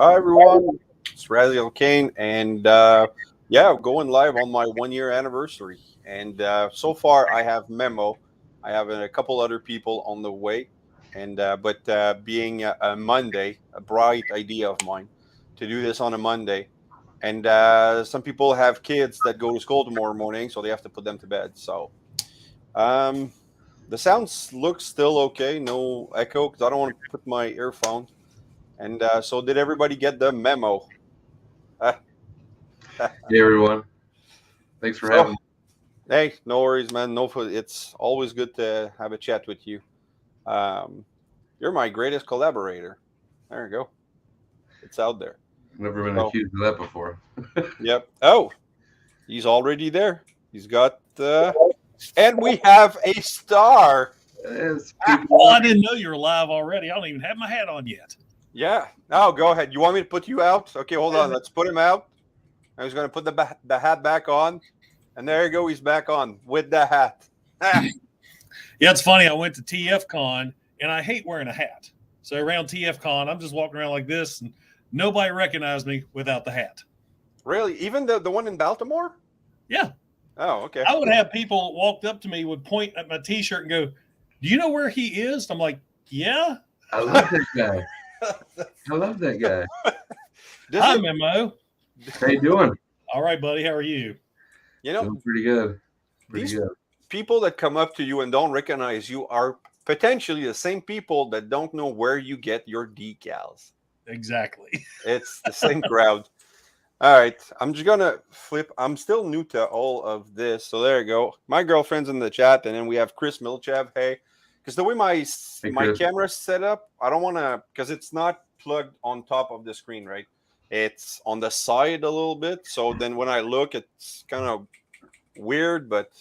Hi everyone, it's Raziel Kane, and yeah, going live on my 1 year anniversary. And so far, I have Memo. I have a couple other people on the way, and but being a Monday, a bright idea of mine to do this on a Monday. And some people have kids that go to school tomorrow morning, so they have to put them to bed. So um, the sounds look still okay, no echo, because I don't want to put my earphones. And so, did everybody get the memo? Hey everyone, thanks for So, having me. hey, no worries, man. No, it's always good to have a chat with you. Um, you're my greatest collaborator. There you go. It's out there. Never been So, accused of that before. yep. Oh, he's already there. He's got, and we have a star. It's Ah, people. Oh, I didn't know you were live already. I don't even have my hat on yet. yeah. Oh, go ahead. You want me to put you out? Okay, hold on. Let's put him out. I was going to put the hat back on, and there you go. He's back on with the hat. Ah. Yeah, it's funny. I went to TFCon and I hate wearing a hat. So around TFCon, I'm just walking around like this and nobody recognized me without the hat. Really? Even the one in Baltimore? Yeah. Oh, okay. I would have people walked up to me, would point at my T-shirt and go, "Do you know where he is?" I'm like, "Yeah." I love that guy. I love that guy. Hi, Memo. How you doing? All right, buddy. How are you? You know, Doing pretty good. Pretty these good. people that come up to you and don't recognize you are potentially the same people that don't know where you get your decals. Exactly. It's the same crowd. All right, I'm just gonna flip. I'm still new to all of this, so there you go. My girlfriend's in the chat, and then we have Chris Milchev. Hey, because the way my Chris. camera's set up, I don't want to, because it's not plugged on top of the screen, right? It's on the side a little bit, so then when I look, it's kind of weird, but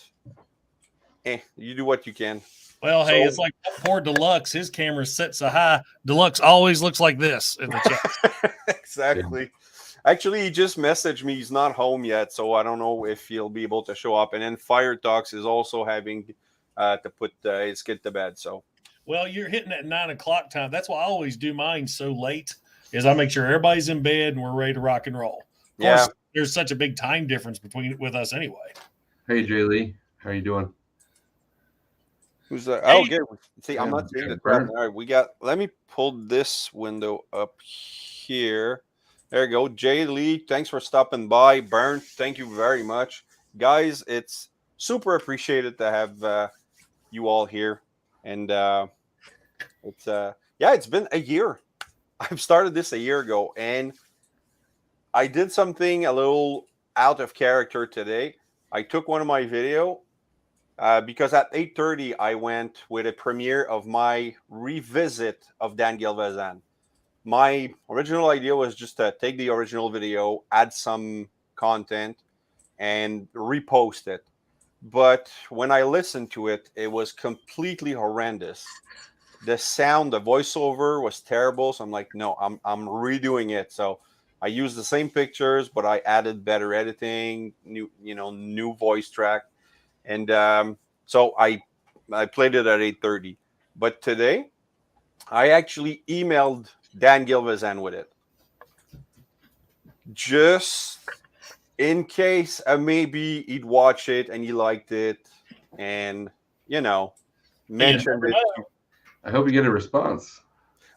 you do what you can. Well, hey, it's like poor Deluxe. His camera's set so high. Deluxe always looks like this in the chat. Exactly. Yeah. Actually, he just messaged me. He's not home yet, so I don't know if he'll be able to show up. And then Fire Talks is also having to put his kid to bed. So, well, you're hitting at 9 o'clock time. That's why I always do mine so late. Is I make sure everybody's in bed and we're ready to rock and roll. Of course, there's such a big time difference with us anyway. Hey Jay Lee, how you doing? Who's that? Hey. Oh, good. See, I'm not seeing the crap. All right, let me pull this window up here. There you go. Jay Lee, thanks for stopping by. Burn, thank you very much. Guys, it's super appreciated to have you all here. And it's been a year. I've started this a year ago, and I did something a little out of character today. I took one of my video because at 8:30 I went with a premiere of my revisit of Dan Gilvezan. My original idea was just to take the original video, add some content, and repost it. But when I listened to it, it was completely horrendous. The sound, the voiceover was terrible. So I'm like, no, I'm redoing it. So I used the same pictures, but I added better editing, new voice track, and so I played it at 8:30. But today, I actually emailed Dan Gilvezan with it, just in case maybe he'd watch it and he liked it, and mentioned it. I hope you get a response.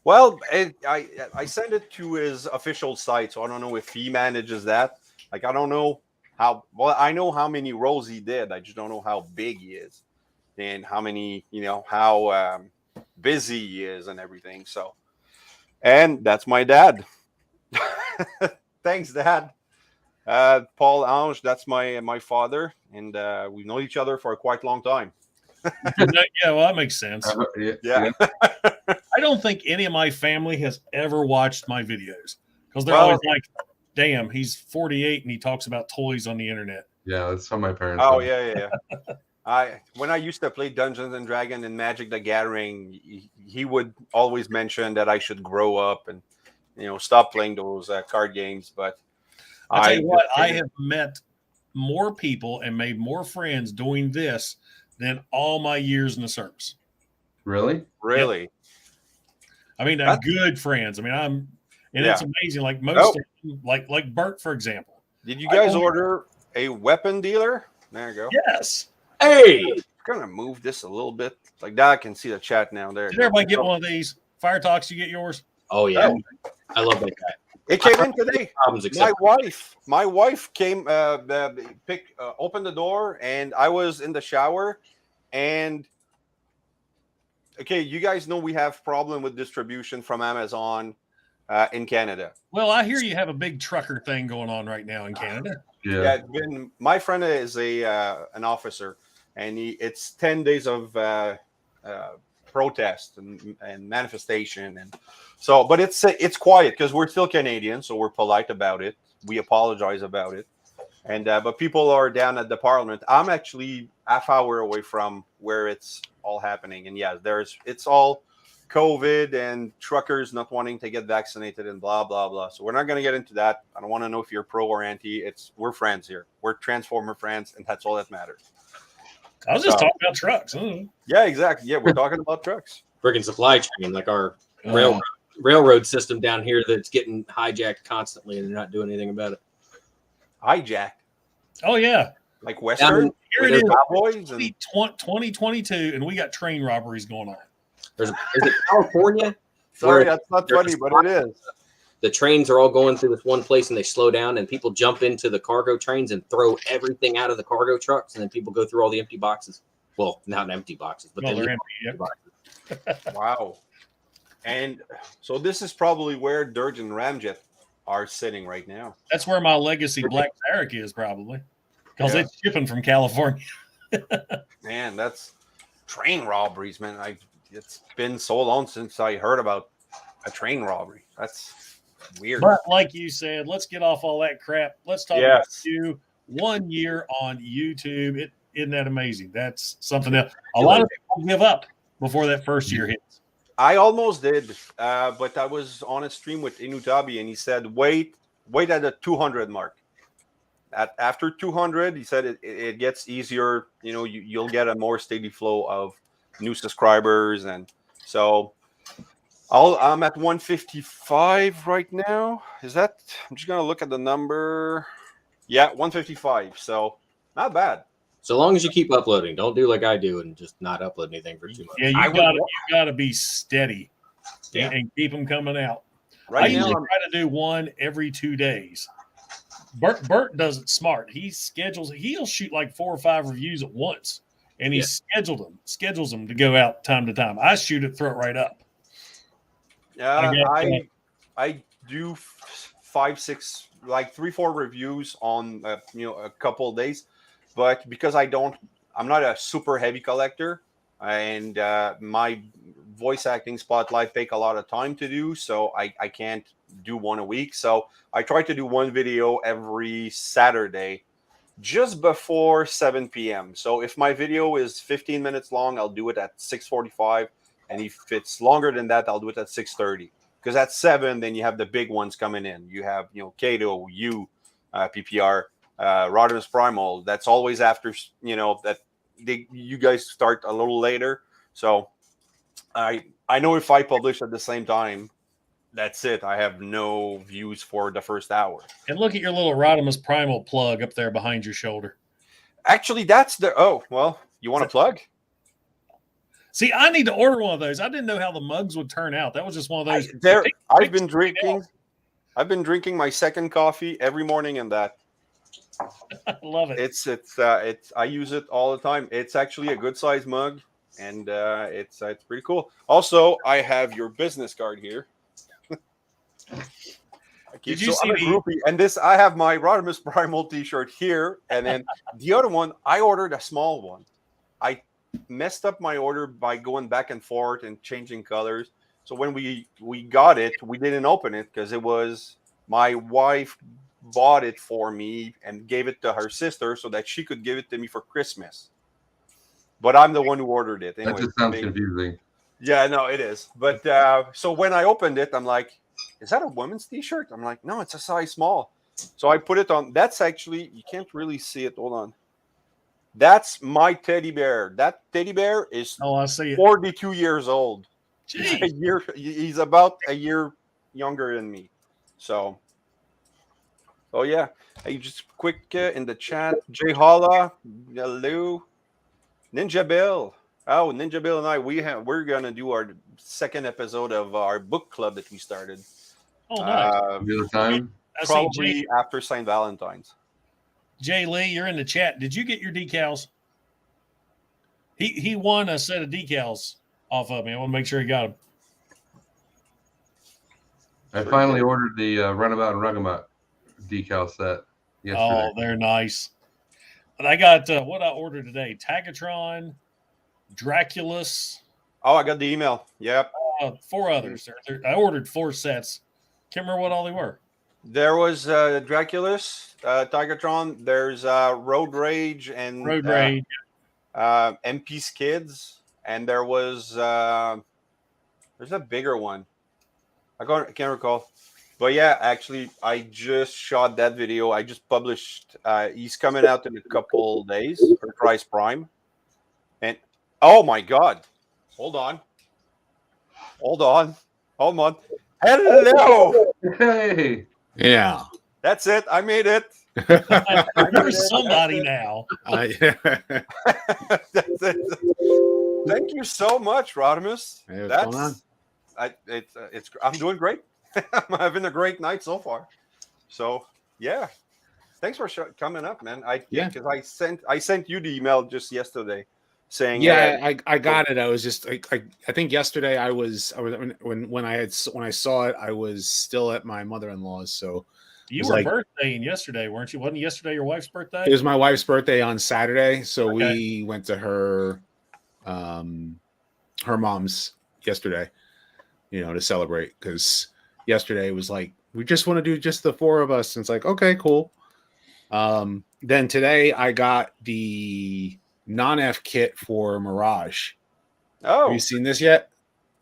Well, I sent it to his official site, so I don't know if he manages that. Like, I don't know how well. I know how many roles he did. I just don't know how big he is, and how many, how busy he is and everything. So, and that's my dad. Thanks, Dad. Paul Ange, that's my father, and we've known each other for a quite long time. Yeah, well, that makes sense. Yeah. I don't think any of my family has ever watched my videos because they're always like, damn, he's 48 and he talks about toys on the internet. Yeah, that's how my parents. Oh, yeah. When I used to play Dungeons and Dragons and Magic the Gathering, he would always mention that I should grow up and stop playing those card games. But I tell you what, I have met more people and made more friends doing this than all my years in the service. Really? Really? Yep. I mean, good friends. I mean, and Yeah. it's amazing. Like most, Oh. of them, like Bert, for example. Did you guys order a weapon dealer? There you go. Yes. Hey, I'm gonna move this a little bit like that. I can see the chat now. There. Did everybody get one of these Fire Talks? You get yours? oh yeah, Oh. I love that guy. It came in today. Problems except My wife came, opened the door, and I was in the shower. And okay, you guys know we have problem with distribution from Amazon in Canada. Well, I hear you have a big trucker thing going on right now in Canada. Yeah, it's been, my friend is an officer, and it's 10 days of protest and manifestation, and so, but it's quiet because we're still Canadian, so we're polite about it. We apologize about it, and but people are down at the Parliament. I'm actually half hour away from where it's all happening, and yeah, it's all COVID and truckers not wanting to get vaccinated and blah blah blah. So we're not going to get into that. I don't want to know if you're pro or anti. We're friends here. We're Transformer friends, and that's all that matters. I was just talking about trucks. Yeah, exactly. Yeah, we're talking about trucks. friggin' supply chain, like our railroad system down here that's getting hijacked constantly, and they're not doing anything about it. Hijacked. Oh yeah, Like Western. here it is. Cowboys and 2022, and we got train robberies going on. Is it California? sorry, where that's not there's funny, a but it is. The trains are all going through this one place and they slow down, and people jump into the cargo trains and throw everything out of the cargo trucks, and then people go through all the empty boxes. Well, not empty boxes, but Well, they they're leave empty, yep. boxes. Wow. And so this is probably where Dirge and Ramjet are sitting right now. That's where my legacy Black Zarek is probably, because Yeah. it's shipping from California. Man, that's train robberies, man. It's been so long since I heard about a train robbery. That's weird. But like you said, let's get off all that crap. Let's talk about you. 1 year on YouTube. Isn't that amazing? That's something else. A lot of people give up before that first year hits. I almost did, but I was on a stream with Inutabi, and he said, wait at the 200 mark. After 200, he said it gets easier. You know, you'll get a more steady flow of new subscribers, and so I'm at 155 right now. Is that? I'm just gonna look at the number. Yeah, 155. So not bad. So long as you keep uploading, don't do like I do and just not upload anything for 2 months. Yeah, you got to be steady and keep them coming out. I usually try to do one every 2 days. Bert does it smart. He'll shoot like 4 or 5 reviews at once, and he schedules them to go out time to time. I shoot it, throw it right up. Yeah, I do 5, 6, like 3, 4 reviews on a couple of days, but because I'm not a super heavy collector, and my voice acting spotlight take a lot of time to do, so I can't do one a week. So I try to do one video every Saturday just before 7 p.m. So if my video is 15 minutes long, I'll do it at 6:45, and if it's longer than that, I'll do it at 6:30. Because at 7, then you have the big ones coming in. You have Kato, PPR, Rodimus Primal. That's always after that. You guys start a little later. So I know if I publish at the same time, that's it. I have no views for the first hour. And look at your little Rodimus Primal plug up there behind your shoulder. Actually, that's the you want to plug? See, I need to order one of those. I didn't know how the mugs would turn out. That was just one of those. I've been drinking my second coffee every morning in that. I love it. It's I use it all the time. It's actually a good size mug, and it's pretty cool. Also, I have your business card here. Did you see the? And this, I have my Rodimus Primal T-shirt here, and then the other one, I ordered a small one. I messed up my order by going back and forth and changing colors. So when we got it, we didn't open it because it was my wife bought it for me and gave it to her sister so that she could give it to me for Christmas. But I'm the one who ordered it. Anyway, that just sounds confusing. Yeah, no, it is. But so when I opened it, I'm like, is that a woman's T-shirt? I'm like, no, it's a size small. So I put it on. That's actually, you can't really see it. Hold on. That's my teddy bear. That teddy bear is I see it. 42 years old. Jeez. He's about a year younger than me. So, oh yeah. Hey, just quick in the chat. Jay Holla, hello. Ninja Bill. Oh, Ninja Bill and I, we're gonna do our second episode of our book club that we started. Oh, nice. Real time. Probably after St. Valentine's. Jay Lee, you're in the chat. Did you get your decals? He won a set of decals off of me. I want to make sure he got them. I finally ordered the Runabout and Rugabout decal set yesterday. Oh, they're nice. But I got what I ordered today: Tagatron, Draculus. Oh, I got the email. Yep. 4 others. I ordered 4 sets. Can't remember what all they were. There was Draculus, Tigatron. There's Road Rage and Road Rage. MP Skids, and there was there's a bigger one. I can't recall, but yeah, actually, I just shot that video. I just published. He's coming out in a couple days for Price Prime, and oh my God, hold on. Hello. Hey. Yeah. That's it. I made it. You're somebody now. That's it. Thank you so much, Rodimus. Hey, what's going on? I'm doing great. I'm having a great night so far. So yeah, thanks for coming up, man. Because I sent you the email just yesterday saying I got it. I was just I think yesterday I was when I saw it, I was still at my mother-in-law's. So you were birthdaying yesterday, weren't you? Wasn't yesterday your wife's birthday? It was my wife's birthday on Saturday, so we went to her mom's yesterday, to celebrate, because yesterday was like, we just want to do just the 4 of us, and it's like, okay, cool. Then today I got the non-F kit for Mirage. Oh, have you seen this yet?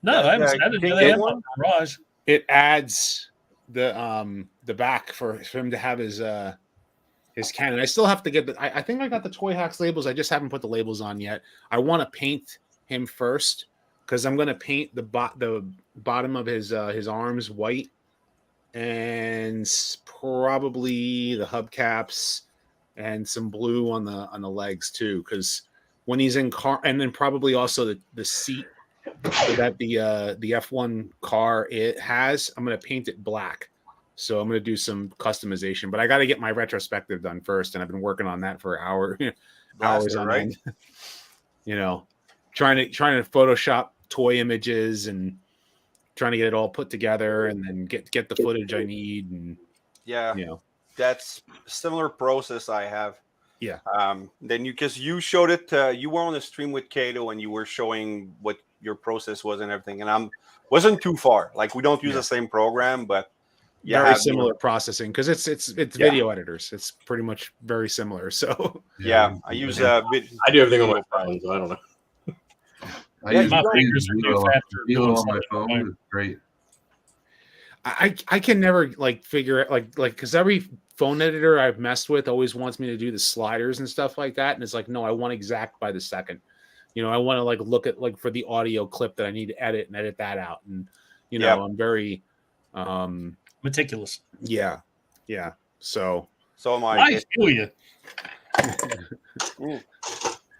No, I haven't. I didn't know they had one Mirage. It adds the back for him to have his cannon. I still have to get I think I got the Toy Hacks labels. I just haven't put the labels on yet. I want to paint him first, because I'm going to paint the bottom of his arms white, and probably the hubcaps and some blue on the legs too, because when he's in car, and then probably also the seat that the F1 car it has, I'm going to paint it black. So I'm going to do some customization, but I got to get my retrospective done first, and I've been working on that for hours on end. Trying to Photoshop toy images and trying to get it all put together, and then get the footage I need. And that's a similar process I have. Yeah. Then because you showed it, you were on the stream with Kato, and you were showing what your process was and everything, and wasn't too far. Like, we don't use the same program, but very similar processing, because it's video editors. It's pretty much very similar. So I use I do everything on my phone, so I don't know. I use my fingers are too fast for doing on my stuff. phone. It's great. I can never figure it because every phone editor I've messed with always wants me to do the sliders and stuff like that, and it's like, no, I want exact by the second. I want to look at for the audio clip that I need to edit that out, and I'm very meticulous. Yeah. So am I. I feel you.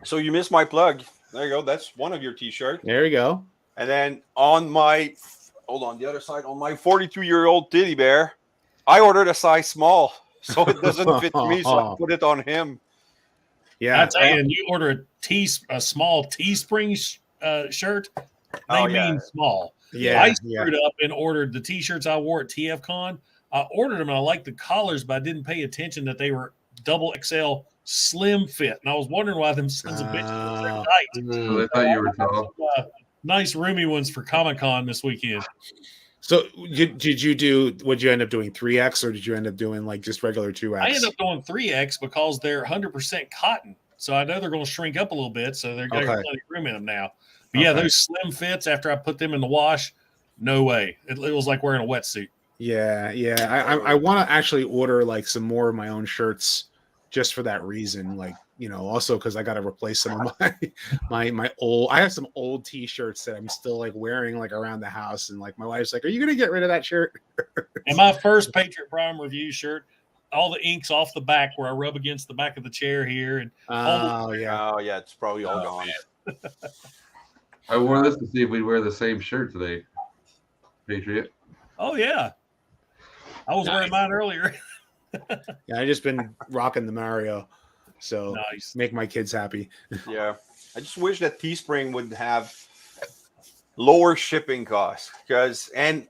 So you missed my plug. There you go. That's one of your t-shirts. There you go. And then on the other side, on my 42-year-old teddy bear, I ordered a size small, so it doesn't fit me, so I put it on him. Yeah. I tell you, and you order a small Teespring shirt, they mean small. Yeah. I screwed up and ordered the t-shirts I wore at TFCon. I ordered them, and I liked the collars, but I didn't pay attention that they were double XL slim fit, and I was wondering why them sons of bitches were so tight. I thought you were tall. Nice roomy ones for Comic-Con this weekend. So would you end up doing 3X, or did you end up doing just regular 2X? I ended up doing 3X because they're 100% cotton, so I know they're going to shrink up a little bit, so they're got plenty of room in them now. But yeah, those slim fits, after I put them in the wash, no way. It was like wearing a wetsuit. Yeah. I want to actually order some more of my own shirts, just for that reason. also because I got to replace some of my old. I have some old T-shirts that I'm still like wearing like around the house, and like my wife's like, "Are you gonna get rid of that shirt?" And my first Patriot Prime review shirt, all the ink's off the back where I rub against the back of the chair here, and Oh yeah, it's probably all gone. I wore this to see if we wear the same shirt today, Patriot. oh yeah, I was wearing mine earlier. yeah. I just been rocking the Mario, so Nice. make my kids happy. Yeah, I just wish that Teespring would have lower shipping costs and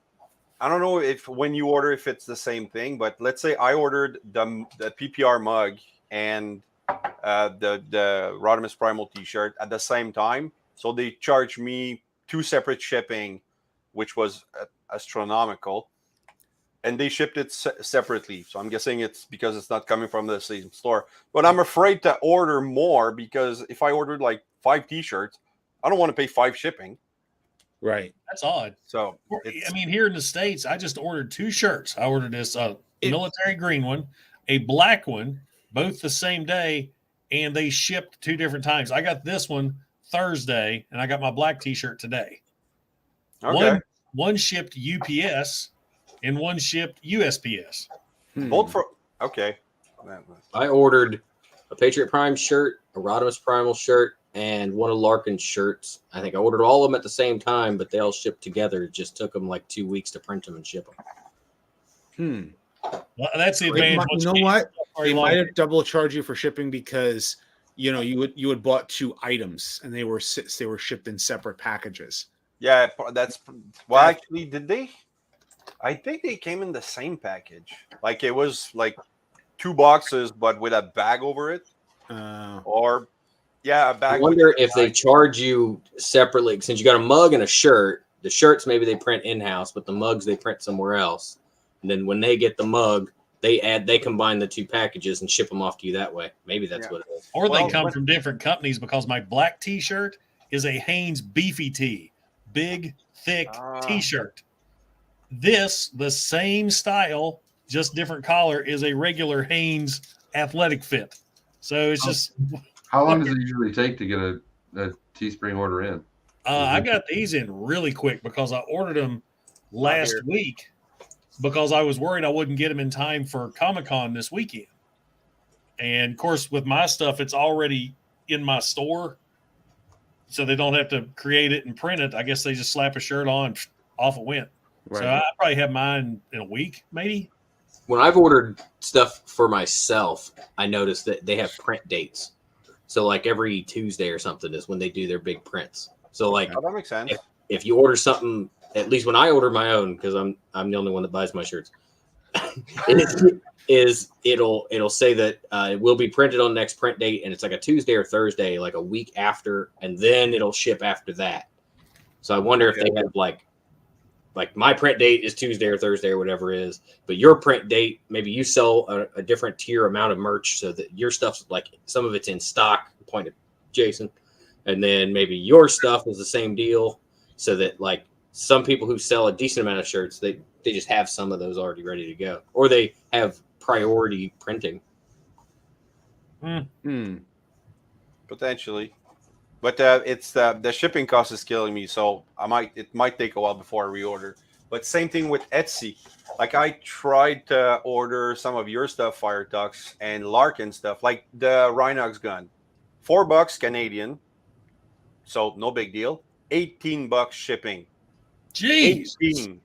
I don't know if when you order if it's the same thing, but let's say I ordered the PPR mug and the Rodimus Primal T-shirt at the same time, so they charged me 2 separate shipping, which was astronomical, and they shipped it separately. So I'm guessing it's because it's not coming from the same store. But I'm afraid to order more because if I ordered like 5 T-shirts, I don't want to pay 5 shipping. Right. That's odd. So I mean, here in the States, I just ordered 2 shirts. I ordered this military green one, a black one, both the same day, and they shipped 2 different times. I got this one Thursday, and I got my black T-shirt today. okay. One shipped UPS, and one shipped USPS. Both for okay. I ordered a Patriot Prime shirt, a Rodimus Primal shirt, and one of Larkin's shirts. I think I ordered all of them at the same time, but they all shipped together. It just took them like 2 weeks to print them and ship them. Well, that's the advantage. You know what? They might have double charged you for shipping because you had bought 2 items and they were shipped in separate packages. Yeah, that's well. Actually, did they? I think they came in the same package. Like it was like 2 boxes, but with a bag over it. Or a bag. I wonder if they charge you separately since you got a mug and a shirt. The shirts maybe they print in house, but the mugs they print somewhere else. And then when they get the mug, they combine the 2 packages and ship them off to you that way. Maybe that's what it is. Or they come from different companies because my black T-shirt is a Hanes Beefy Tee, big, thick T-shirt. This, the same style, just different collar, is a regular Hanes athletic fit. So it's just. How long does it usually take to get a Teespring order in? I got these in really quick because I ordered them last week because I was worried I wouldn't get them in time for Comic-Con this weekend. And, of course, with my stuff, it's already in my store, so they don't have to create it and print it. I guess they just slap a shirt on, off it went. Right. So I probably have mine in a week, maybe. When I've ordered stuff for myself, I noticed that they have print dates. So like every Tuesday or something is when they do their big prints. So like that makes sense. If you order something, at least when I order my own, because I'm the only one that buys my shirts, it'll say that it will be printed on next print date, and it's like a Tuesday or Thursday, like a week after, and then it'll ship after that. So I wonder if they have like my print date is Tuesday or Thursday or whatever it is, but your print date, maybe you sell a different tier amount of merch so that your stuff's like some of it's in stock, point at Jason, and then maybe your stuff is the same deal so that like some people who sell a decent amount of shirts, they just have some of those already ready to go, or they have priority printing. Potentially. But it's the shipping cost is killing me, so it might take a while before I reorder. But same thing with Etsy. Like I tried to order some of your stuff, Fire Tux and Larkin stuff, like the Rhinox gun, $4 Canadian, so no big deal. $18 shipping. Jeez. 18.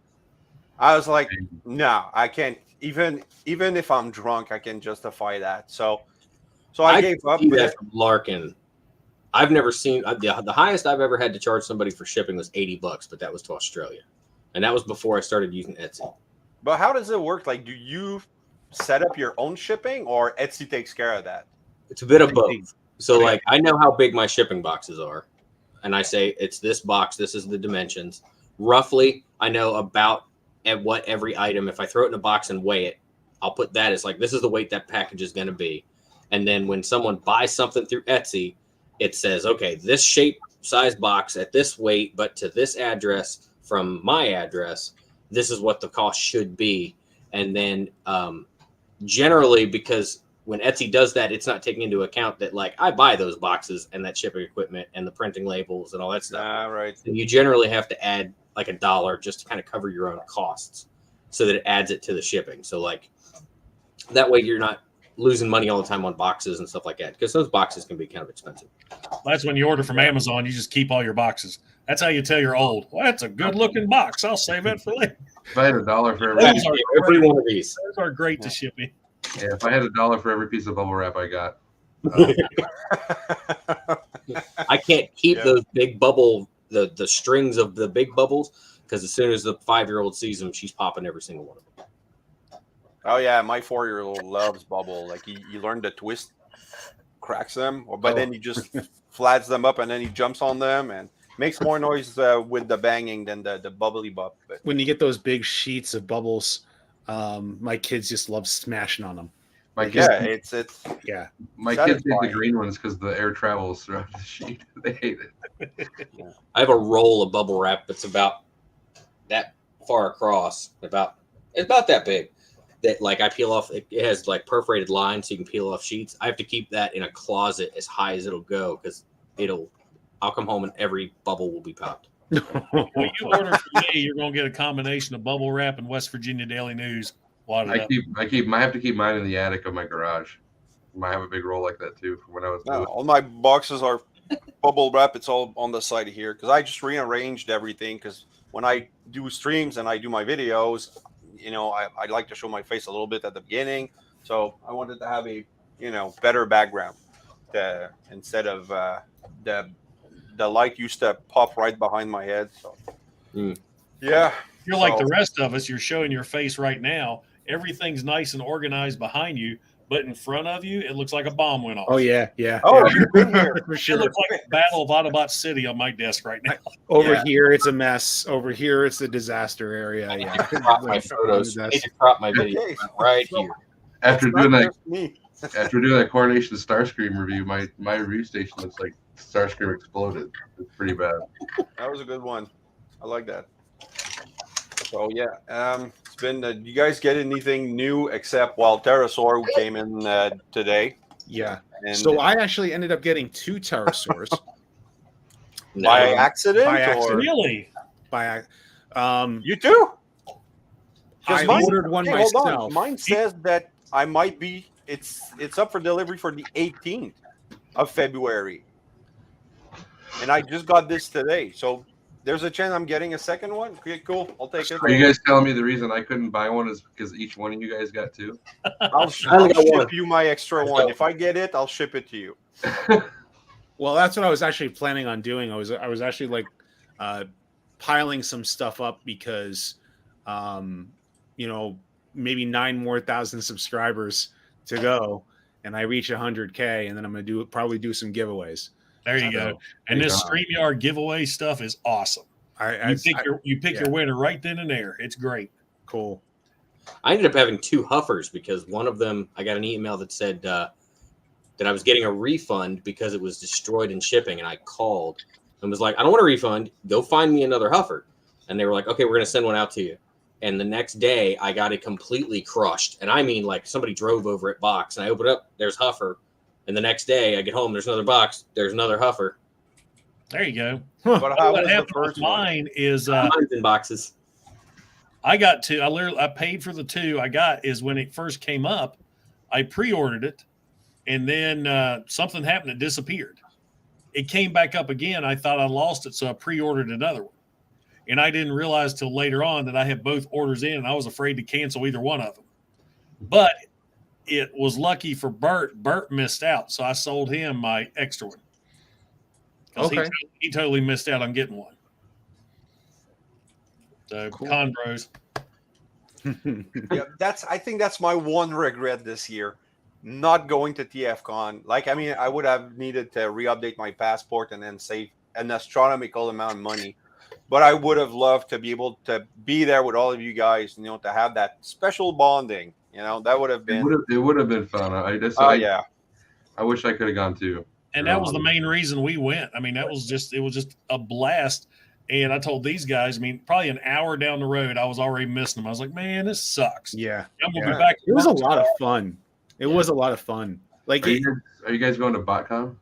I was like, no, I can't. Even if I'm drunk, I can justify that. So I gave up. That from Larkin. I've never seen the highest I've ever had to charge somebody for shipping was $80, but that was to Australia, and that was before I started using Etsy. But how does it work? Like, do you set up your own shipping, or Etsy takes care of that? It's a bit of both. So, like, I know how big my shipping boxes are, and I say it's this box. This is the dimensions. Roughly, I know about at what every item. If I throw it in a box and weigh it, I'll put that as like this is the weight that package is going to be, and then when someone buys something through Etsy, it says, okay, this shape, size box at this weight, but to this address from my address, this is what the cost should be. And then generally, because when Etsy does that, it's not taking into account that like I buy those boxes and that shipping equipment and the printing labels and all that stuff. Right. And you generally have to add like $1 just to kind of cover your own costs, so that it adds it to the shipping. So like that way you're not losing money all the time on boxes and stuff like that, because those boxes can be kind of expensive. That's when you order from Amazon, you just keep all your boxes. That's how you tell you're old. Well, that's a good looking box. I'll save it for later. If I had $1 for Those Every one of these. are great to ship in. if I had $1 for every piece of bubble wrap I got. I can't keep those big bubble, the strings of the big bubbles, because as soon as the 5-year-old sees them, she's popping every single one of them. Oh yeah, my 4-year-old loves bubble. Like you learn to twist, cracks them, but then he just flats them up and then he jumps on them and makes more noise with the banging than the bubbly bub. But When you get those big sheets of bubbles, my kids just love smashing on them. My kids, Yeah. my kids hate the green ones because the air travels throughout the sheet. They hate it. I have a roll of bubble wrap that's about that far across, about that big. That like I peel off. It has like perforated lines, so you can peel off sheets. I have to keep that in a closet as high as it'll go, because I'll come home and every bubble will be popped. When you order from me, you're gonna get a combination of bubble wrap and West Virginia Daily News. I have to keep mine in the attic of my garage. I have a big roll like that too from when I was little. all my boxes are bubble wrap. It's all on the side here because I just rearranged everything. Because when I do streams and I do my videos, I like to show my face a little bit at the beginning. So I wanted to have a better background instead of the light used to pop right behind my head. So yeah, you're like the rest of us. You're showing your face right now. Everything's nice and organized behind you, but in front of you, it looks like a bomb went off. Oh yeah. Oh, you've been here. For It sure. looks like the Battle of Autobot City on my desk right now. Over here, it's a mess. Over here, it's a disaster area. I need Yeah. to crop my photos. I need to crop my video right here. After It's not doing that, just me. after doing that Coronation Starscream review, my review station looks like Starscream exploded. It's pretty bad. That was a good one. I like that. So yeah, it's been. You guys get anything new except Pterosaur who came in today? Yeah. And So I actually ended up getting 2 pterosaurs by accident, By or accident. Really? by you too? 'Cause I mine- ordered one hey, hold on. myself. Mine says that I might be. It's up for delivery for the 18th of February, and I just got this today. So there's a chance I'm getting a second one. Okay, cool. I'll take it. Are you guys telling me the reason I couldn't buy one is because each one of you guys got 2? I'll only got ship one. you my extra one. If I get it, I'll ship it to you. Well, that's what I was actually planning on doing. I was actually like piling some stuff up because maybe 9,000 more subscribers to go, and I reach 100K, and then I'm gonna probably do some giveaways. There you go. And this StreamYard giveaway stuff is awesome. You pick your winner right then and there. It's great. Cool. I ended up having 2 Huffers because one of them, I got an email that said that I was getting a refund because it was destroyed in shipping, and I called and was like, I don't want a refund. Go find me another Huffer. And they were like, okay, we're going to send one out to you. And the next day, I got it completely crushed. And I mean, like somebody drove over it box, and I open up, there's Huffer. And the next day, I get home, there's another box, there's another Huffer. There you go. But how What was the happened with first one? mine is Mine's in boxes. I got 2. I paid for the 2 I got is when it first came up. I pre-ordered it, and then something happened. It disappeared. It came back up again. I thought I lost it, so I pre-ordered another one. And I didn't realize till later on that I had both orders in, and I was afraid to cancel either one of them. But it was lucky for Bert. Bert missed out, so I sold him my extra one. Okay. He totally missed out on getting one. So, Cool. Con Bros. Yeah, I think that's my one regret this year, not going to TFCon. I would have needed to re-update my passport and then save an astronomical amount of money. But I would have loved to be able to be there with all of you guys, to have that special bonding. That would have been. It would have been fun. Yeah. I wish I could have gone too. And that was the main reason we went. I mean, it was just a blast. And I told these guys, probably an hour down the road, I was already missing them. I was like, man, this sucks. Yeah. I'm going to be back. It was a lot of fun. It was a lot of fun. Like, are you guys going to BotCon?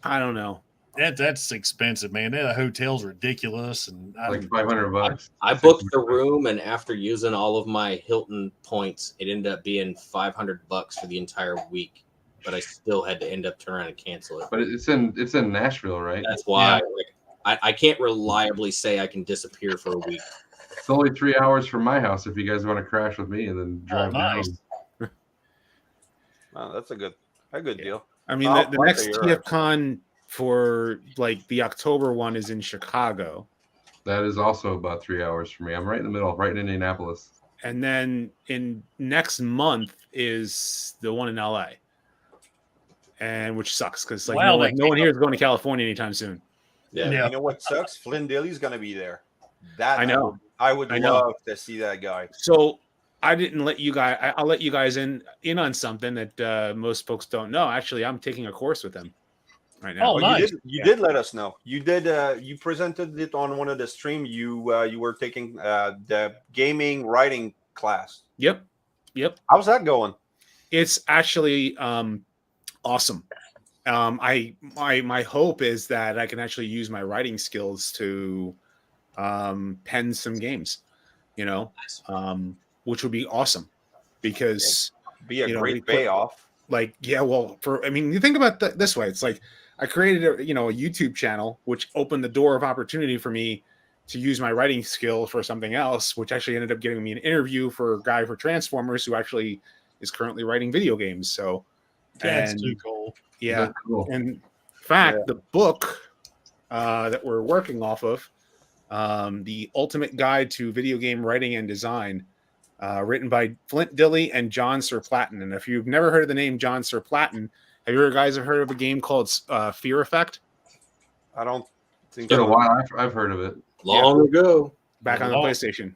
I don't know. That's expensive, man. That hotel's ridiculous, and Like $500. I booked the room, and after using all of my Hilton points, it ended up being $500 for the entire week. But I still had to end up turning around and cancel it. But it's in Nashville, right? That's why I can't reliably say I can disappear for a week. It's only 3 hours from my house if you guys want to crash with me and then drive nice. down. Wow, that's a good deal. I mean, the next TFCon for like the October one is in Chicago. That is also about 3 hours for me. I'm right in the middle, right in Indianapolis. And then in next month is the one in LA. And which sucks because like no one here is going to California anytime soon. Yeah. You know what sucks? Flynn Dilly's going to be there. That I know. I would love to see that guy. So I didn't let you guys. I'll let you guys in on something that most folks don't know. Actually, I'm taking a course with him right now. Oh, nice. You did let us know. You did. You presented it on one of the stream. You were taking the gaming writing class. Yep. How's that going? It's actually awesome. My hope is that I can actually use my writing skills to pen some games, which would be awesome because be a great payoff. Like, you think about this way. It's like I created a YouTube channel, which opened the door of opportunity for me to use my writing skill for something else, which actually ended up getting me an interview for a guy for Transformers who actually is currently writing video games. So that's too cool. Yeah. That's cool. In fact, the book that we're working off of, The Ultimate Guide to Video Game Writing and Design, written by Flint Dilly and John Serplatin. And if you've never heard of the name John Serplatin, have you guys heard of a game called Fear Effect? I don't think It's been a while. I've heard of it. Long ago. Back on the PlayStation.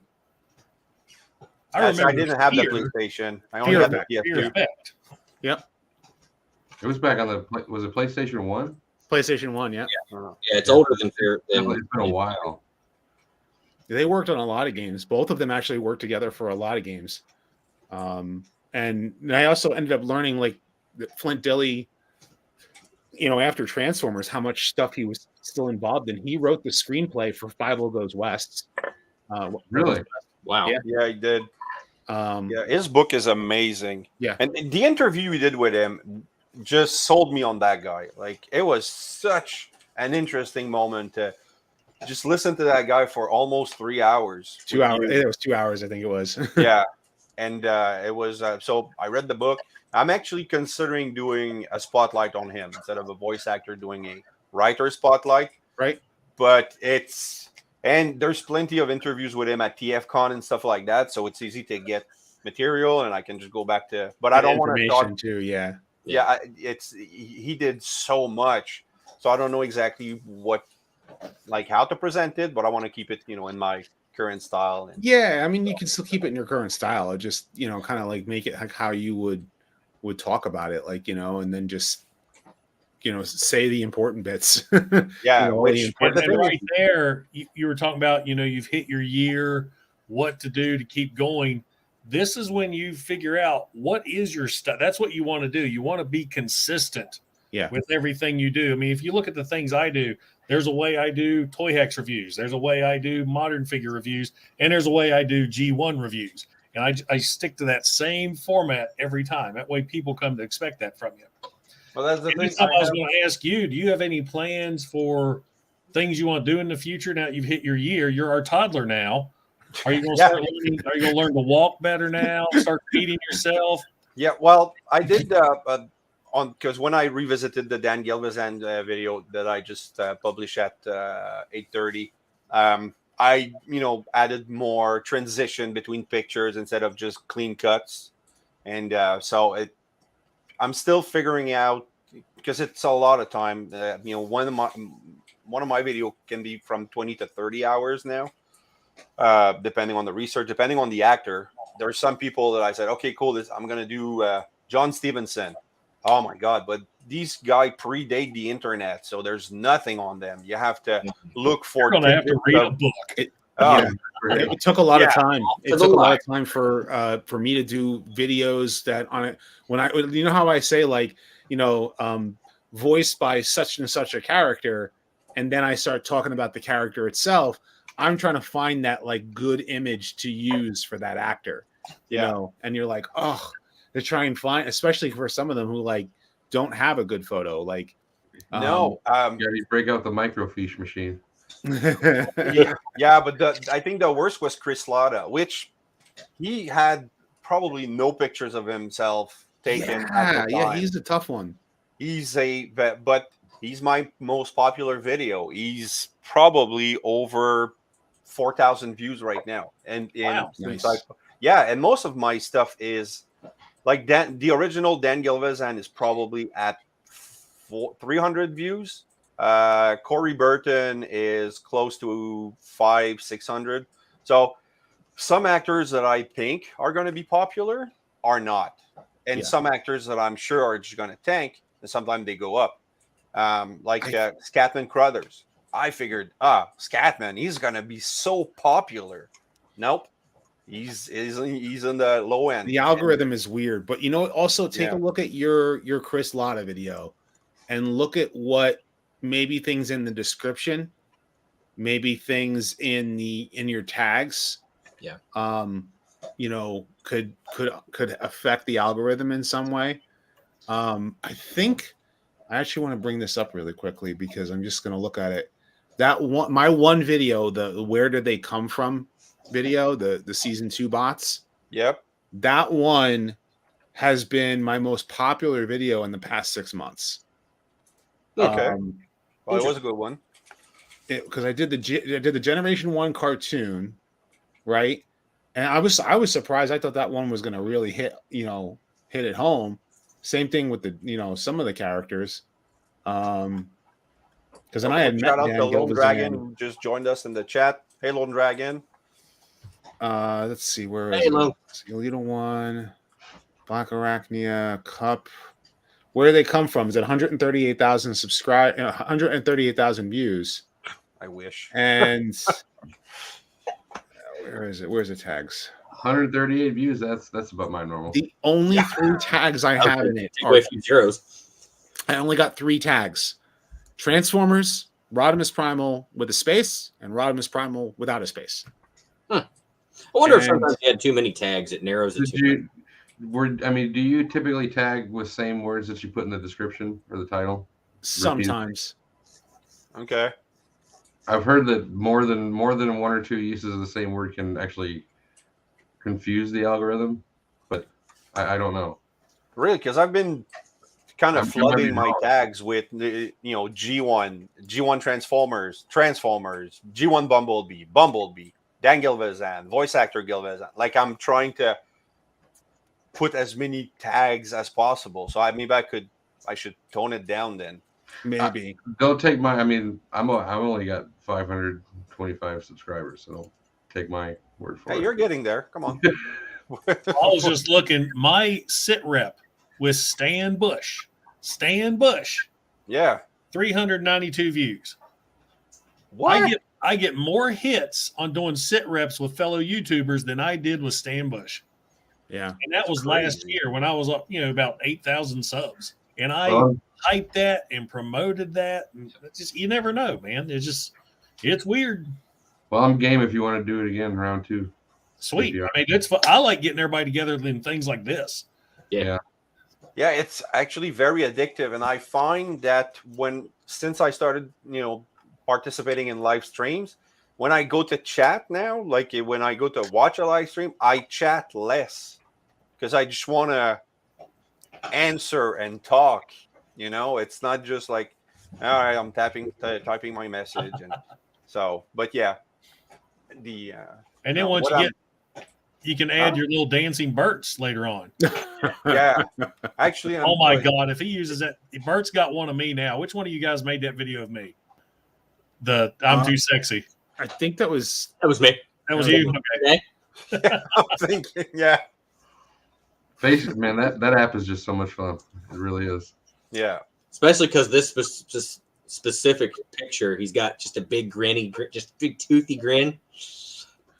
I remember. I didn't have the PlayStation. I only had the PS2. Yep. It was back on was it PlayStation 1? PlayStation 1, yeah. Yeah, it's older than Fear. It's been a while. They worked on a lot of games. Both of them actually worked together for a lot of games. And I also ended up learning like that Flint Dilly, after Transformers, how much stuff he was still involved in. He wrote the screenplay for Fievel Goes West. Really? Wow. Yeah, he did. His book is amazing. Yeah. And the interview we did with him just sold me on that guy. Like, it was such an interesting moment to just listen to that guy for almost 3 hours. 2 hours. It was 2 hours, I think it was. Yeah. And it was so I read the book. I'm actually considering doing a spotlight on him instead of a voice actor doing a writer spotlight. Right. But there's plenty of interviews with him at TFCon and stuff like that. So it's easy to get material and I can just go back to, but I don't want to talk too. Yeah. Yeah. He did so much. So I don't know exactly how to present it, but I want to keep it, in my current style. Yeah. I mean, you can still keep it in your current style. It just, kind of like make it like how you would talk about it, and then just, say the important bits. Yeah. Right there, you were talking about, you've hit your year, what to do to keep going. This is when you figure out what is your stuff. That's what you want to do. You want to be consistent with everything you do. I mean, if you look at the things I do, there's a way I do Toy Hex reviews. There's a way I do modern figure reviews. And there's a way I do G1 reviews. And I stick to that same format every time. That way people come to expect that from you. Well, that's the thing. I was going to ask you, do you have any plans for things you want to do in the future? Now that you've hit your year, you're our toddler now. Are you going to start learning? Are you going to learn to walk better now? Start feeding yourself? Yeah, well, I did because when I revisited the Dan Gelbazan video that I just published at 8:30, I added more transition between pictures instead of just clean cuts, and I'm still figuring out because it's a lot of time. One of my video can be from 20 to 30 hours now. Depending on the research, depending on the actor. There are some people that I said, okay, cool, I'm going to do John Stevenson. Oh my God. But these guys predate the internet. So there's nothing on them. You have to look for. You're going to have to read a book. Oh, Yeah. It took a lot of Yeah. time. It To the took a lot light. of time for me to do videos that on it when I how I say like voiced by such and such a character, and then I start talking about the character itself. I'm trying to find that like good image to use for that actor, and you're like, oh, to try and find, especially for some of them who like don't have a good photo, like no. You break out the microfiche machine. Yeah, but I think the worst was Chris Latta, which he had probably no pictures of himself taken at the time. He's a tough one. But he's my most popular video. He's probably over 4,000 views right now. And Wow, nice. and most of my stuff is like the original Dan Gilvezan is probably at 300 views. Corey Burton is close to 500-600. So some actors that I think are going to be popular are not, and some actors that I'm sure are just going to tank, and sometimes they go up. Scatman Crothers. I figured, Scatman, he's going to be so popular. Nope. He's in the low end. The algorithm is weird, but also take a look at your Chris Latta video and look at what maybe things in the description, maybe things in your tags, could affect the algorithm in some way. I think I actually want to bring this up really quickly because I'm just going to look at it. My one video, the where did they come from video, the season 2 bots. Yep. That one has been my most popular video in the past 6 months. Okay. Well, it was a good one. Because I did the Generation 1 cartoon, right? And I was surprised. I thought that one was going to really hit it home. Same thing with the some of the characters. Because then I had shout met out Dan to Lone Gilvezan. Dragon who just joined us in the chat. Hey, Lone Dragon. Let's see, where is it? Little One, Black Arachnia, Cup. Where do they come from? Is it 138,000 138,000 views? I wish. And where is it? Where's the tags? 138 views. That's about my normal. The only 3 tags I have in it Take away a few zeros. I only got 3 tags: Transformers, Rodimus Primal with a space, and Rodimus Primal without a space. I wonder if sometimes you had too many tags. It narrows it too much. Do you typically tag with same words that you put in the description or the title? Sometimes. Okay. I've heard that more than 1 or 2 uses of the same word can actually confuse the algorithm, but I don't know. Really, because I've been kind of flooding my tags with G1 Transformers, G1 Bumblebee, Dan Gilvezan, voice actor Gilvezan. Like I'm trying to put as many tags as possible. So maybe I should tone it down then. Maybe. Don't take my. I'm only got 525 subscribers, so don't take my word for it. Hey, you're getting there. Come on. I was just looking. My sit rep with Stan Bush. Yeah. 392 views. What? I get more hits on doing sit reps with fellow YouTubers than I did with Stan Bush. Yeah. And that was last year when I was up, about 8,000 subs. And I hyped that and promoted that. And you never know, man. It's weird. Well, I'm game if you want to do it again, round 2. Sweet. I mean, it's fun. I like getting everybody together in things like this. Yeah. Yeah, it's actually very addictive. And I find that since I started, participating in live streams, when I go to chat now, like when I go to watch a live stream, I chat less because I just want to answer and talk. It's not just like, all right, I'm typing my message. And so, but yeah, and then once you can add your little dancing Berts later on. Yeah, actually. Oh my God! If he uses that, Bert's got one of me now. Which one of you guys made that video of me? I'm too sexy. I think that was me. That was you. Okay. I'm thinking, yeah. Face it, man, that app is just so much fun. It really is. Yeah. Especially because this specific picture, he's got just a big grinny, just big toothy grin.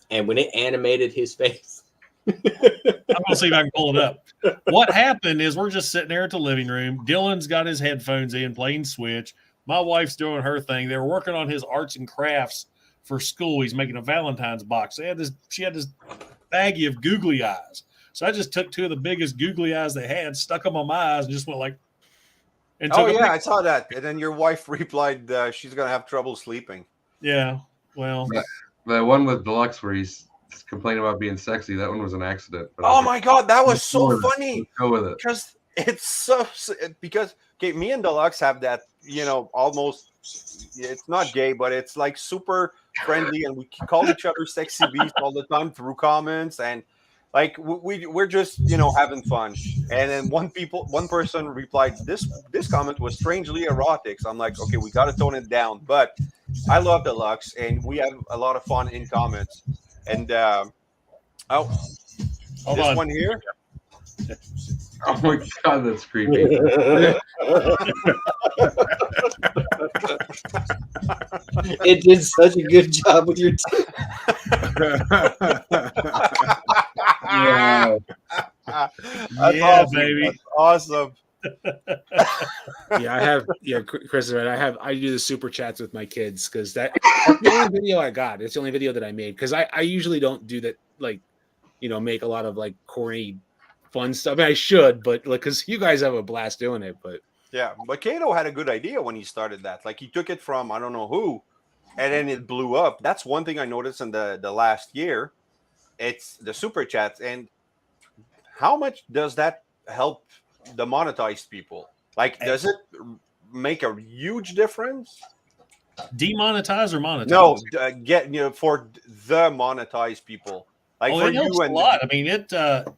and when it animated his face, I'm gonna see if I can pull it up. What happened is we're just sitting there at the living room. Dylan's got his headphones in, playing Switch. My wife's doing her thing. They were working on his arts and crafts for school. He's making a Valentine's box. She had this baggie of googly eyes. So I just took 2 of the biggest googly eyes they had, stuck them on my eyes, and just went like. And oh yeah, I saw that. And then your wife replied, she's gonna have trouble sleeping. Yeah, well, the one with Deluxe where he's complaining about being sexy, that one was an accident. Oh my god, that was so funny. Let's go with it. Because it's so okay, me and Deluxe have that, almost, it's not gay, but it's like super friendly, and we call each other sexy beast all the time through comments, and like we're just having fun. And then one person replied, this comment was strangely erotic. So I'm like, okay, we got to tone it down. But I love Deluxe, and we have a lot of fun in comments. And Hold this on. one here. Oh my god, that's creepy. it did such a good job with your teeth. Yeah, Yeah, awesome. baby. That's awesome. Christopher, I do the super chats with my kids because that's the only video I got. It's the only video that I made because I usually don't do that, like, make a lot of like corny fun stuff. I mean, I should, but like, because you guys have a blast doing it. But yeah, but Kato had a good idea when he started that. Like, he took it from I don't know who, and then it blew up. That's one thing I noticed in the last year. It's the super chats, and how much does that help the monetized people? Like, does it make a huge difference? Demonetize or monetize? No, for the monetized people. Like, for it helps you a and lot. I mean,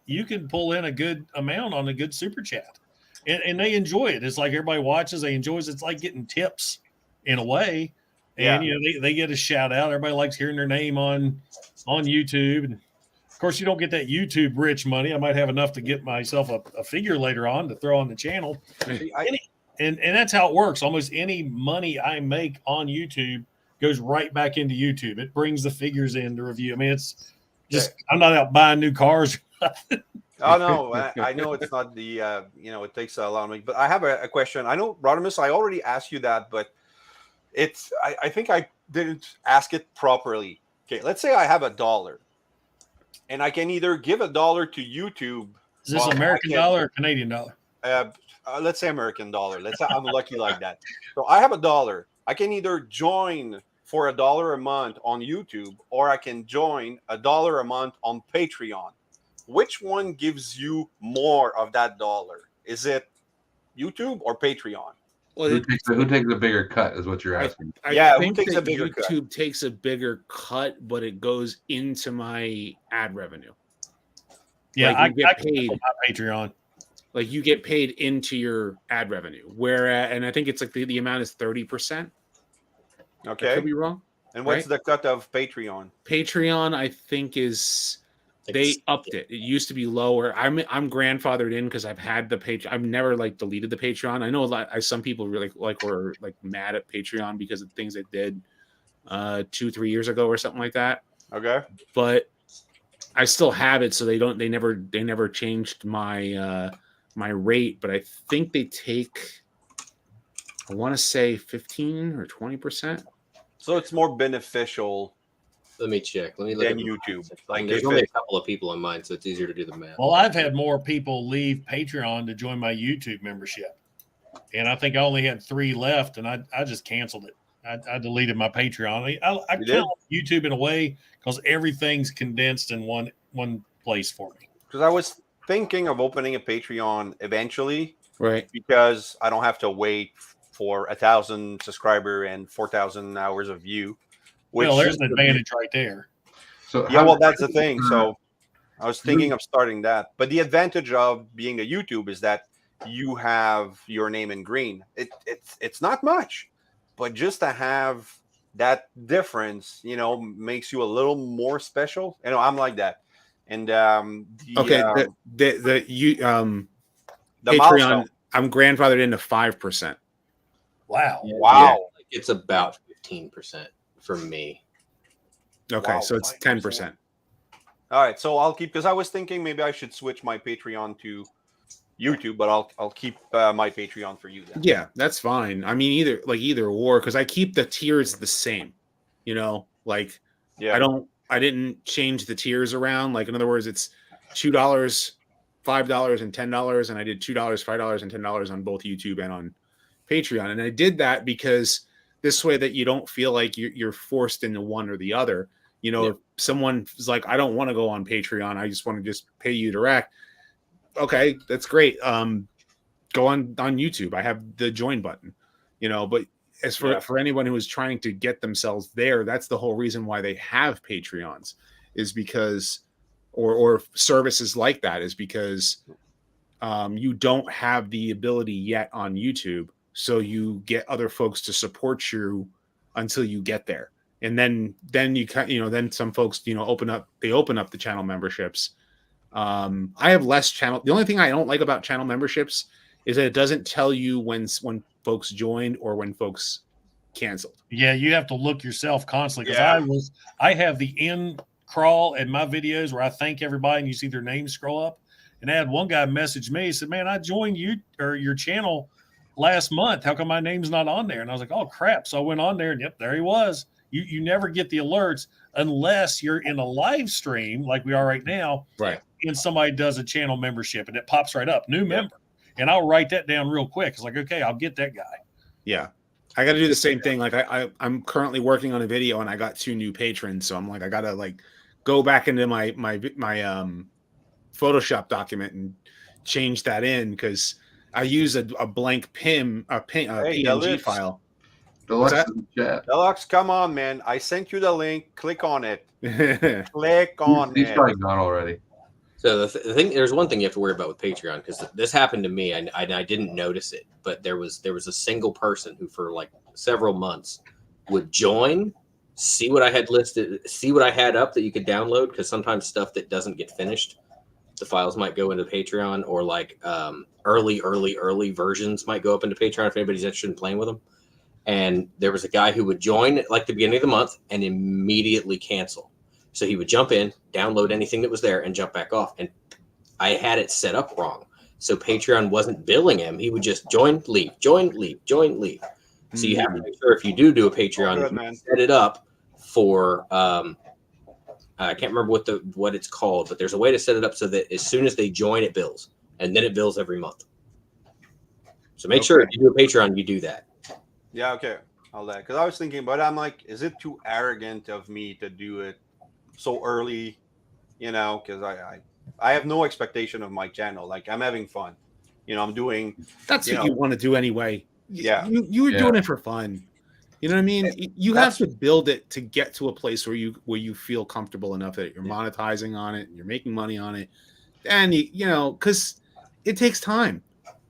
you can pull in a good amount on a good super chat, and they enjoy it. It's like everybody watches, they enjoy it. It's like getting tips in a way, and they get a shout out. Everybody likes hearing their name on YouTube, and of course, you don't get that YouTube rich money. I might have enough to get myself a figure later on to throw on the channel. And that's how it works. Almost any money I make on YouTube goes right back into YouTube. It brings the figures in to review. I mean, it's just, I'm not out buying new cars. Oh no, I know it's not the it takes a lot of money. But I have a question. I know, Rodimus, I already asked you that, but it's I think I didn't ask it properly. Okay, let's say I have $1, and I can either give $1 to YouTube. Is this American dollar or Canadian dollar? Let's say American dollar. Let's say I'm lucky like that. So I have $1. I can either join for $1 a month on YouTube, or I can join $1 a month on Patreon. Which one gives you more of that dollar? Is it YouTube or Patreon? Well, who takes a bigger cut is what you're asking. I think takes a bigger YouTube cut. Takes a bigger cut, but it goes into my ad revenue. Yeah, like I get paid on my Patreon. Like, you get paid into your ad revenue, whereas, and I think it's like the amount is 30%. Okay, I could be wrong. And what's the cut of Patreon? Patreon, I think, is they upped it. It used to be lower. I'm grandfathered in because I've had the Patreon. I've never like deleted the Patreon. I know a lot. Some people really were like mad at Patreon because of things it did 2-3 years ago or something like that. Okay, but I still have it, so they never changed my my rate. But I think they take, I want to say 15 or 20%. So it's more beneficial. Let me check. Let me look than YouTube. Like, there's only a couple of people in mind, so it's easier to do the math. Well, I've had more people leave Patreon to join my YouTube membership, and I think I only had 3 left, and I just canceled it. I deleted my Patreon. I count YouTube in a way because everything's condensed in one place for me. Because I was thinking of opening a Patreon eventually, right? Because I don't have to wait for 1,000 subscriber and 4,000 hours of view. Well, there's an advantage right there. So yeah, well, that's the thing. So I was thinking of starting that. But the advantage of being a YouTube is that you have your name in green. It's not much, but just to have that difference, makes you a little more special. I'm like that. And the Patreon, milestone. I'm grandfathered into 5%. Wow. Wow. Yeah, it's about 15% for me. Okay, Wow, so it's 10%. All right, so I'll keep, because I was thinking maybe I should switch my Patreon to YouTube, but I'll keep my Patreon for you then. Yeah, that's fine. I mean, either or, because I keep the tiers the same. You know, like Yeah. I didn't change the tiers around. Like in other words, it's $2, $5, and $10, and I did $2, $5, and $10 on both YouTube and on Patreon. And I did that because this way that you don't feel like you're forced into one or the other. You know, if someone's like, I don't want to go on Patreon, I just want to just pay you direct. Okay, that's great. Go on YouTube. I have the join button, you know, but as for anyone who is trying to get themselves there, that's the whole reason why they have Patreons, is because or services like that, is because you don't have the ability yet on YouTube, so you get other folks to support you until you get there. And then then some folks, open up the channel memberships. I have less channel. The only thing I don't like about channel memberships is that it doesn't tell you when folks joined or when folks canceled. Yeah, you have to look yourself constantly, because I have the end crawl in my videos where I thank everybody and you see their names scroll up. And I had one guy message me, he said, "Man, I joined you or your channel last month. How come my name's not on there?" And I was like, "Oh crap." So I went on there and there he was. You never get the alerts unless you're in a live stream like we are right now. Right. And somebody does a channel membership and it pops right up, new member. And I'll write that down real quick. It's like, okay, I'll get that guy. Yeah. I got to do the same thing. Like I'm currently working on a video and I got 2 new patrons. So I'm like, I got to go back into my Photoshop document and change that in, because I use a blank PNG file. Deluxe, come on, man. I sent you the link. Click on it. Click on it. He's probably gone already. So the thing, there's one thing you have to worry about with Patreon, because this happened to me and I didn't notice it, but there was a single person who for like several months would join, see what I had listed, see what I had up that you could download, because sometimes stuff that doesn't get finished, the files might go into Patreon, or like early versions might go up into Patreon if anybody's interested in playing with them. And there was a guy who would join at like the beginning of the month and immediately cancel. So he would jump in, download anything that was there, and jump back off. And I had it set up wrong. So Patreon wasn't billing him. He would just join, leave, join, leave, join, leave. So you have to make sure if you do a Patreon, set it up for I can't remember what it's called, but there's a way to set it up so that as soon as they join, it bills, and then it bills every month. So make sure if you do a Patreon, you do that. Yeah, okay. I'll that, because I was thinking, but I'm like, is it too arrogant of me to do it so early? Because I have no expectation of my channel. Like, I'm having fun. I'm doing. That's what you want to do anyway. Yeah, you were doing it for fun. You know what I mean? You have to build it to get to a place where you feel comfortable enough that you're monetizing on it and you're making money on it, and because it takes time.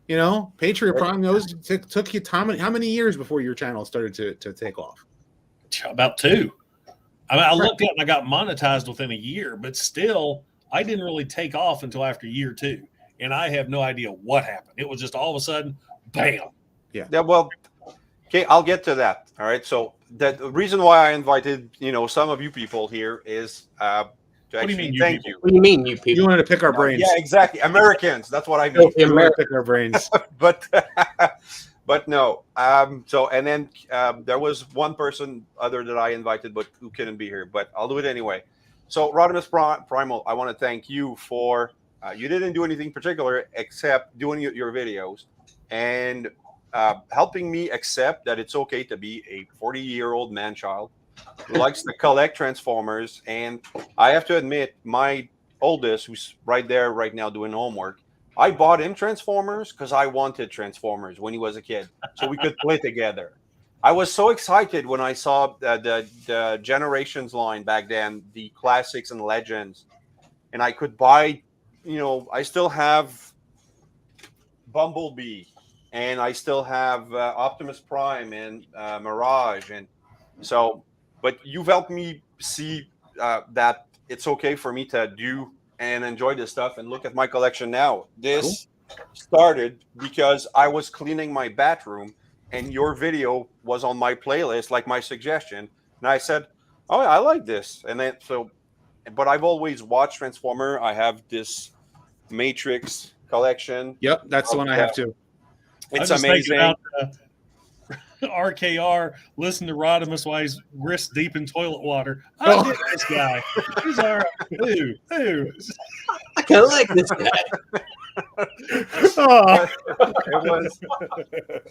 Patreon Prime knows it took you time. How many years before your channel started to take off? About 2. I mean, I looked at it and I got monetized within a year, but still, I didn't really take off until after year 2, and I have no idea what happened. It was just all of a sudden, bam. Yeah. Well, okay, I'll get to that. All right. So the reason why I invited some of you people here is to actually thank you. What do you mean, you people? You wanted to pick our brains. Yeah, exactly. Americans. That's what I mean. You wanted to pick our brains. But no. So, and then there was one person other that I invited, but who couldn't be here. But I'll do it anyway. So, Rodimus Primal, I want to thank you for. You didn't do anything particular except doing your videos and helping me accept that it's okay to be a 40-year-old man-child who likes to collect Transformers. And I have to admit, my oldest, who's right there right now doing homework, I bought him Transformers because I wanted Transformers when he was a kid, so we could play together. I was so excited when I saw the Generations line back then, the classics and legends, and I could buy, I still have Bumblebee, and I still have Optimus Prime and Mirage, and so. But you've helped me see that it's okay for me to do and enjoy this stuff and look at my collection now. This started because I was cleaning my bathroom and your video was on my playlist, like my suggestion. And I said, Oh, I like this. And then but I've always watched Transformer. I have this Matrix collection. Yep, that's the one I have too. It's I'm just thinking amazing. about RKR, listen to Rodimus while he's wrist deep in toilet water. I get this guy. He's all right. Ooh. I kind of like this guy. Oh. It was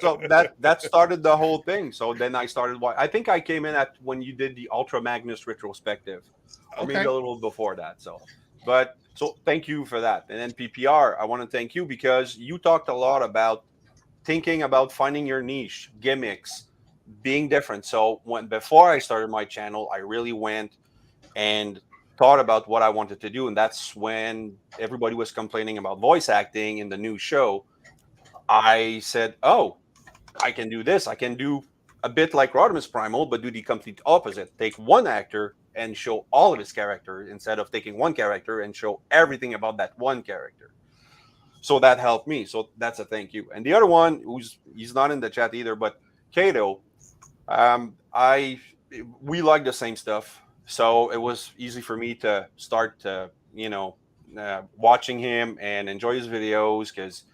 so that started the whole thing. So then I started. I think I came in at when you did the Ultra Magnus retrospective, or maybe a little before that. So thank you for that. And then PPR, I want to thank you because you talked a lot about thinking about finding your niche, gimmicks, being different. So before I started my channel, I really went and thought about what I wanted to do, and that's when everybody was complaining about voice acting in the new show. I said, "Oh, I can do this. I can do a bit like Rodimus Primal, but do the complete opposite. Take one actor and show all of his character instead of taking one character and show everything about that one character." So that helped me. So that's a thank you. And the other one, he's not in the chat either, but Kato, we like the same stuff. So it was easy for me to start watching him and enjoy his videos because,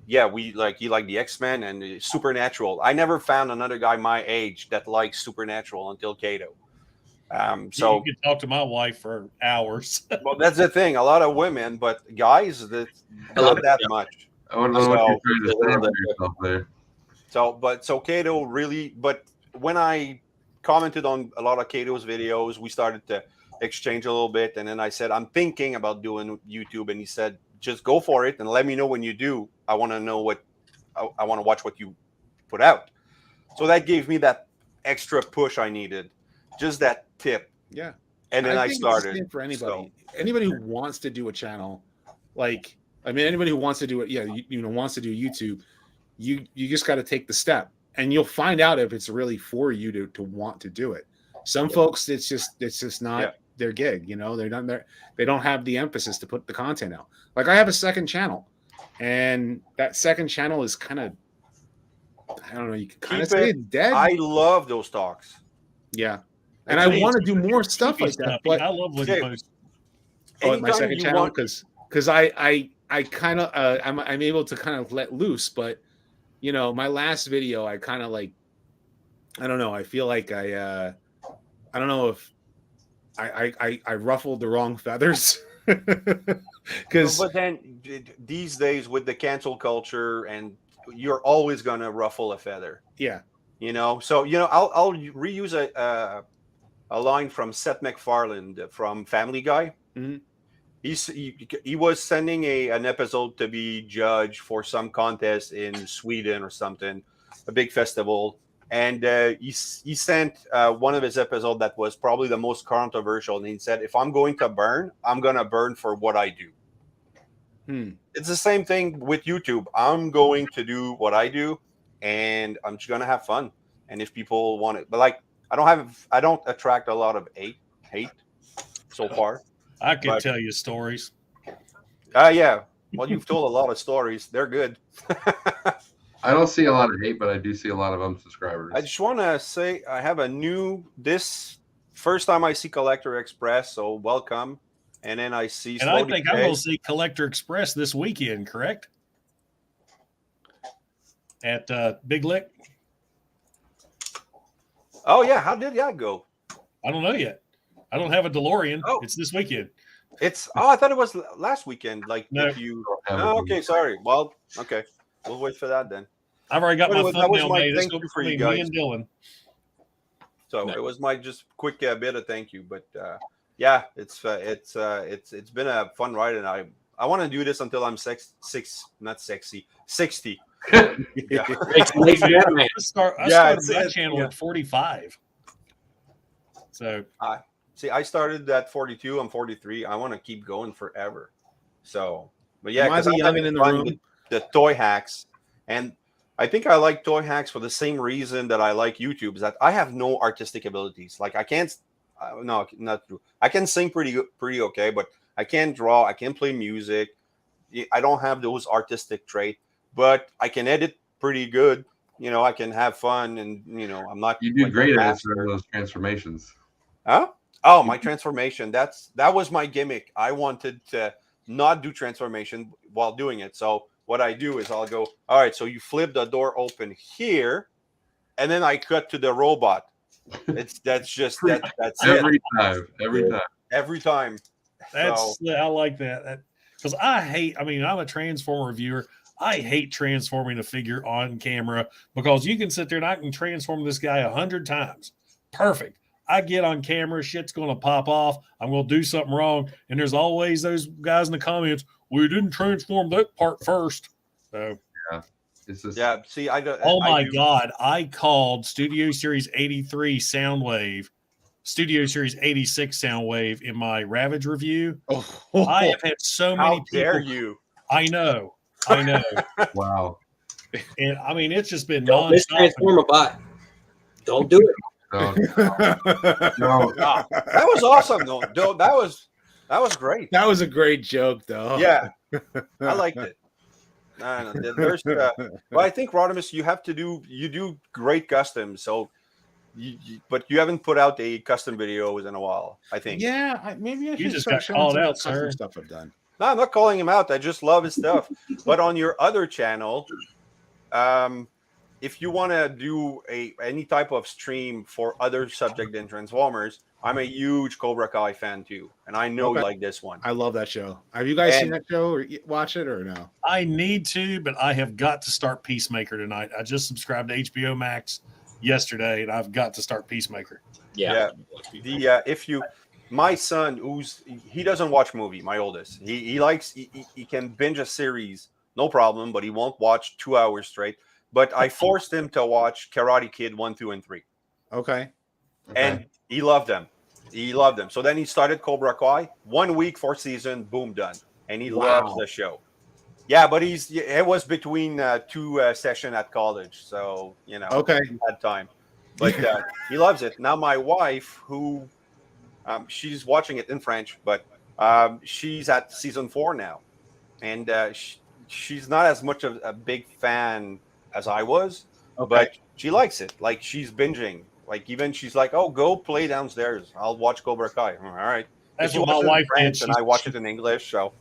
yeah, he liked the X-Men and Supernatural. I never found another guy my age that likes Supernatural until Kato. So you could talk to my wife for hours. well, that's the thing. A lot of women, but guys, not that much. I don't know what you're trying to say about yourself there. So Kato really, but when I commented on a lot of Kato's videos, we started to exchange a little bit, and then I said, I'm thinking about doing YouTube, and he said, just go for it and let me know when you do. I want to know I want to watch what you put out. So that gave me that extra push I needed, just that tip. Yeah. And then I started. It's the same for anybody who wants to do a channel, anybody who wants to do it, wants to do YouTube, you just got to take the step, and you'll find out if it's really for you to want to do it. Some folks, it's just not their gig. They're not there. They don't have the emphasis to put the content out. Like I have a second channel, and that second channel is kind of, I don't know, you can kind of say it's dead. I love those talks. Yeah. And I want to do more stuff like that. But I love when you post. My second channel, because I kind of I'm able to kind of let loose. But my last video, I kind of I don't know. I feel like I don't know if I ruffled the wrong feathers. But then these days with the cancel culture, and you're always gonna ruffle a feather. Yeah. So I'll reuse a line from Seth MacFarlane from Family Guy. Mm-hmm. He was sending an episode to be judged for some contest in Sweden or something, a big festival, and he sent one of his episodes that was probably the most controversial, and he said, if I'm going to burn, I'm gonna burn for what I do. It's the same thing with YouTube. I'm going to do what I do, and I'm just gonna have fun. And if people want it, but I don't attract a lot of hate so far. I could tell you stories. Yeah. Well, you've told a lot of stories. They're good. I don't see a lot of hate, but I do see a lot of unsubscribers. I just want to say I have this first time I see Collector Express, so welcome. And then I see. And I think I'm going to see Collector Express this weekend, correct? At Big Lick. Oh yeah, how did that go? I don't know yet. I don't have a DeLorean. Oh. It's this weekend. I thought it was last weekend. No. Okay, sorry. Well, okay, we'll wait for that then. I've already got my thumbnail made. Thank you for you guys. Me and Dylan. So it was my just quick bit of thank you, but yeah, it's been a fun ride, and I want to do this until I'm 60. Yeah. I started my channel at 45. So I started at 42. I'm 43. I want to keep going forever. So, but yeah, because the toy hacks, and I think I like toy hacks for the same reason that I like YouTube, is that I have no artistic abilities. Like I can't. No, not true. I can sing pretty okay, but I can't draw. I can't play music. I don't have those artistic traits, but I can edit pretty good. I can have fun, and I'm not. You do great at those transformations. Huh? Oh, my transformation. That was my gimmick. I wanted to not do transformation while doing it. So what I do is I'll go, all right, so you flip the door open here, and then I cut to the robot. That's it. Every time. Every time. I like that. Because I mean, I'm a Transformer viewer. I hate transforming a figure on camera because you can sit there and I can transform this guy 100 times. Perfect. I get on camera, shit's going to pop off. I'm going to do something wrong. And there's always those guys in the comments, we didn't transform that part first. So, yeah. See, God. I called Studio Series 83 Soundwave, Studio Series 86 Soundwave in my Ravage review. I have had so many people. How dare you? I know. Wow. And I mean, it's just been Don't mistransform a bot. Don't do it. No. That was awesome, though. That was great. That was a great joke, though. Yeah, I liked it. No, there's. Well, I think Rodimus, you do great customs. So, but you haven't put out a custom videos in a while. I think. Yeah, maybe I should just start got showing called some of out, the custom sir. stuff I've done. No, I'm not calling him out. I just love his stuff. But on your other channel, if you want to do any type of stream for other subject than Transformers, I'm a huge Cobra Kai fan too, and I know you like this one. I love that show. Have you guys seen that show or watch it or no? I need to, but I have got to start Peacemaker tonight. I just subscribed to HBO Max yesterday, and I've got to start Peacemaker. Yeah. My son, he doesn't watch movie. My oldest, he can binge a series, no problem, but he won't watch 2 hours straight. But I forced him to watch Karate Kid 1, 2, and 3. Okay. And he loved them. So then he started Cobra Kai. 1 week, 4th season, boom, done. And he loves the show. Yeah, but it was between two sessions at college, so he had time. But he loves it. Now my wife, who she's watching it in French, but she's at season 4 now, and she's not as much of a big fan as I was, but she likes it. Like she's binging. Like even she's like, "Oh, go play downstairs. I'll watch Cobra Kai." All right. That's what my wife did. And I watch it in English. So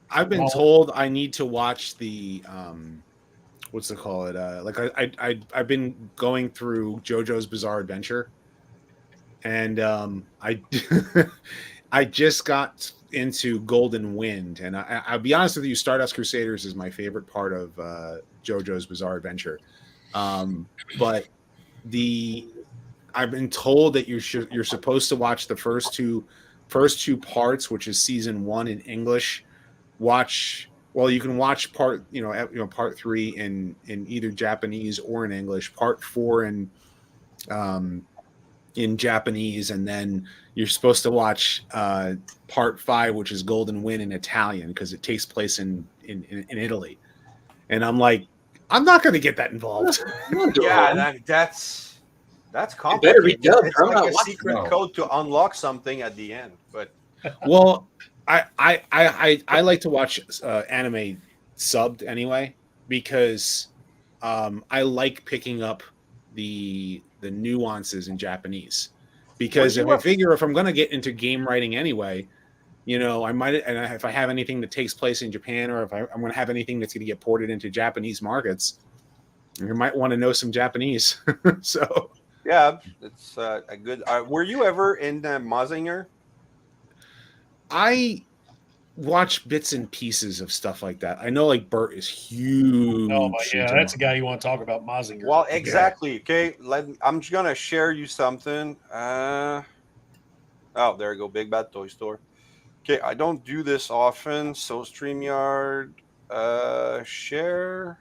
I've been told I need to watch the what's it call it? I've been going through JoJo's Bizarre Adventure, and I just got into Golden Wind, and I'll be honest with you, Stardust Crusaders is my favorite part of JoJo's Bizarre Adventure, but I've been told that you're supposed to watch the first two parts, which is season 1 in English. You can watch part 3 in either Japanese or in English, part 4 in Japanese, and then you're supposed to watch part 5, which is Golden Wind, in Italian because it takes place in Italy. And I'm like, I'm not going to get that involved. Yeah, that's complicated. It better be dubbed. It's like a secret code to unlock something at the end. But well, I like to watch anime subbed anyway because I like picking up the nuances in Japanese. Because if I'm going to get into game writing anyway, I might, and if I have anything that takes place in Japan, or if I'm going to have anything that's going to get ported into Japanese markets, you might want to know some Japanese. So yeah, it's a good. Were you ever in Mazinger? I watch bits and pieces of stuff like that. I know, like Bert is huge. Oh, yeah, that's a guy you want to talk about, Mazinger. Well, exactly. Yeah. Okay, I'm just gonna share you something. Oh, there you go, Big Bad Toy Store. Okay, I don't do this often, so StreamYard, share,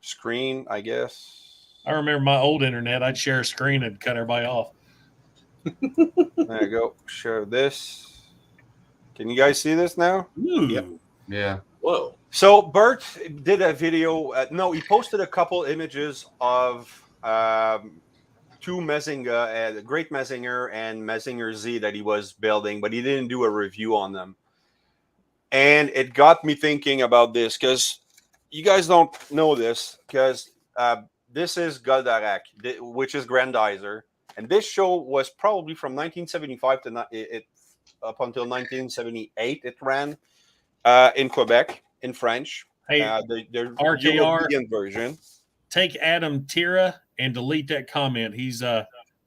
screen, I guess. I remember my old internet. I'd share a screen and cut everybody off. There you go. Share this. Can you guys see this now? Ooh. Yep. Yeah. Whoa. So Bert did a video. No, he posted a couple images of two Mazinger, Great Mazinger and Mazinger Z that he was building, but he didn't do a review on them. And it got me thinking about this because you guys don't know this because this is Goldarak, which is Grandizer. And this show was probably from 1975 to up until 1978. It ran in Quebec in French. Hey, the RKR European version. Take Adam Tira and delete that comment. He's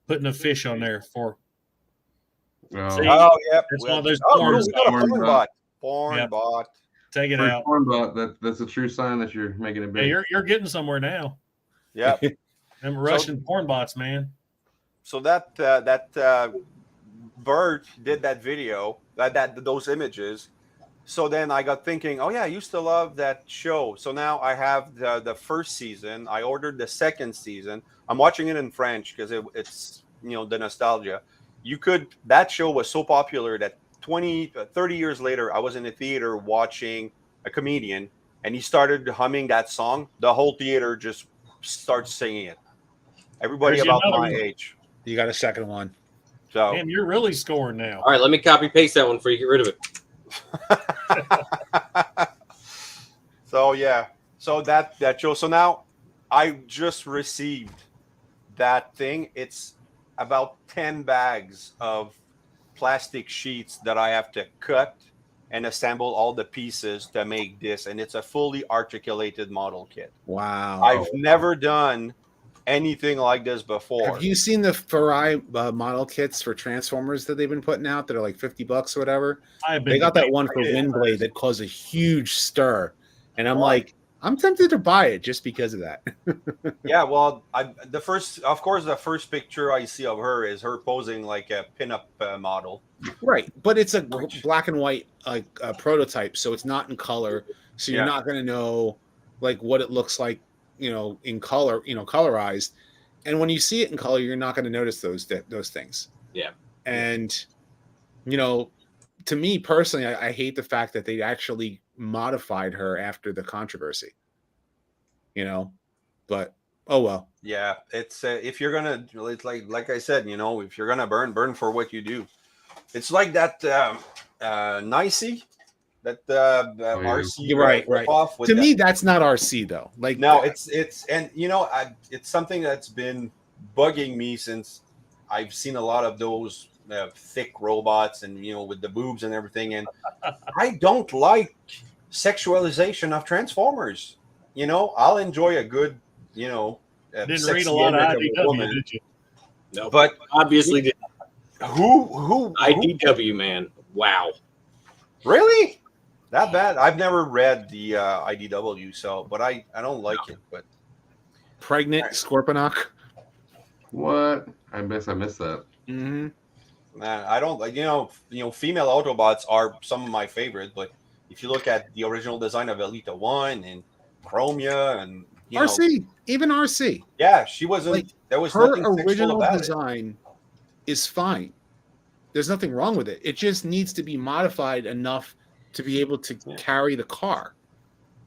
putting a fish on there for. See, yeah, that's one of those we porn got a porn bot. bot. Porn bot. Take it out. Porn bot. That's a true sign that you're making it big. Hey, you're getting somewhere now. Yeah. Them Russian porn bots, man. So that Bert did that video, those images. So then I got thinking, oh yeah, I used to love that show. So now I have the first season. I ordered the second season. I'm watching it in French because it's the nostalgia. That show was so popular that 30 years later, I was in a theater watching a comedian, and he started humming that song. The whole theater just starts singing it. Everybody about my age. You got a second one. So, man, you're really scoring now. All right, let me copy paste that one before you get rid of it. So yeah, so that show. So now I just received that thing. It's about 10 bags of plastic sheets that I have to cut and assemble all the pieces to make this, and it's a fully articulated model kit. Wow. I've never done anything like this before. Have you seen the Farai model kits for Transformers that they've been putting out that are like $50 or whatever? They got that one for Windblade that caused a huge stir, and I'm like, I'm tempted to buy it just because of that. Yeah, well, the first picture I see of her is her posing like a pinup model. Right, but it's a black and white prototype, so it's not in color, so you're not going to know like what it looks like, in color, colorized. And when you see it in color, you're not going to notice those things. Yeah. And, to me personally, I hate the fact that they actually modified her after the controversy, but oh well. Yeah, it's if you're gonna, it's like I said, if you're gonna burn for what you do. It's like that Nicey, that RC. You're right. To me, that's not RC though. Like no, it's and it's something that's been bugging me since I've seen a lot of those thick robots and with the boobs and everything, and I don't like sexualization of Transformers. I'll enjoy a good didn't read a lot of IDW, did you? No, but obviously did. Who IDW, man? Wow, really? That bad? I've never read the IDW, but I don't like it. But pregnant Scorponok. What? I missed that. Mm-hmm. Man, I don't like female Autobots are some of my favorite, but if you look at the original design of Elita 1 and Chromia and RC, even RC. Yeah, she wasn't like, there was her nothing original about design is fine. There's nothing wrong with it. It just needs to be modified enough to be able to carry the car.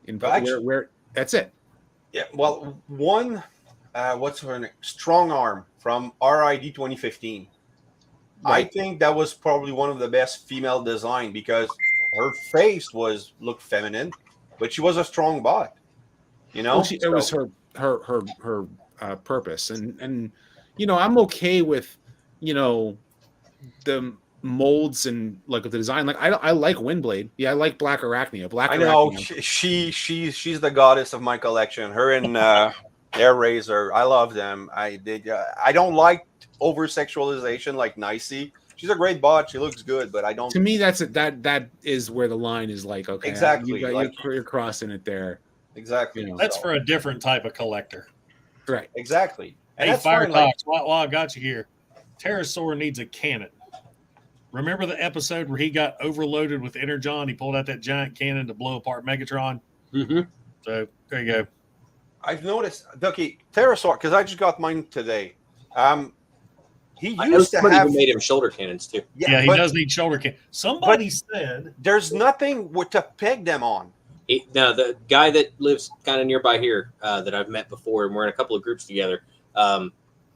Where that's it. Yeah, well, one what's her name? Strong Arm from RID 2015. Right. I think that was probably one of the best female design because her face looked feminine, but she was a strong bot. It was her purpose, and I'm okay with the molds and like the design. Like I like Windblade. Yeah, I like Black Arachnia. I know she's the goddess of my collection. Her and Air Razor, I love them. I don't like over sexualization like Nicey. She's a great bot. She looks good, but I don't. To me, that is where the line is. Like, okay, exactly, you're crossing it there. Exactly. That's for a different type of collector. Right. Exactly. And hey, Firefox, while I got you here, Pterosaur needs a cannon. Remember the episode where he got overloaded with Energon? He pulled out that giant cannon to blow apart Megatron. Mm-hmm. So there you go. I've noticed, okay, Pterosaur, because I just got mine today. He used to have made him shoulder cannons too. Yeah, he does need shoulder cannons. Somebody said there's nothing to peg them on. Now the guy that lives kind of nearby here that I've met before, and we're in a couple of groups together.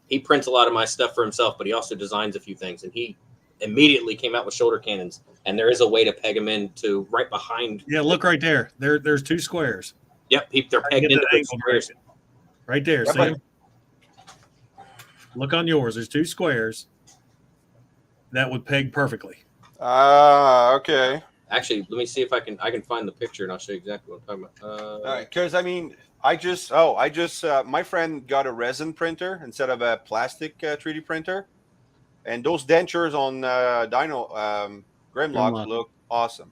He prints a lot of my stuff for himself, but he also designs a few things, and he immediately came out with shoulder cannons. And there is a way to peg them into right behind. Yeah, look right there. There's two squares. Yep, they're pegged into the squares. Right there. Yeah, See him? Look on yours. There's 2 squares that would peg perfectly. Okay. Actually, let me see if I can find the picture and I'll show you exactly what I'm talking about. Because I mean, my friend got a resin printer instead of a plastic 3D printer, and those dentures on Grimlock Grimlock. look awesome.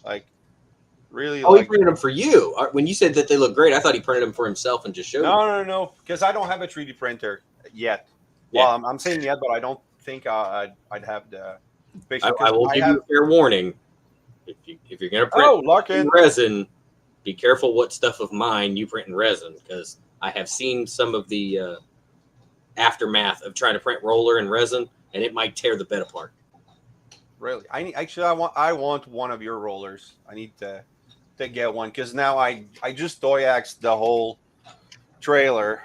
Like, really. He Like, printed them for you. When you said that they look great, I thought he printed them for himself and just showed you. no, because I don't have a 3D printer yet. Yeah. Well, I'm saying yet, but I don't think I'd have the picture. I will give you a fair warning. If you're going to print Larkin. in resin, be careful what stuff of mine you print in resin, because I have seen some of the aftermath of trying to print roller in resin, and it might tear the bed apart. Really, I want one of your rollers. I need to get one, because now I just doyaxed the whole trailer,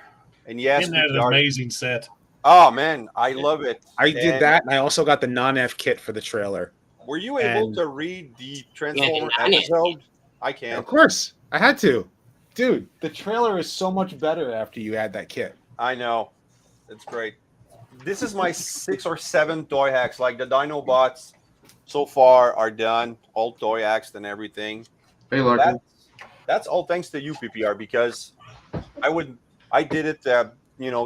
and yes, Isn't that an amazing set? Oh man, I love it. I did that, and I also got the non-F kit for the trailer. Were you able to read the Transformer episode? I can't. Of course, I had to. Dude, the trailer is so much better after you add that kit. I know. It's great. This is my 6th or 7th toy hacks. Like, the Dinobots so far are done, all toy hacks and everything. Hey, Larkin. That's all thanks to you, PPR, because I did it,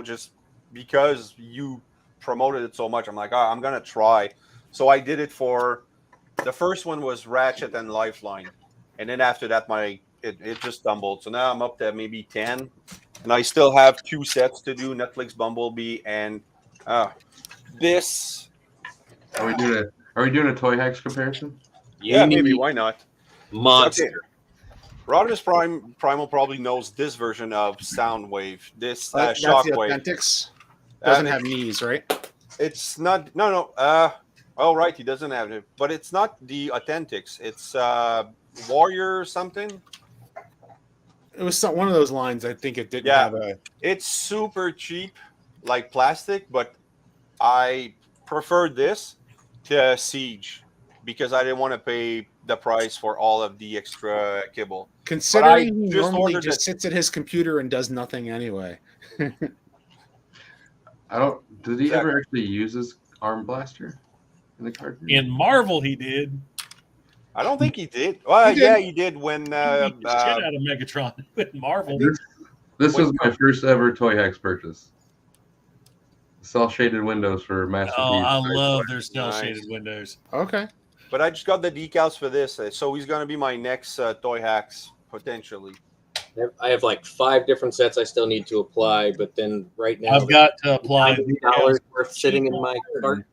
just because you promoted it so much. I'm like, I'm gonna try. So I did it for the first one was Ratchet and Lifeline, and then after that it just stumbled. So now I'm up to maybe 10, and I still have 2 sets to do: Netflix Bumblebee and this. Are we doing a toy hacks comparison? Yeah, maybe. Why not? Monster. Okay. Rodimus Primal probably knows this version of Soundwave. This That's the Shockwave. Authentics. Doesn't have knees, right? It's not. No. Oh, right. He doesn't have it, but it's not the Authentics. It's Warrior or something. It was one of those lines. I think it didn't Yeah. have a. It's super cheap, like plastic, but I prefer this to Siege because I didn't want to pay the price for all of the extra kibble. Considering he just normally ordered just sits at his computer and does nothing anyway. Did he ever actually use his arm blaster in the cartoon? In Marvel, he did. I don't think he did. Well, he did when He beat the shit out of Megatron in Marvel. This was my first ever Toy Hacks purchase. Cell shaded windows for Master Oh, Chief. I love their cell Nice. shaded windows. Okay. But I just got the decals for this, so he's going to be my next toy hacks potentially. I have like 5 different sets I still need to apply, but then right now I've got to apply $90 worth sitting in my cart.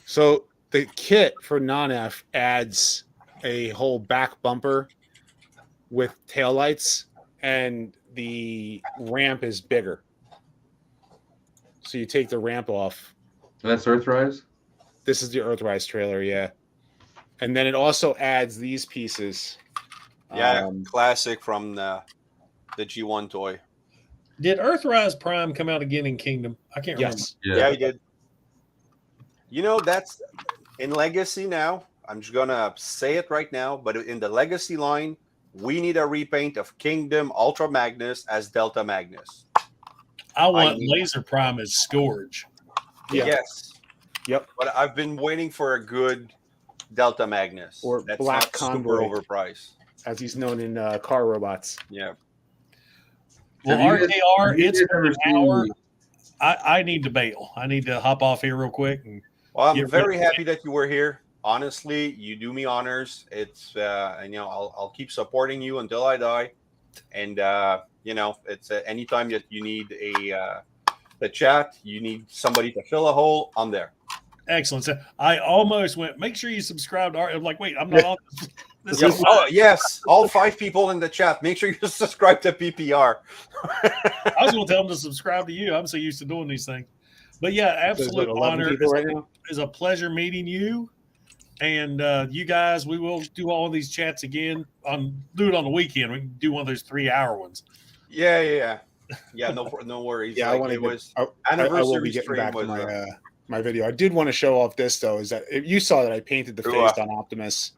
So the kit for non-F adds a whole back bumper with taillights, and the ramp is bigger. So you take the ramp off. That's Earthrise? This is the Earthrise trailer, yeah. And then it also adds these pieces. Yeah, classic from the G1 toy. Did Earthrise Prime come out again in Kingdom? I can't Yes. Yeah, he did. You know, that's in Legacy now. I'm just gonna say it right now, but in the Legacy line, we need a repaint of Kingdom Ultra Magnus as Delta Magnus. I want Laser Prime as Scourge. Yeah. Yes. Yep. But I've been waiting for a good Delta Magnus. Or that's Black not Convoy. super overpriced. As he's known in Car Robots. Yeah. Well, Have you guys- RKR, have you it's guys for ever an seen- hour. I need to bail. I need to hop off here real quick. And Well, I'm get very rid of happy that you were here. Honestly, you do me honors. It's and I'll keep supporting you until I die. And it's anytime that you need the chat, you need somebody to fill a hole, I'm there. excellent. So I almost went, make sure you subscribe to I'm like, wait, I'm not on this. Yep. Oh, yes, all 5 people in the chat. Make sure you subscribe to PPR. I was going to tell them to subscribe to you. I'm so used to doing these things. But yeah, There's absolute what, 11 honor. people right now? It's a pleasure meeting you. And you guys, we will do all these chats again. Do it on the weekend. We can do one of those 3-hour ones. Yeah. No worries. Yeah, Like, I it was will anniversary be getting stream back to was my my video. I did want to show off this though. Is that you saw that I painted the face on Optimus,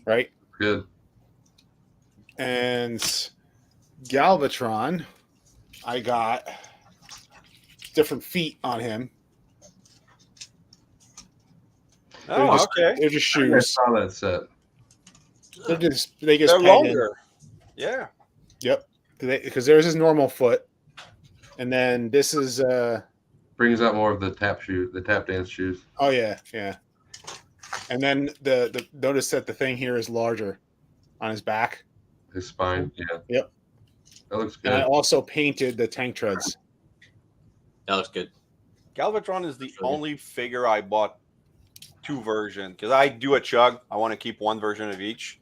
right? Good. And Galvatron I got different feet on him. Oh, okay. They're just I think I shoes. saw that set. They just They're peg in. longer. Yeah. Yep. Because there's his normal foot, and then this is Brings out more of the tap dance shoes. oh yeah. And then the notice that the thing here is larger on his back. His spine, yeah. Yep. That looks And I good. also painted the tank treads. That looks good. Galvatron is the only figure I bought 2 versions because I do a chug. I want to keep 1 version of each,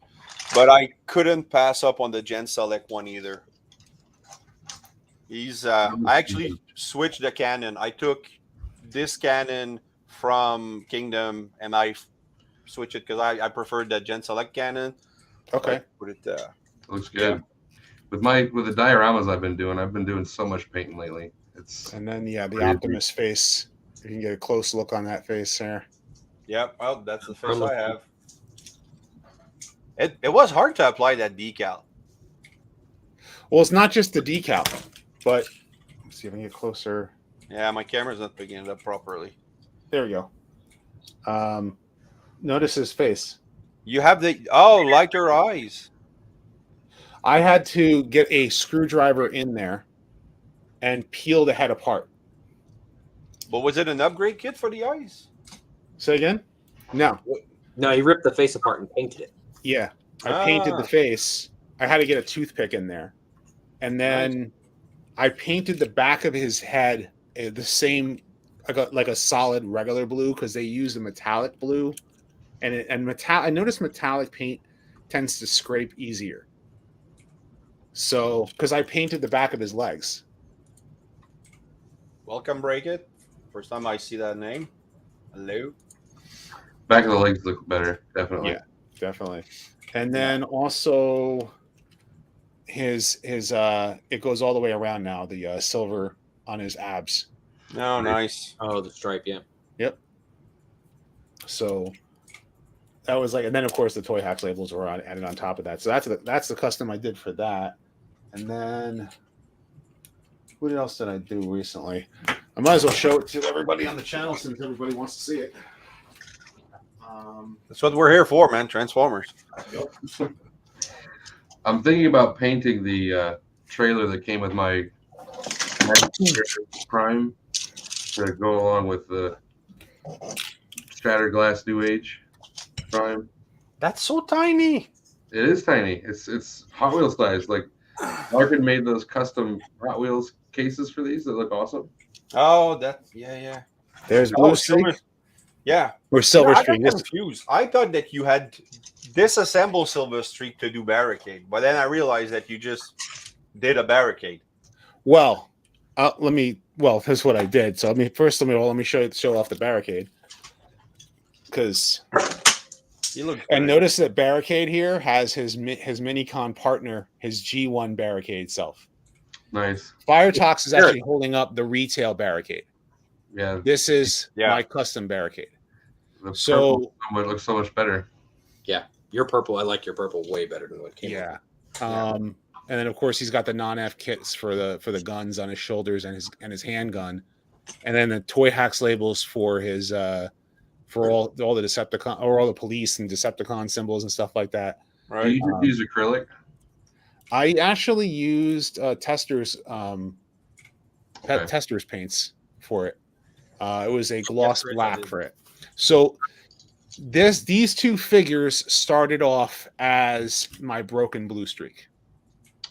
but I couldn't pass up on the Gen Select one either. I actually switched the cannon. I took this cannon from Kingdom and I switched it because I preferred the Gen Select cannon. Okay. Put it Looks good. With the dioramas I've been doing so much painting lately. And then the Crazy. Optimus face. You can get a close look on that face there. Yeah, well, that's the face I have. It was hard to apply that decal. Well, it's not just the decal, but let's see if I can get closer. Yeah, my camera's not picking it up properly. There we go. Notice his face. You have lighter eyes. I had to get a screwdriver in there and peel the head apart. But was it an upgrade kit for the eyes? Say again? No. No, he ripped the face apart and painted it. Yeah. I painted the face. I had to get a toothpick in there. And then I painted the back of his head the same, like a solid regular blue, because they use a metallic blue. I noticed metallic paint tends to scrape easier. So, because I painted the back of his legs. Welcome, Break It. First time I see that name. Hello. Back of the legs look better, definitely. Yeah, definitely. And then also his it goes all the way around now, the silver on his abs. Oh, nice. Oh, the stripe, yeah. Yep. So that was like, and then of course the toy hacks labels were added on top of that. So that's the custom I did for that. And then what else did I do recently? I might as well show it to everybody on the channel since everybody wants to see it. That's what we're here for, man. Transformers. I'm thinking about painting the trailer that came with my Prime to go along with the Shattered Glass New Age Prime. That's so tiny. It is tiny. It's Hot Wheels size. Like Larkin made those custom Hot Wheels cases for these that look awesome. Oh, yeah. There's Blue Streak. Yeah. Or Silver I Streak. got confused. I thought that you had disassembled Silver Streak to do Barricade, but then I realized that you just did a Barricade. Well, here's what I did. So let me show off the Barricade. Because notice that Barricade here has his Minicon partner, his G1 Barricade self. Nice. Firetox is actually holding up the retail Barricade. Yeah. This is my custom Barricade. The purple looks so much better. Yeah. Your purple, I like your purple way better than what came. Yeah. And then of course he's got the non-F kits for the guns on his shoulders and his handgun. And then the toy hacks labels for his for all the Decepticon or all the police and Decepticon symbols and stuff like that. Right. Do you use acrylic? I actually used testers paints for it. It was a gloss black for it. So these 2 figures started off as my broken Blue Streak.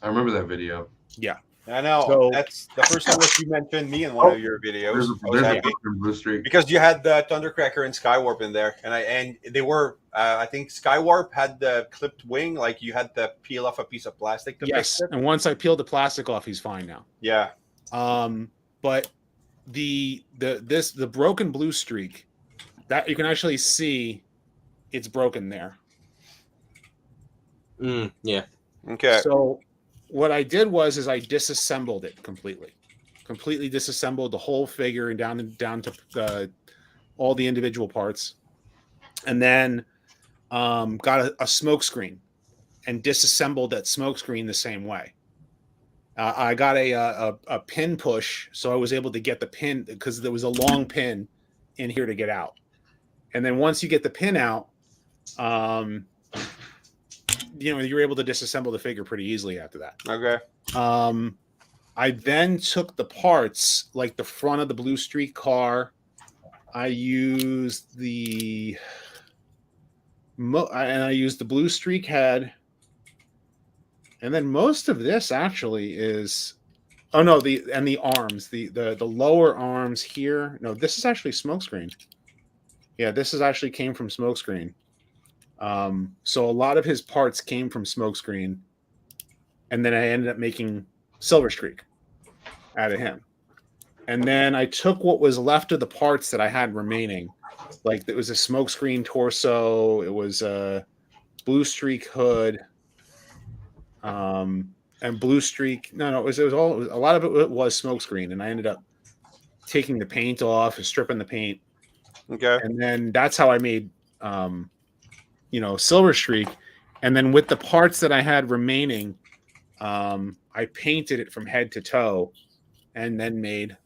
I remember that video. Yeah. I know. So, that's the first time that you mentioned me in one of your videos. There's a Blue Streak. Because you had the Thundercracker and Skywarp in there, and they were. I think Skywarp had the clipped wing, like you had to peel off a piece of plastic. To fix it. And once I peeled the plastic off, he's fine now. Yeah. But the broken Blue Streak, that you can actually see, it's broken there. Yeah. Okay. So what I did was I disassembled it completely disassembled the whole figure and down to all the individual parts, and then got a smoke screen and disassembled that smoke screen the same way. I got a pin push, so I was able to get the pin because there was a long pin in here to get out. And then once you get the pin out, you're able to disassemble the figure pretty easily after that. Okay. I then took the parts, like the front of the Blue Streak car. I used the Blue Streak head, and then most of this actually is, the arms, the lower arms here. No, this is actually Smokescreen. Yeah, this is actually came from Smokescreen. So a lot of his parts came from Smokescreen, and then I ended up making Silver Streak out of him. And then I took what was left of the parts that I had remaining. Like it was a Smokescreen torso, it was a Blue Streak hood, and Blue Streak. No, it was a lot of it was Smokescreen, and I ended up taking the paint off and stripping the paint. Okay. And then that's how I made Silver Streak. And then with the parts that I had remaining, I painted it from head to toe, and then made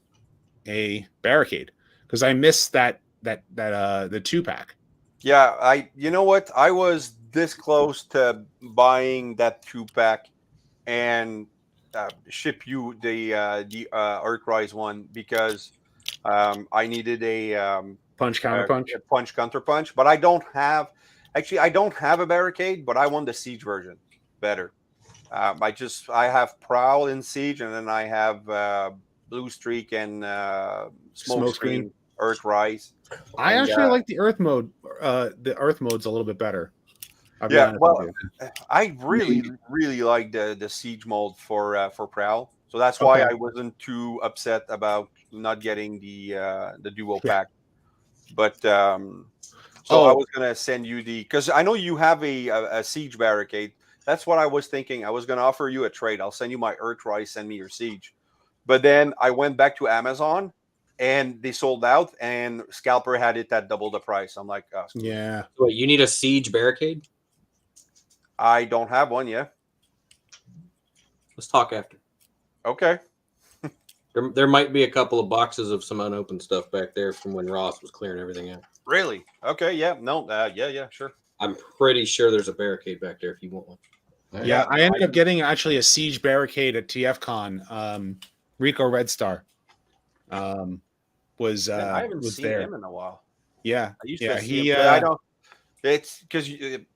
a barricade because I missed the 2-pack. Yeah, you know what? I was this close to buying that 2-pack and ship you the Earthrise one because I needed a punch counter punch, but I don't have a barricade, but I want the siege version better. I have Prowl in siege, and then I have Blue Streak and Smokescreen Earthrise. I actually like the Earth mode. The Earth mode's a little bit better. I really like the siege mode for Prowl, so that's why I wasn't too upset about not getting the duo pack. But I was gonna send you because I know you have a siege barricade. That's what I was thinking. I was gonna offer you a trade. I'll send you my Earthrise, send me your siege. But then I went back to Amazon, and they sold out, and Scalper had it at double the price. I'm like, oh, yeah. Wait, you need a siege barricade? I don't have one yet. Let's talk after. Okay. There might be a couple of boxes of some unopened stuff back there from when Ross was clearing everything out. Really? Okay. Yeah. No. Yeah. Sure. I'm pretty sure there's a barricade back there if you want one. Yeah, I ended up getting actually a siege barricade at TFCon. Rico Red Star was I haven't was seen there. him in a while. Yeah, I used yeah, to see him, but I don't. It's because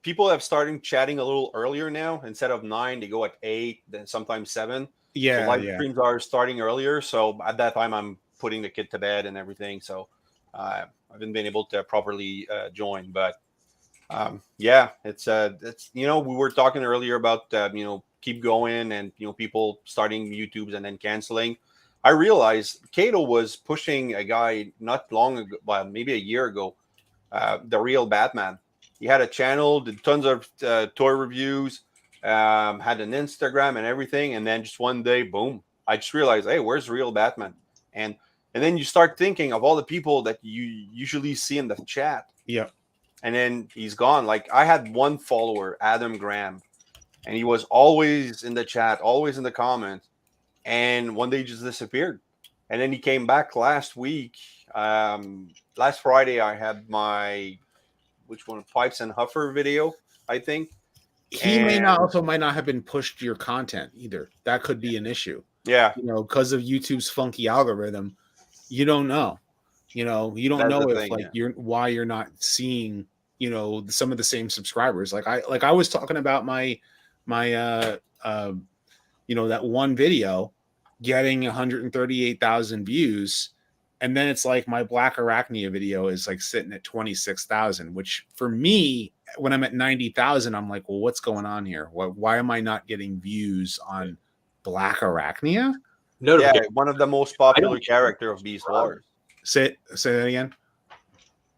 people have started chatting a little earlier now. Instead of 9, they go at 8, then sometimes 7. Yeah, so live streams are starting earlier. So at that time, I'm putting the kid to bed and everything. So I haven't been able to properly join. But it's we were talking earlier about keep going and people starting YouTubes and then canceling. I realized Cato was pushing a guy not long ago, well, maybe a year ago, the real Batman. He had a channel, did tons of toy reviews, had an Instagram and everything, and then just one day, boom! I just realized, hey, where's real Batman? And then you start thinking of all the people that you usually see in the chat. Yeah. And then he's gone. Like I had one follower, Adam Graham, and he was always in the chat, always in the comments. And one day he just disappeared. And then he came back last week. Last Friday, I had my Pipes and Huffer video, I think. He might not have been pushed your content either. That could be an issue. Yeah. Because of YouTube's funky algorithm, you don't know. You don't know if why you're not seeing, some of the same subscribers. Like I was talking about my that one video getting 138,000 views, and then it's like my Black Arachnia video is like sitting at 26,000, which for me, when I'm at 90,000, I'm like, well, what's going on here? Why am I not getting views on Black Arachnia? Yeah, one of the most popular character of Beast Wars. Say that again.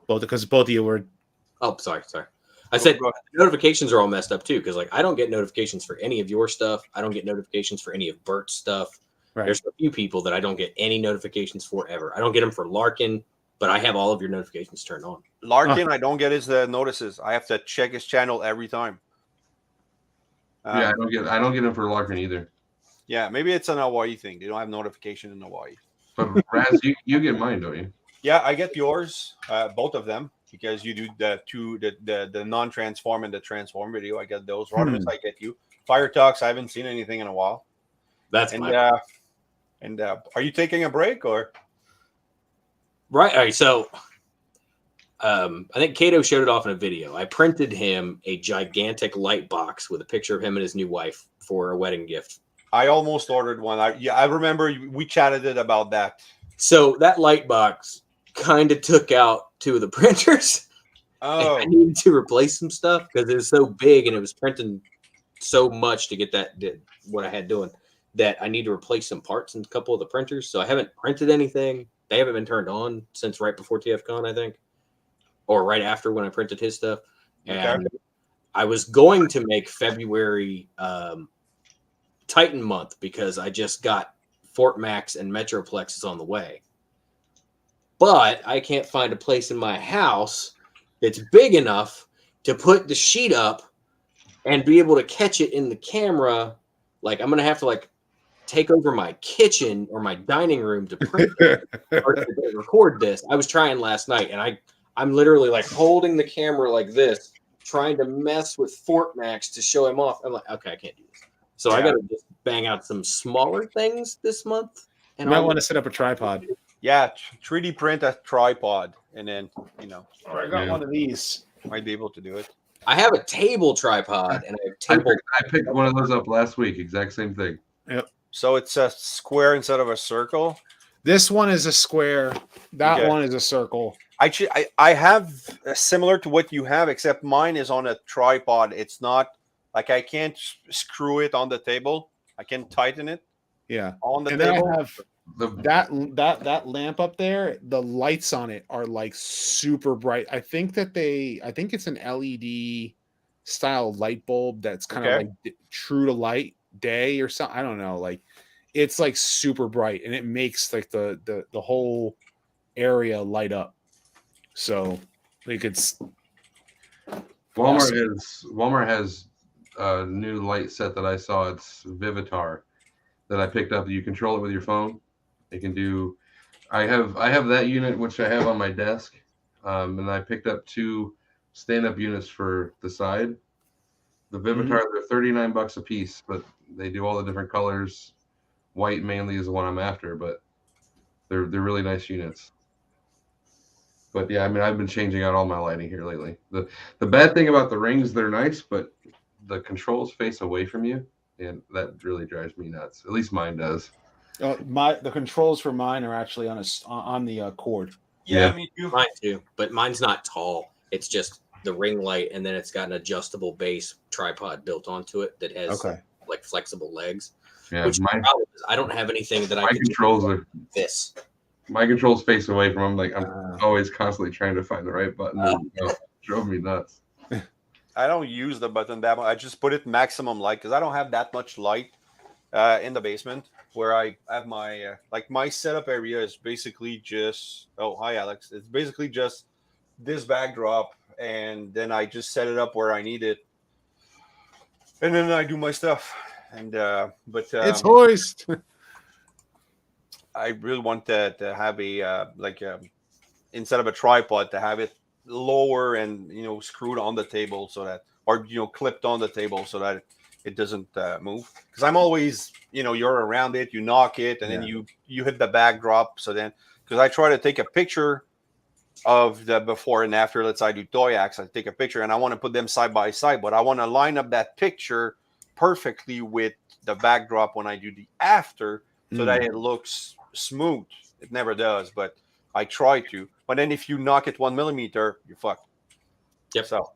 Because both of you were. Oh, sorry. I said notifications are all messed up too, because I don't get notifications for any of your stuff. I don't get notifications for any of Bert's stuff. Right. There's a few people that I don't get any notifications for ever. I don't get them for Larkin, but I have all of your notifications turned on. Larkin, I don't get his notices. I have to check his channel every time. I don't get him for Larkin either. Yeah, maybe it's an Hawaii thing. They don't have notification in Hawaii. But Raz, you get mine, don't you? Yeah, I get yours, both of them, because you do the non-transform and the transform video. I get those. Rodimus, I get you. Fire Talks, I haven't seen anything in a while. That's And my are you taking a break or? right. All right. So I think Kato showed it off in a video. I printed him a gigantic light box with a picture of him and his new wife for a wedding gift. I almost ordered one. I remember we chatted it about that. So that light box kind of took out 2 of the printers. Oh, I needed to replace some stuff because it was so big and it was printing so much to get what I had doing that I need to replace some parts in a couple of the printers. So I haven't printed anything. They haven't been turned on since right before TFCon, I think, or right after when I printed his stuff. And I was going to make February Titan month because I just got Fort Max and Metroplexes on the way. But I can't find a place in my house that's big enough to put the sheet up and be able to catch it in the camera. Like I'm going to have to take over my kitchen or my dining room to print or to record this. I was trying last night and I'm literally holding the camera like this, trying to mess with Fort Max to show him off. I'm like, okay, I can't do this. So I got to just bang out some smaller things this month. And you might want to set up a tripod. Yeah, 3D print a tripod, and then I got one of these. Might be able to do it. I have a table tripod and I have table. I picked one of those up last week. Exact same thing. Yep. So it's a square instead of a circle. This one is a square. That one is a circle. Actually, I have similar to what you have, except mine is on a tripod. It's not like I can't screw it on the table. I can tighten it. Yeah. On the and table. Then I have that lamp up there. The lights on it are super bright. I think it's an LED style light bulb that's kind of true to light day or something. I don't know. It's super bright and it makes the whole area light up. So it's Walmart has a new light set that I saw. It's Vivitar that I picked up. You control it with your phone. It can do. I have that unit which I have on my desk, and I picked up 2 stand-up units for the side. The Vivitar, they're $39 a piece, but they do all the different colors. White mainly is the one I'm after, but they're really nice units. But yeah, I mean, I've been changing out all my lighting here lately. The bad thing about the rings, they're nice, but the controls face away from you, and that really drives me nuts. At least mine does. The controls for mine are actually on the cord. Yeah, me too. Mine too, but mine's not tall. It's just the ring light, and then it's got an adjustable base tripod built onto it that has flexible legs. Yeah, which problem is I don't have anything that I can controls are this. My controls face away from them. I'm always constantly trying to find the right button. It drove me nuts. I don't use the button that much. I just put it maximum light because I don't have that much light in the basement where I have my my setup area is basically just hi Alex. It's basically just this backdrop, and then I just set it up where I need it, and then I do my stuff. And but it's hoist. I really want to have a instead of a tripod to have it lower and screwed on the table so that clipped on the table so that it doesn't move, because I'm always you're around it, you knock it, and then you hit the backdrop. So then because I try to take a picture of the before and after. Let's say I do Toyax, I take a picture and I want to put them side by side, but I want to line up that picture perfectly with the backdrop when I do the after so that it looks smooth. It never does, but I try to. But then if you knock it 1 millimeter, you're fucked. Yep. So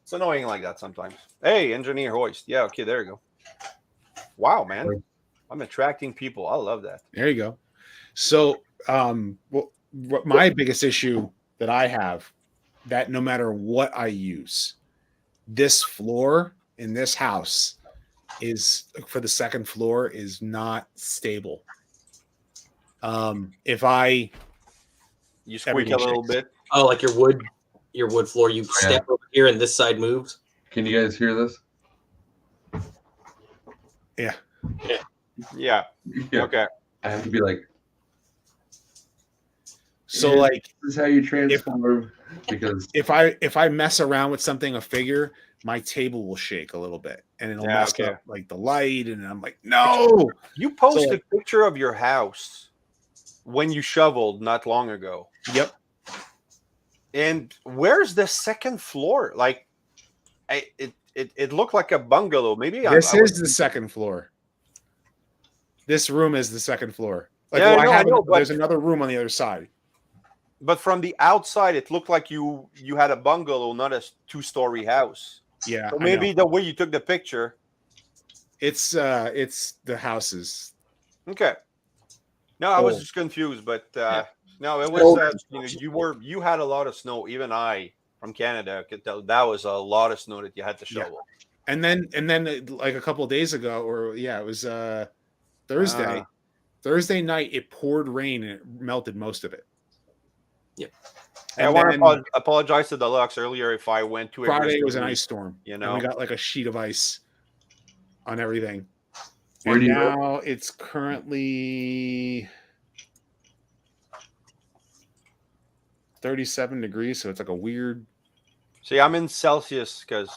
it's annoying like that sometimes. Hey, engineer hoist. Yeah, okay, there you go. Wow, man. I'm attracting people. I love that. There you go. So my biggest issue that I have, that no matter what I use, this floor in this house is for the second floor is not stable. If you squeak a little bit. Oh, like your wood floor, you step over here and this side moves. Can you guys hear this? Yeah. Yeah. Yeah. Okay. I have to be like, So "Yeah, like this is how you transform because if I mess around with something, a figure, my table will shake a little bit and it'll Yeah, mess okay. up like the light, and I'm like, no. You posted like- a picture of your house when you shoveled not long ago. Yep. And where's the second floor? Like, it looked like a bungalow. Maybe This I is was the second floor. This room is the second floor. Like, Yeah, well, I know, but- there's another room on the other side. But from the outside, it looked like you had a bungalow, not a 2-story house. Yeah, So I maybe know. the way you took the picture. It's the houses. Okay. No, I was Oh. just confused, but Yeah. no, it So- was you had a lot of snow. Even I from Canada could tell that was a lot of snow that you had to Yeah. shovel. And then like a couple of days ago, or it was Thursday. Thursday night, it poured rain and it melted most of it. Yep. And I want to apologize to Deluxe earlier if I went to Friday was an ice storm. You And know, we got like a sheet of ice on everything. Where And do you live? now it's currently 37 degrees, so it's like a weird see, I'm in Celsius because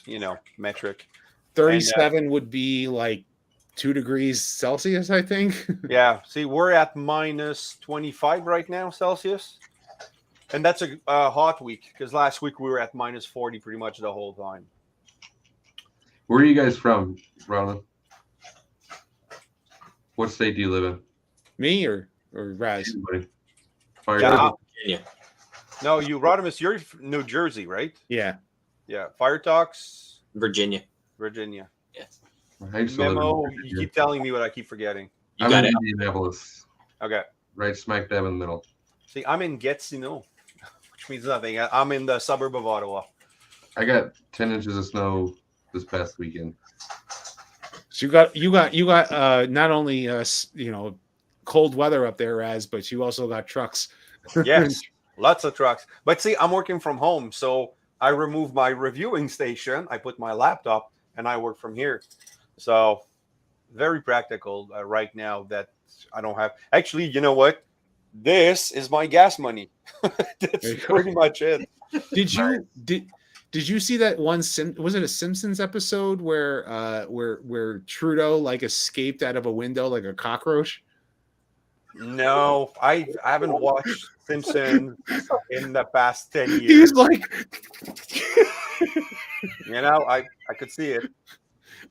metric. 37 would be like 2 degrees Celsius, I think. Yeah. See, we're at minus 25 right now Celsius, and that's a hot week because last week we were at minus 40 pretty much the whole time. Where are you guys from, Ronald? What state do you live in? Me or Raz? Anybody? Fire Yeah, Talk? Virginia. No, you Rodimus, you're New Jersey, right? Yeah. Yeah. Fire Talks, Virginia. Virginia. I used to live in Memo, you Virginia. keep telling me what I keep forgetting. You I'm got in it. Indianapolis, Okay. right smack dab in the middle. See, I'm in Gatineau, which means nothing. I'm in the suburb of Ottawa. I got 10 inches of snow this past weekend. So you got not only cold weather up there, Raz, but you also got trucks. Yes, lots of trucks. But see, I'm working from home, so I removed my reviewing station. I put my laptop, and I work from here. So very practical right now that I don't have. Actually, you know what? This is my gas money. That's pretty much it. Did you see that one? Was it a Simpsons episode where Trudeau like escaped out of a window like a cockroach? No, I haven't watched Simpsons in the past 10 years. He's like, I could see it.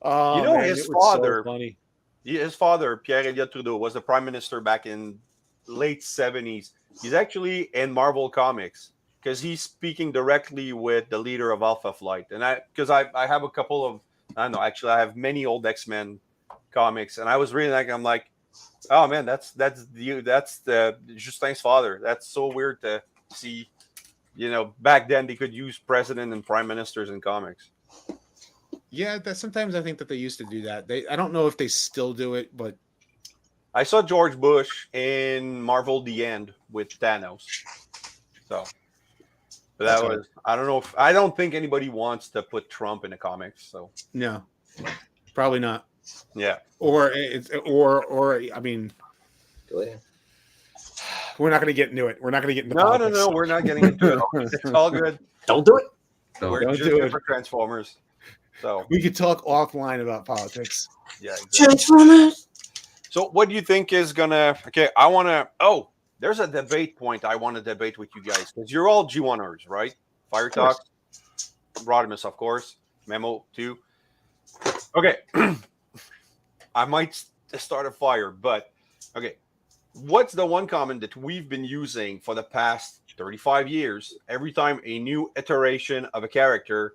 oh, Man, his his father. So funny. His father, Pierre-Elliott Trudeau, was the prime minister back in late 70s. He's actually in Marvel Comics because he's speaking directly with the leader of Alpha Flight. And I have a couple of, I don't know, actually I have many old X-Men comics, and I was reading that, and I'm like, oh man, that's the Justin's father. That's so weird to see. Back then they could use president and prime ministers in comics. Yeah, that sometimes I think that they used to do that. I don't know if they still do it, but I saw George Bush in Marvel The End with Thanos. So, but that was, I don't think anybody wants to put Trump in the comics. So no, probably not. Yeah. Or I mean, Go ahead. we're not going to get into it. We're not going to get into No, politics. we're not getting into it. It's all good. Don't do it. So We're Don't just do here it. for Transformers. So We could talk offline about politics. yeah. Exactly. Transformers. So what do you think is gonna? Okay, I want to. Oh, there's a debate point I want to debate with you guys because you're all G1ers, right? Fire Talk, Rodimus, of course, Memo too. Okay, I might start a fire, but okay. What's the one comment that we've been using for the past 35 years? Every time a new iteration of a character,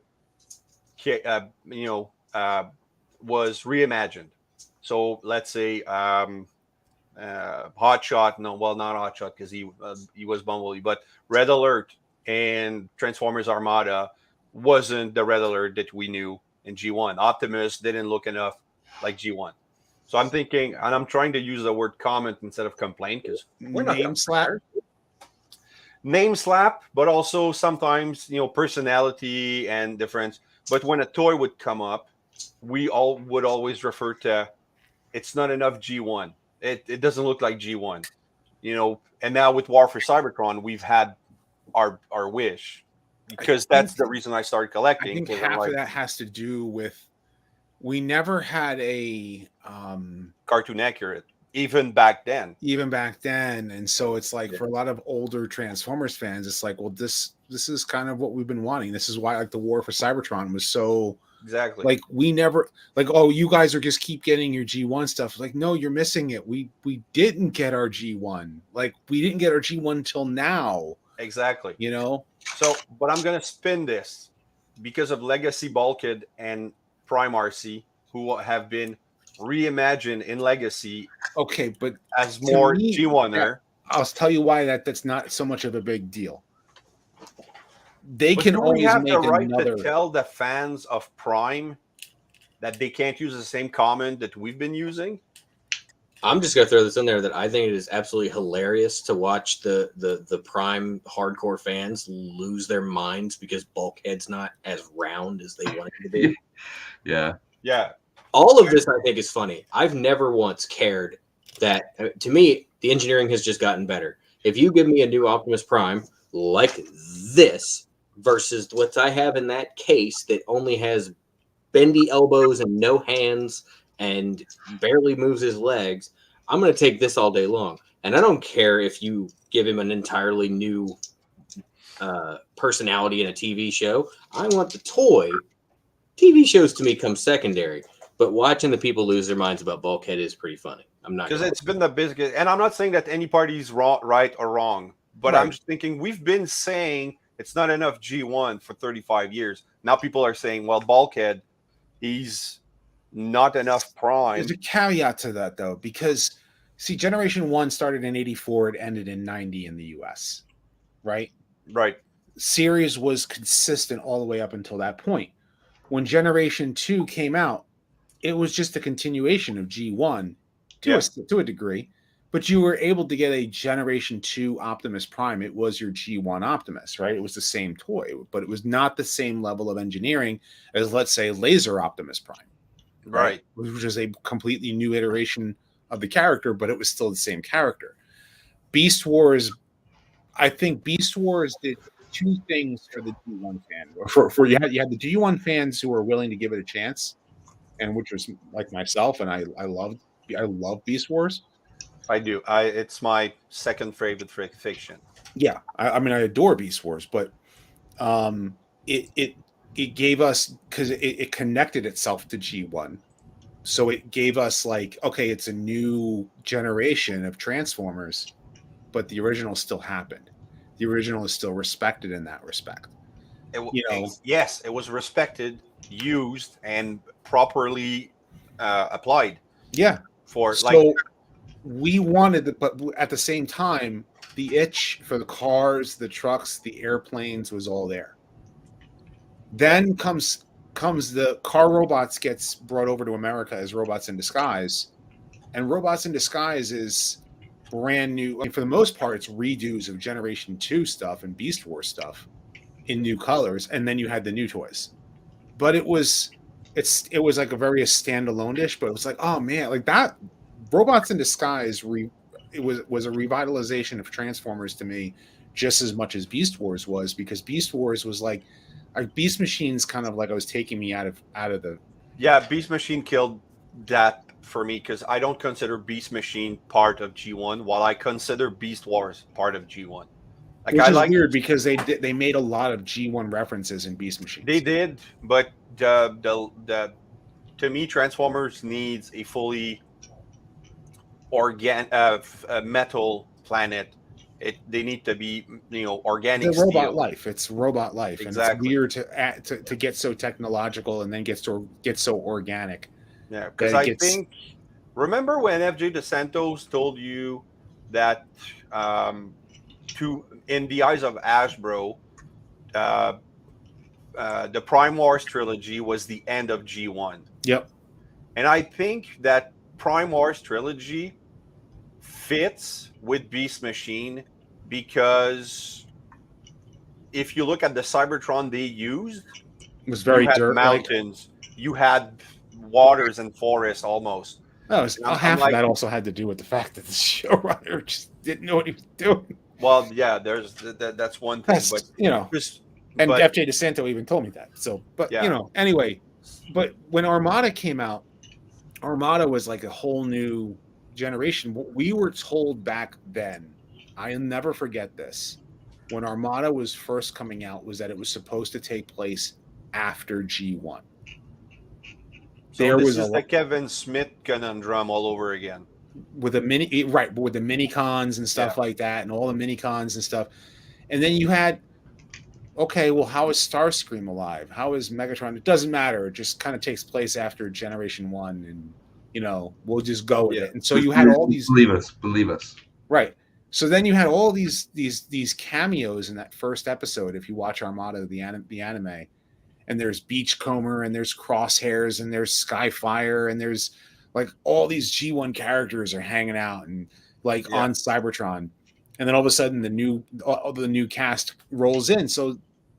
was reimagined. So let's say Hotshot. No, well, not Hotshot because he was Bumblebee, but Red Alert and Transformers Armada wasn't the Red Alert that we knew in G1. Optimus didn't look enough like G1. So I'm thinking, and I'm trying to use the word comment instead of complaint because we're not Name slap. name slap, but also sometimes personality and difference. But when a toy would come up, we all would always refer to it's not enough G1. It doesn't look like G1, And now with War for Cybertron, we've had our wish, because that's the reason I started collecting. I think half of that has to do with we never had a cartoon accurate, even back then. And so it's like, for a lot of older Transformers fans, it's like, well, this is kind of what we've been wanting. This is why, like, the War for Cybertron was so exactly like, we never, like, oh, you guys are just keep getting your G1 stuff. Like, no, you're missing it. We didn't get our G1. Like, we didn't get our G1 till now. Exactly. So, but I'm gonna spin this because of Legacy Bulkhead and Prime RC, who have been reimagined in Legacy. Okay, but as more G1er. I'll tell you why that's not so much of a big deal. They can always have make the right another. To tell the fans of Prime that they can't use the same comment that we've been using. I'm just gonna throw this in there that I think it is absolutely hilarious to watch the Prime hardcore fans lose their minds because Bulkhead's not as round as they want it to be. Yeah. All of this, I think, is funny. I've never once cared that. To me, the engineering has just gotten better. If you give me a new Optimus Prime like this versus what I have in that case that only has bendy elbows and no hands and barely moves his legs, I'm going to take this all day long. And I don't care if you give him an entirely new personality in a TV show. I want the toy. TV shows to me come secondary, but watching the people lose their minds about Bulkhead is pretty funny. I'm not, because it's been the biggest, and I'm not saying that any party's right or wrong, but I'm just thinking we've been saying it's not enough G1 for 35 years. Now people are saying, well, Bulkhead, he's not enough Prime. There's a caveat to that, though, because see, Generation 1 started in 84, it ended in 90 in the US, right? Right. Series was consistent all the way up until that point. When Generation 2 came out, it was just a continuation of G1 to a degree, but you were able to get a Generation 2 Optimus Prime. It was your G1 Optimus, right? It was the same toy, but it was not the same level of engineering as, let's say, Laser Optimus Prime. Right. Which is a completely new iteration of the character, but it was still the same character. Beast Wars, I think Beast Wars did two things for the G1 fan. You had the G1 fans who were willing to give it a chance, and which was like myself, and I love Beast Wars. I do. It's my second favorite fiction. Yeah, I mean, I adore Beast Wars, but it gave us, because it connected itself to G1, so it gave us, like, okay, it's a new generation of Transformers, but the original still happened. The original is still respected in that respect. Yes, it was respected, used, and properly applied. Yeah. We wanted, but at the same time, the itch for the cars, the trucks, the airplanes was all there. Then comes the Car Robots gets brought over to America as Robots in Disguise, and Robots in Disguise is brand new. And for the most part, it's redos of Generation 2 stuff and Beast Wars stuff in new colors, and then you had the new toys. But it was like a very standalone-ish, but it was like, oh man, like that Robots in Disguise it was a revitalization of Transformers to me, just as much as Beast Wars was, because Beast Wars was like Beast Machine's kind of like, I was taking me out of the. Yeah, Beast Machine killed that for me, because I don't consider Beast Machine part of G1, while I consider Beast Wars part of G1. Which is weird, because they made a lot of G1 references in Beast Machine. They did, but to me, Transformers needs a fully metal planet. They need to be, organic. It's robot life. It's robot life, exactly. And it's weird to get so technological and then get so organic. Yeah, because I think, remember when FJ DeSantos told you that in the eyes of Hasbro, the Prime Wars trilogy was the end of G1. Yep. And I think that Prime Wars trilogy fits with Beast Machine, because if you look at the Cybertron they used, it was very you had dirt, mountains, you had waters and forests almost. Half of that also had to do with the fact that the showrunner just didn't know what he was doing. Well, yeah, there's that's one thing, but and FJ DeSanto even told me that. So, but anyway, but when Armada came out, Armada was like a whole new generation. What we were told back then, I'll never forget this. When Armada was first coming out, was that it was supposed to take place after G1. So this is the Kevin Smith conundrum all over again. With the mini cons and stuff like that, and all the mini cons and stuff. And then you had, okay, well, how is Starscream alive? How is Megatron? It doesn't matter. It just kind of takes place after Generation 1, and we'll just go with it. And so you had all these believe us. Right. So then you had all these cameos in that first episode. If you watch Armada, the anime, and there's Beachcomber, and there's Crosshairs, and there's Skyfire, and there's like all these G1 characters are hanging out and on Cybertron, and then all of a sudden the new cast rolls in. So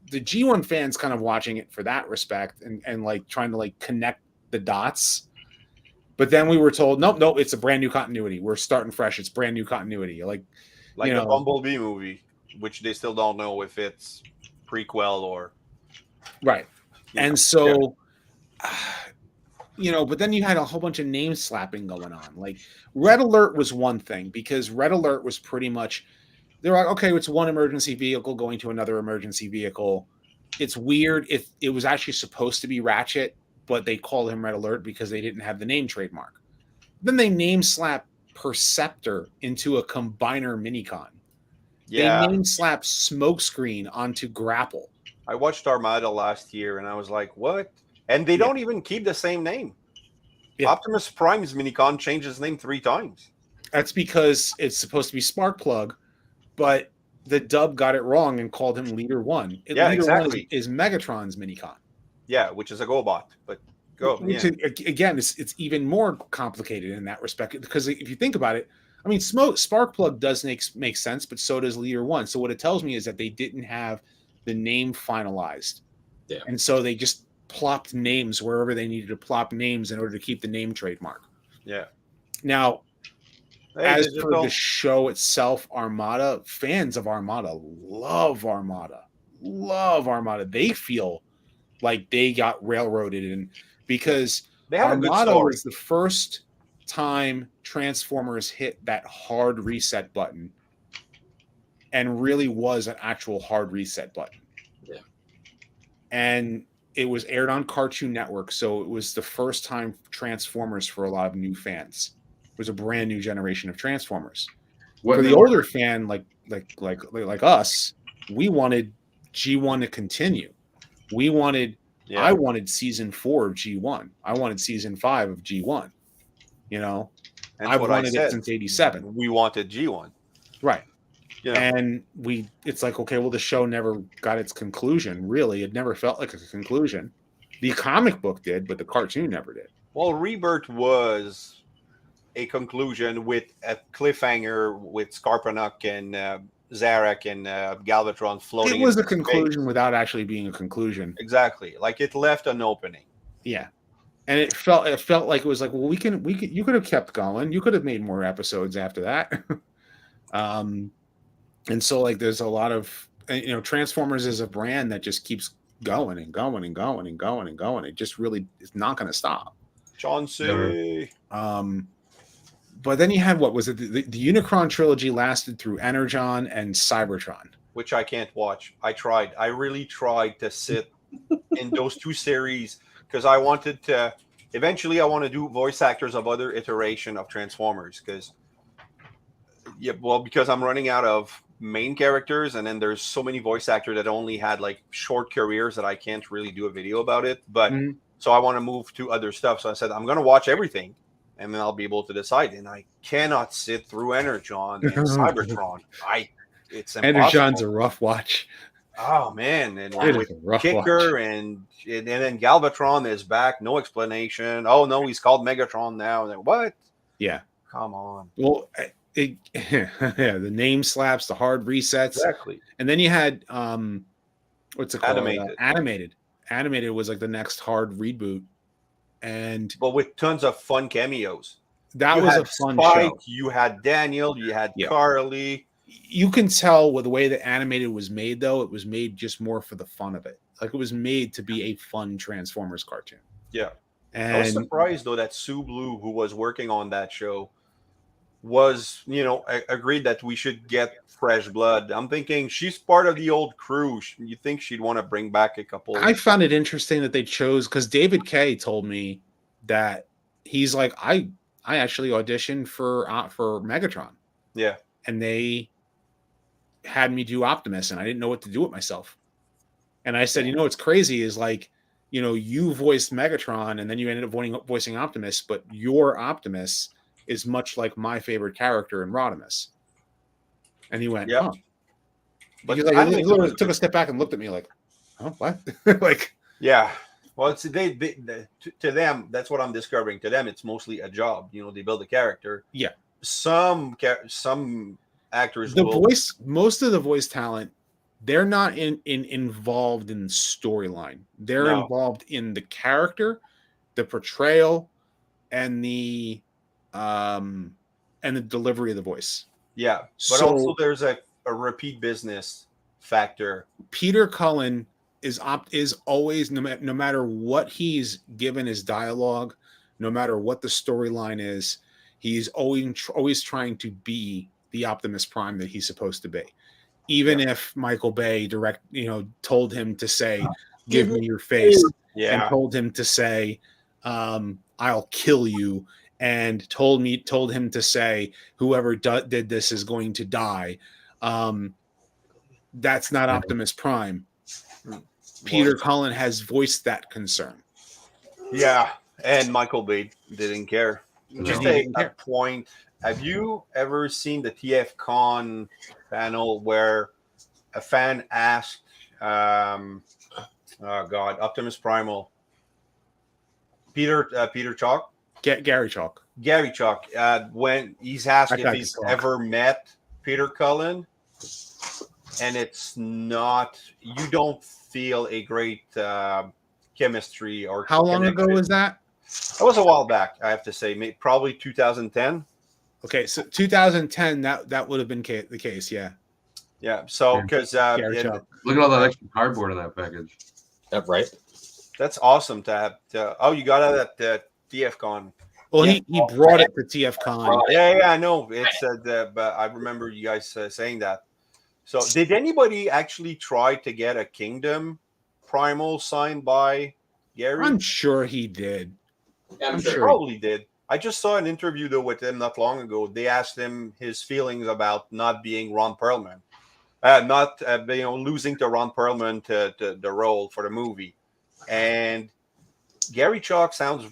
the G1 fans kind of watching it for that respect and like trying to like connect the dots. But then we were told, no, it's a brand new continuity. We're starting fresh. It's brand new continuity. Like the Bumblebee movie, which they still don't know if it's prequel or right. And so, but then you had a whole bunch of name slapping going on. Like Red Alert was one thing, because Red Alert was pretty much, they're like, okay, it's one emergency vehicle going to another emergency vehicle. It's weird. It was actually supposed to be Ratchet, but they called him Red Alert because they didn't have the name trademark. Then they name slap Perceptor into a Combiner minicon. Yeah. They name slap Smokescreen onto Grapple. I watched Armada last year and I was like, what? And they don't even keep the same name. Yeah. Optimus Prime's minicon changed his name 3 times. That's because it's supposed to be Sparkplug, but the dub got it wrong and called him Leader 1. Exactly. 1 is Megatron's minicon. Yeah, which is a GoBot. But again, it's even more complicated in that respect, because if you think about it, I mean, Sparkplug does make sense, but so does Leader 1. So what it tells me is that they didn't have the name finalized. Yeah. And so they just plopped names wherever they needed to plop names in order to keep the name trademark. Yeah. Now, as for the show itself, Armada, fans of Armada love Armada. They feel like they got railroaded in, because Armada was the first time Transformers hit that hard reset button, and really was an actual hard reset button. Yeah. And it was aired on Cartoon Network, so it was the first time Transformers for a lot of new fans. It was a brand new generation of Transformers. For the older fan, like us, we wanted G1 to continue. I wanted season 4 of G1. I wanted season 5 of G1. I've wanted it since '87. We wanted G1, right? And it's like, okay, well, the show never got its conclusion. Really, it never felt like a conclusion. The comic book did, but the cartoon never did. Well, Rebirth was a conclusion with a cliffhanger with Scarpanuk and Zarak and Galvatron floating. It was a conclusion without actually being a conclusion. Exactly, like it left an opening. Yeah, and it felt like it was like, well, you could have kept going. You could have made more episodes after that. And so, like, there's a lot of, Transformers is a brand that just keeps going and going and going and going and going. It just really is not going to stop. Chauncey. But then you had, what was it? The Unicron trilogy lasted through Energon and Cybertron, which I can't watch. I really tried to sit in those 2 series, because I wanted to. Eventually, I want to do voice actors of other iteration of Transformers, because I'm running out of main characters, and then there's so many voice actors that only had like short careers that I can't really do a video about it. But so I want to move to other stuff. So I said, I'm going to watch everything, and then I'll be able to decide. And I cannot sit through Energon and Cybertron. It's impossible. Energon's a rough watch. Oh man, and with Kicker watch. and then Galvatron is back. No explanation. Oh no, he's called Megatron now. Then what? Yeah, come on. Well, the name slaps, the hard resets, exactly. And then you had what's it called? Animated. Animated was like the next hard reboot, but with tons of fun cameos. That you was had a fun Spike, show. you had Daniel, you had Yeah. Carly. You can tell with the way the animated was made, though, it was made just more for the fun of it. Like it was made to be a fun Transformers cartoon. Yeah. And I was surprised though that Sue Blue, who was working on that show, was agreed that we should get fresh blood. I'm thinking she's part of the old crew. You think she'd want to bring back a couple? I found it interesting that they chose, because David Kay told me that he's like, I actually auditioned for Megatron. Yeah. And they had me do Optimus, and I didn't know what to do with myself. And I said, what's crazy is like, you voiced Megatron and then you ended up voicing Optimus, but your Optimus is much like my favorite character in Rodimus. And he went, huh. But like, he literally took a step back and looked at me like, oh, what? Like, yeah. Well, it's to them, that's what I'm discovering. To them, it's mostly a job. They build a character. Yeah. Some actors most of the voice talent, they're not involved in storyline. They're involved in the character, the portrayal, and the delivery of the voice. Yeah, but also there's a repeat business factor. Peter Cullen is always, no matter what he's given as dialogue, no matter what the storyline is, he's always trying to be the Optimus Prime that he's supposed to be. Even if Michael Bay told him to say, "Give me your face," and told him to say, "I'll kill you," and told him to say, "Whoever did this is going to die." That's not Optimus Prime. Peter Cullen has voiced that concern. Yeah, and Michael Bay didn't care. Just a point. Have you ever seen the TFCon panel where a fan asked, Optimus Primal, Peter Chalk? Gary Chalk. Gary Chalk, when he's asked if he's ever met Peter Cullen, and it's not, you don't feel a great chemistry or how long ago was that? That was a while back, I have to say, probably 2010. Okay, so 2010, that would have been the case, yeah. Yeah, so because look at all that extra cardboard in that package. Yep, right. That's awesome to have. You got it at TFCon. Well, he brought it to TFCon. Yeah, I know. It's but I remember you guys saying that. So, did anybody actually try to get a Kingdom Primal signed by Gary? I'm sure he did. Yeah, I'm sure he probably did. I just saw an interview though with him not long ago. They asked him his feelings about not being Ron Perlman, losing to Ron Perlman to the role for the movie, and Gary Chalk sounds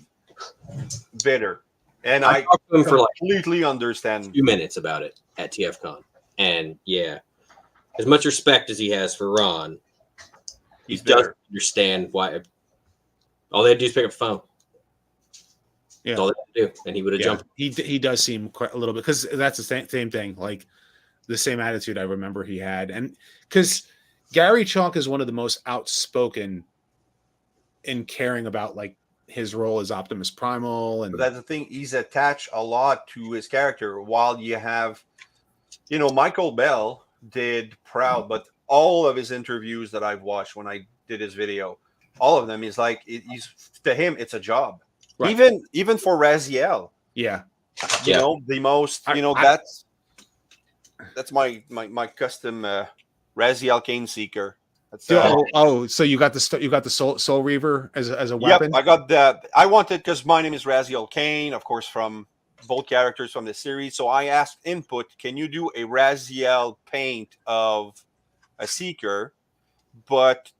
bitter, and I talked to him for completely understand. 2 minutes about it at TFCon, and yeah, as much respect as he has for Ron, he doesn't understand why. All they had to do is pick up the phone. Yeah, that's all they had to do, and he would have jumped. He does seem quite a little bit, because that's the same thing, like the same attitude I remember he had, and because Gary Chalk is one of the most outspoken in caring about like his role as Optimus Primal, and but that's the thing, he's attached a lot to his character. While you have, Michael Bell did Proud, but all of his interviews that I've watched when I did his video, all of them, he's like, to him, it's a job. Right. Even for Raziel, the most, that's my custom Raziel Cane Seeker. So you got the Soul Reaver as a weapon? Yep, I got that. I wanted, because my name is Raziel Kane, of course, from both characters from the series. So I asked input, can you do a Raziel paint of a Seeker, but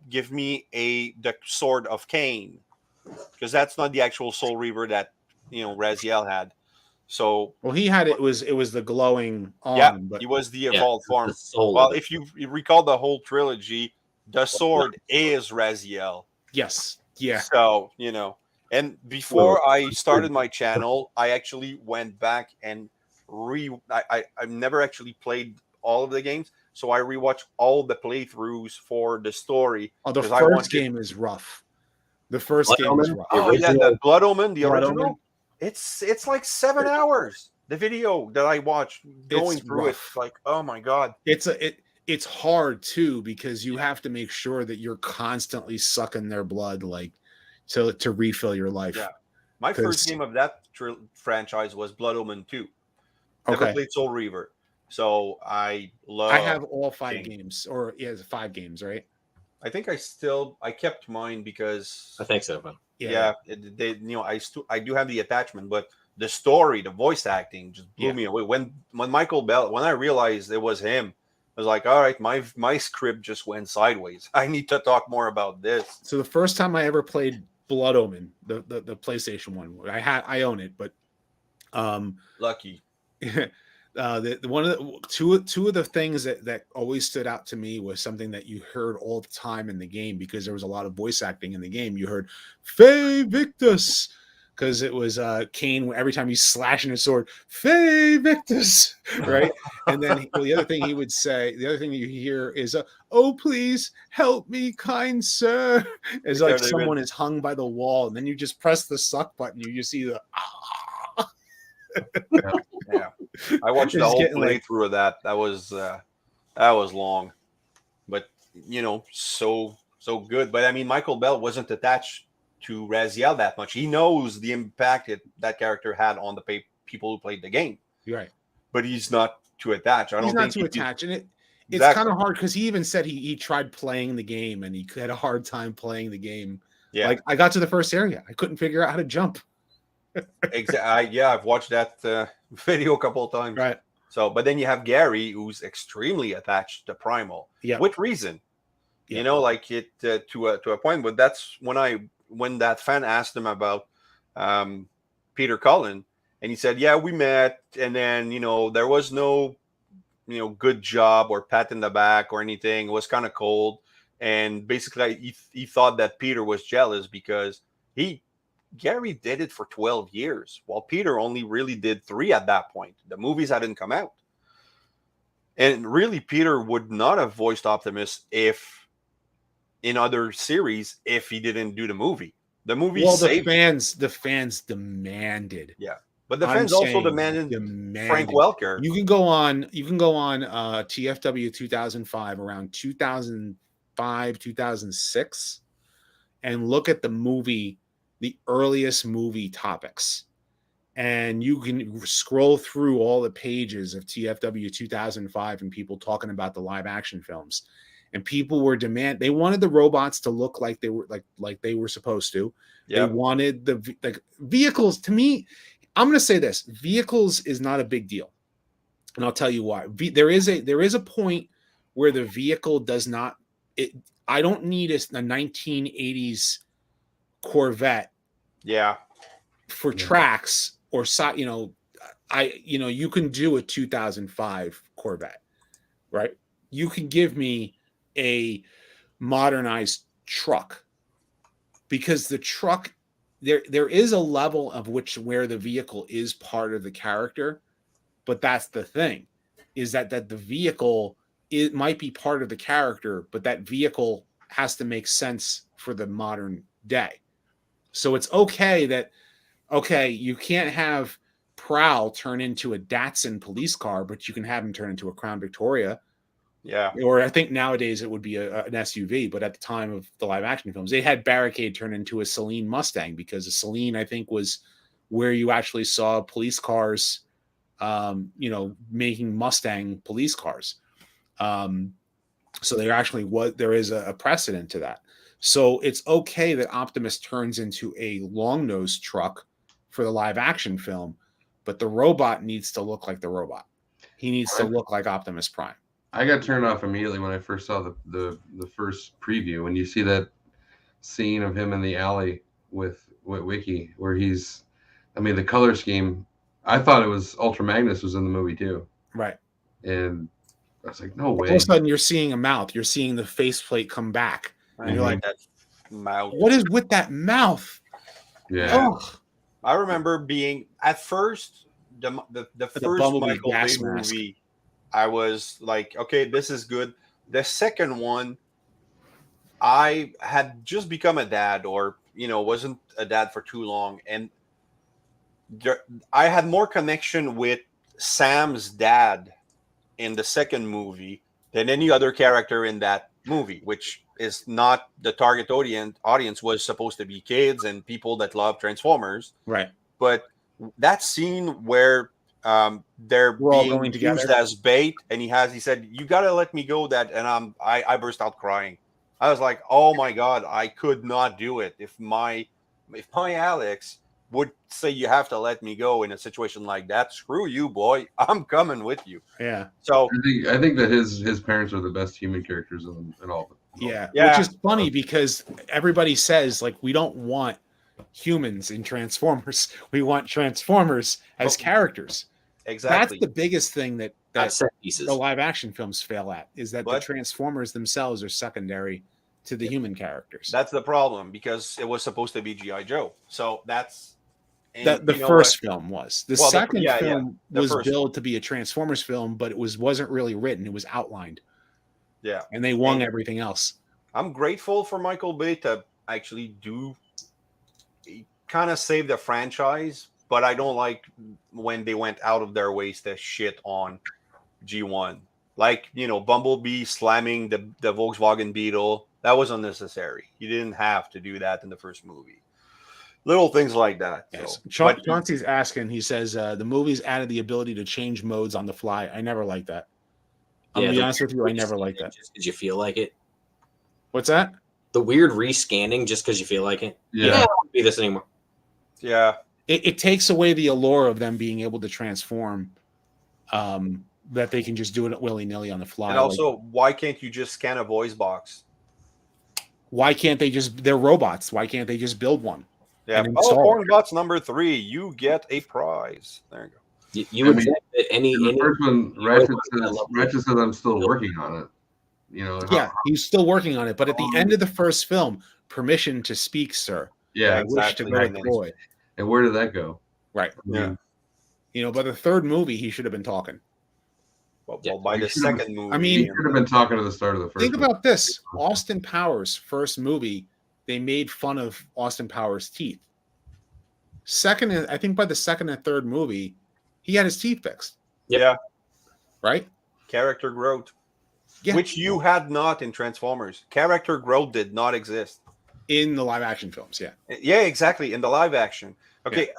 give me the Sword of Kane? Because that's not the actual Soul Reaver that Raziel had. So he had it was the glowing arm. Yeah, but he was the evolved form. Well, if you recall the whole trilogy, the sword is Raziel. Yes. Yeah. So and before I started my channel, I actually went back and I've never actually played all of the games, so I rewatched all the playthroughs for the story. Oh, the first game is rough. The first game is rough. Oh, yeah, the Blood Omen, the original. It's like 7 hours. The video that I watched going through rough. it, like, oh my god. It's hard too because you have to make sure that you're constantly sucking their blood, like to refill your life. Yeah. My first game of that franchise was Blood Omen 2. Never played Soul Reaver. So I have all 5 games, or it's 5 games, right? I think I kept mine because I think so. Man. I do have the attachment, but the story, the voice acting just blew me away. When Michael Bell, when I realized it was him, I was like, all right, my script just went sideways. I need to talk more about this. So the first time I ever played Blood Omen, the PlayStation one, I own it, but lucky. Two of the things that always stood out to me was something that you heard all the time in the game, because there was a lot of voice acting in the game. You heard "Fe Victus," because it was Cain. Every time he's slashing his sword, "Fe Victus," right? And then the other thing he would say, the other thing you hear is "Oh, please help me, kind sir." It's like someone is hung by the wall, and then you just press the suck button. You see the yeah. I watched the whole playthrough of that. That was long, but so good. But I mean, Michael Bell wasn't attached to Raziel that much. He knows the impact that character had on the people who played the game. Right. But he's not too attached. He's not too attached, and it's kind of hard because he even said he tried playing the game and he had a hard time playing the game. Yeah. Like I got to the first area, I couldn't figure out how to jump. Exactly. I've watched that video a couple of times. Right. So, but then you have Gary, who's extremely attached to Primal. Yeah. With reason. Yeah. Like it to a point. But that's when that fan asked him about Peter Cullen, and he said, "Yeah, we met, and then there was no good job or pat in the back or anything. It was kind of cold, and basically he thought that Peter was jealous because Gary did it for 12 years, while Peter only really did 3 at that point. The movies hadn't come out. And really, Peter would not have voiced Optimus in other series if he didn't do the movie. The movie the fans demanded. Yeah. But the fans also demanded Frank Welker. You can go on TFW 2005, around 2005, 2006, and look at the movie, the earliest movie topics, and you can scroll through all the pages of TFW 2005 and people talking about the live action films, and people were they wanted the robots to look like they were like they were supposed to. Yep. They wanted the vehicles. To me, I'm going to say this: vehicles is not a big deal, and I'll tell you why. There is a point where the vehicle does not. I don't need a 1980s Corvette. Yeah. For tracks or you can do a 2005 Corvette, right? You can give me a modernized truck, because the truck there is a level of where the vehicle is part of the character, but that's the thing, is that the vehicle might be part of the character, but that vehicle has to make sense for the modern day. So it's okay you can't have Prowl turn into a Datsun police car, but you can have him turn into a Crown Victoria. Yeah. Or I think nowadays it would be an SUV, but at the time of the live action films, they had Barricade turn into a Celine Mustang, because a Celine, I think, was where you actually saw police cars, making Mustang police cars. So there is a precedent to that. So it's okay that Optimus turns into a long-nosed truck for the live action film, but the robot needs to look like the robot. He needs to look like Optimus Prime. I got turned off immediately when I first saw the first preview. When you see that scene of him in the alley with Wiki, where the color scheme, I thought it was Ultra Magnus was in the movie too. Right. And I was like, no way. All of a sudden you're seeing a mouth. You're seeing the faceplate come back. And you're like, that mouth. What is with that mouth? Yeah. Oh. I remember being at first the first Michael Bay movie. I was like, okay, this is good. The second one, I had just become a dad, or wasn't a dad for too long, and I had more connection with Sam's dad in the second movie than any other character in that movie, which is not the target audience was supposed to be kids and people that love Transformers. Right. But that scene where they're We're all being going used together. as bait, and he said, "You gotta let me go." That, and I burst out crying. I was like, "Oh my god, I could not do it if my Alex would say you have to let me go in a situation like that. Screw you, boy. I'm coming with you." Yeah. So I think that his parents are the best human characters in all of it. Yeah. Yeah. Which is funny because everybody says like we don't want humans in Transformers. We want Transformers as characters. exactly. That's the biggest thing that set pieces. the live action films fail at is that the But- Transformers themselves are secondary to the human characters. That's the problem because it was supposed to be G.I. Joe. So that's That the you know first what? film was. The Well, second yeah, film the was first billed to be a Transformers film, but it wasn't really written. It was outlined. Yeah. And they wung And- everything else. I'm grateful for Michael Bay to actually do kind of save the franchise, but I don't like when they went out of their ways to shit on G1. Like, Bumblebee slamming the Volkswagen Beetle. That was unnecessary. You didn't have to do that in the first movie. Little things like that. Yes. So. Chauncey's asking, he says, the movies added the ability to change modes on the fly. I never liked that. I'll be honest with you, I never liked that. Just because you feel like it. What's that? The weird rescanning just because you feel like it. Yeah. I don't want to be this anymore. Yeah. It takes away the allure of them being able to transform, that they can just do it willy-nilly on the fly. And also, why can't you just scan a voice box? Why can't they they're robots. Why can't they just build one? Yeah. And Oh, install it. Hornbots number 3. You get a prize. There you go. You would I mean, think that any In the first one, you Ratchet really says, love it. Ratchet says I'm still working on it. Yeah, he's still working on it. But at the end of the first film, permission to speak, sir. Yeah, I wish to go with exactly. Roy. and where did that go? Right. Yeah. By the third movie, he should have been talking. Well, Yeah. by the You should've- second movie. I mean- He should have been talking to the start of the first. Think one. about this. Austin Powers' first movie, they made fun of Austin Powers' teeth. I think by the second and third movie, he had his teeth fixed, Yeah. right? Character growth. Yeah. Which you had not in Transformers. Character growth did not exist. In the live action films, yeah. Yeah, exactly. In the live action. Okay,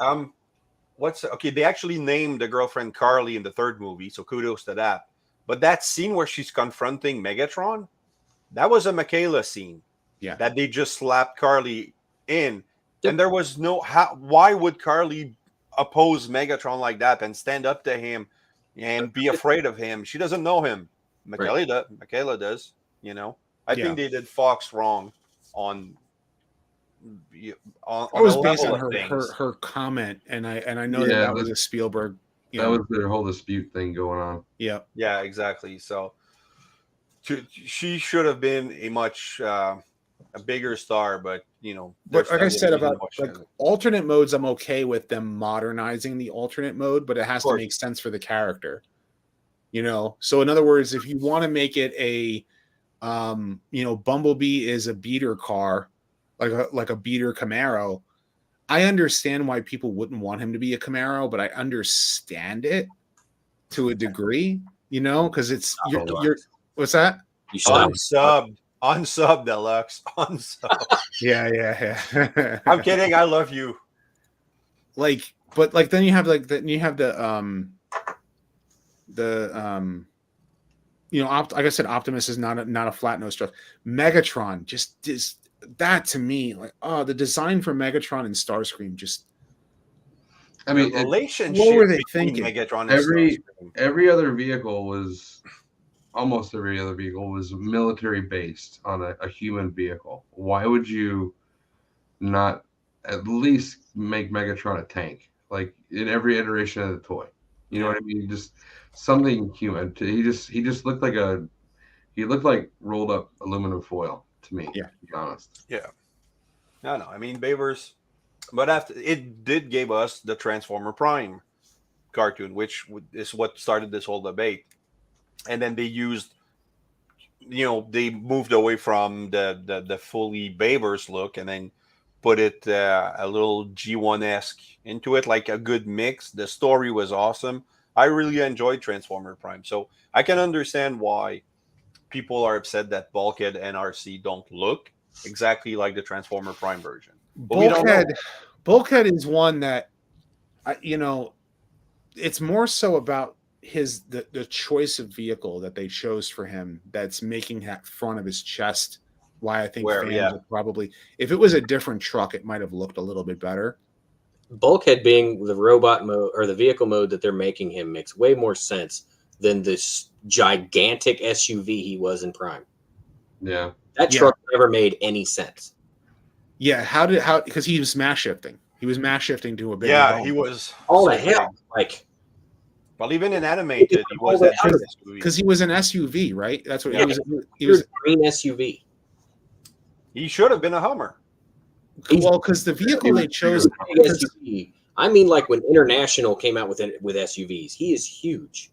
they actually named the girlfriend Carly in the third movie, so kudos to that. But that scene where she's confronting Megatron, that was a Michaela scene. Yeah. That they just slapped Carly in. And there was why would Carly oppose Megatron like that and stand up to him and be afraid of him? She doesn't know him. Michaela does, I think they did Fox wrong on It was a based level on of things. her comment, and I know Yeah, that was a Spielberg. That was their whole dispute thing going on. Yeah. Yeah, exactly. So she should have been a much a bigger star, but But like I said there's about much like of it. alternate modes, I'm okay with them modernizing the alternate mode, but it has to course. make sense for the character. So in other words, if you want to make it a Bumblebee is a beater car, like a beater Camaro, I understand why people wouldn't want him to be a Camaro, but I understand it to a degree, because it's you're what's that? You should Unsub deluxe. Unsub. Yeah. I'm kidding. I love you. But then you have like I said, Optimus is not a flat nose truck. Megatron just is that to me, the design for Megatron and Starscream just. I mean, The relationship what were they between thinking? Megatron and every Starscream. every other vehicle was almost every other vehicle was military based on a human vehicle. Why would you not at least make Megatron a tank? Like in every iteration of the toy, you know what I mean? Just something human. He just looked like rolled up aluminum foil to me. Yeah. To be honest. Yeah. No. I mean, Babers, but after it did give us the Transformer Prime cartoon, which is what started this whole debate. And then they used, they moved away from the fully Babers look, and then put it a little G1-esque into it, like a good mix. The story was awesome. I really enjoyed Transformer Prime, so I can understand why people are upset that Bulkhead and RC don't look exactly like the Transformer Prime version. But we don't know. Bulkhead is one that it's more so about the choice of vehicle that they chose for him that's making that front of his chest. Why I think fans are probably, if it was a different truck, it might have looked a little bit better. Bulkhead being the robot mode or the vehicle mode that they're making him makes way more sense than this gigantic SUV he was in Prime. Yeah. That truck never made any sense. Yeah, because he was mass shifting. He was mass shifting to a bigger Yeah, he was. All the hell. Like, well, even in animated, he was that SUV. Because he was an SUV, right? That's what Yeah. he was. A green SUV. He should have been a Hummer. Well, because the vehicle they chose. SUV. I mean, like when International came out with SUVs, he is huge.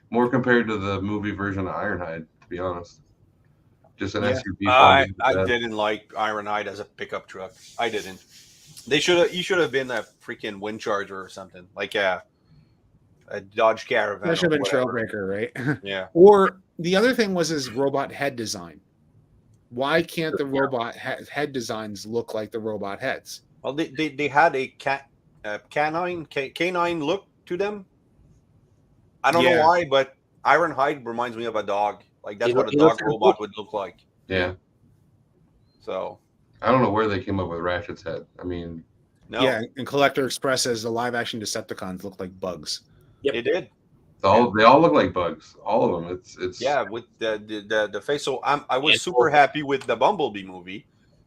More compared to the movie version of Ironhide, to be honest. Just an SUV. I didn't like Ironhide as a pickup truck. I didn't. He should have been a freaking wind charger or something, like a Dodge Caravan. That should have been Trailbreaker, right? Yeah. Or the other thing was his robot head design. Why can't the robot head designs look like the robot heads? Well, they had a canine look to them. I don't know why, but Ironhide reminds me of a dog. Like that's what a dog robot would look like. Yeah. So I don't know where they came up with Ratchet's head. I mean, no. Yeah, and Collector Express says the live action Decepticons look like bugs. Yep. They did. they all look like bugs. All of them. It's with the face. So I was super happy with the Bumblebee movie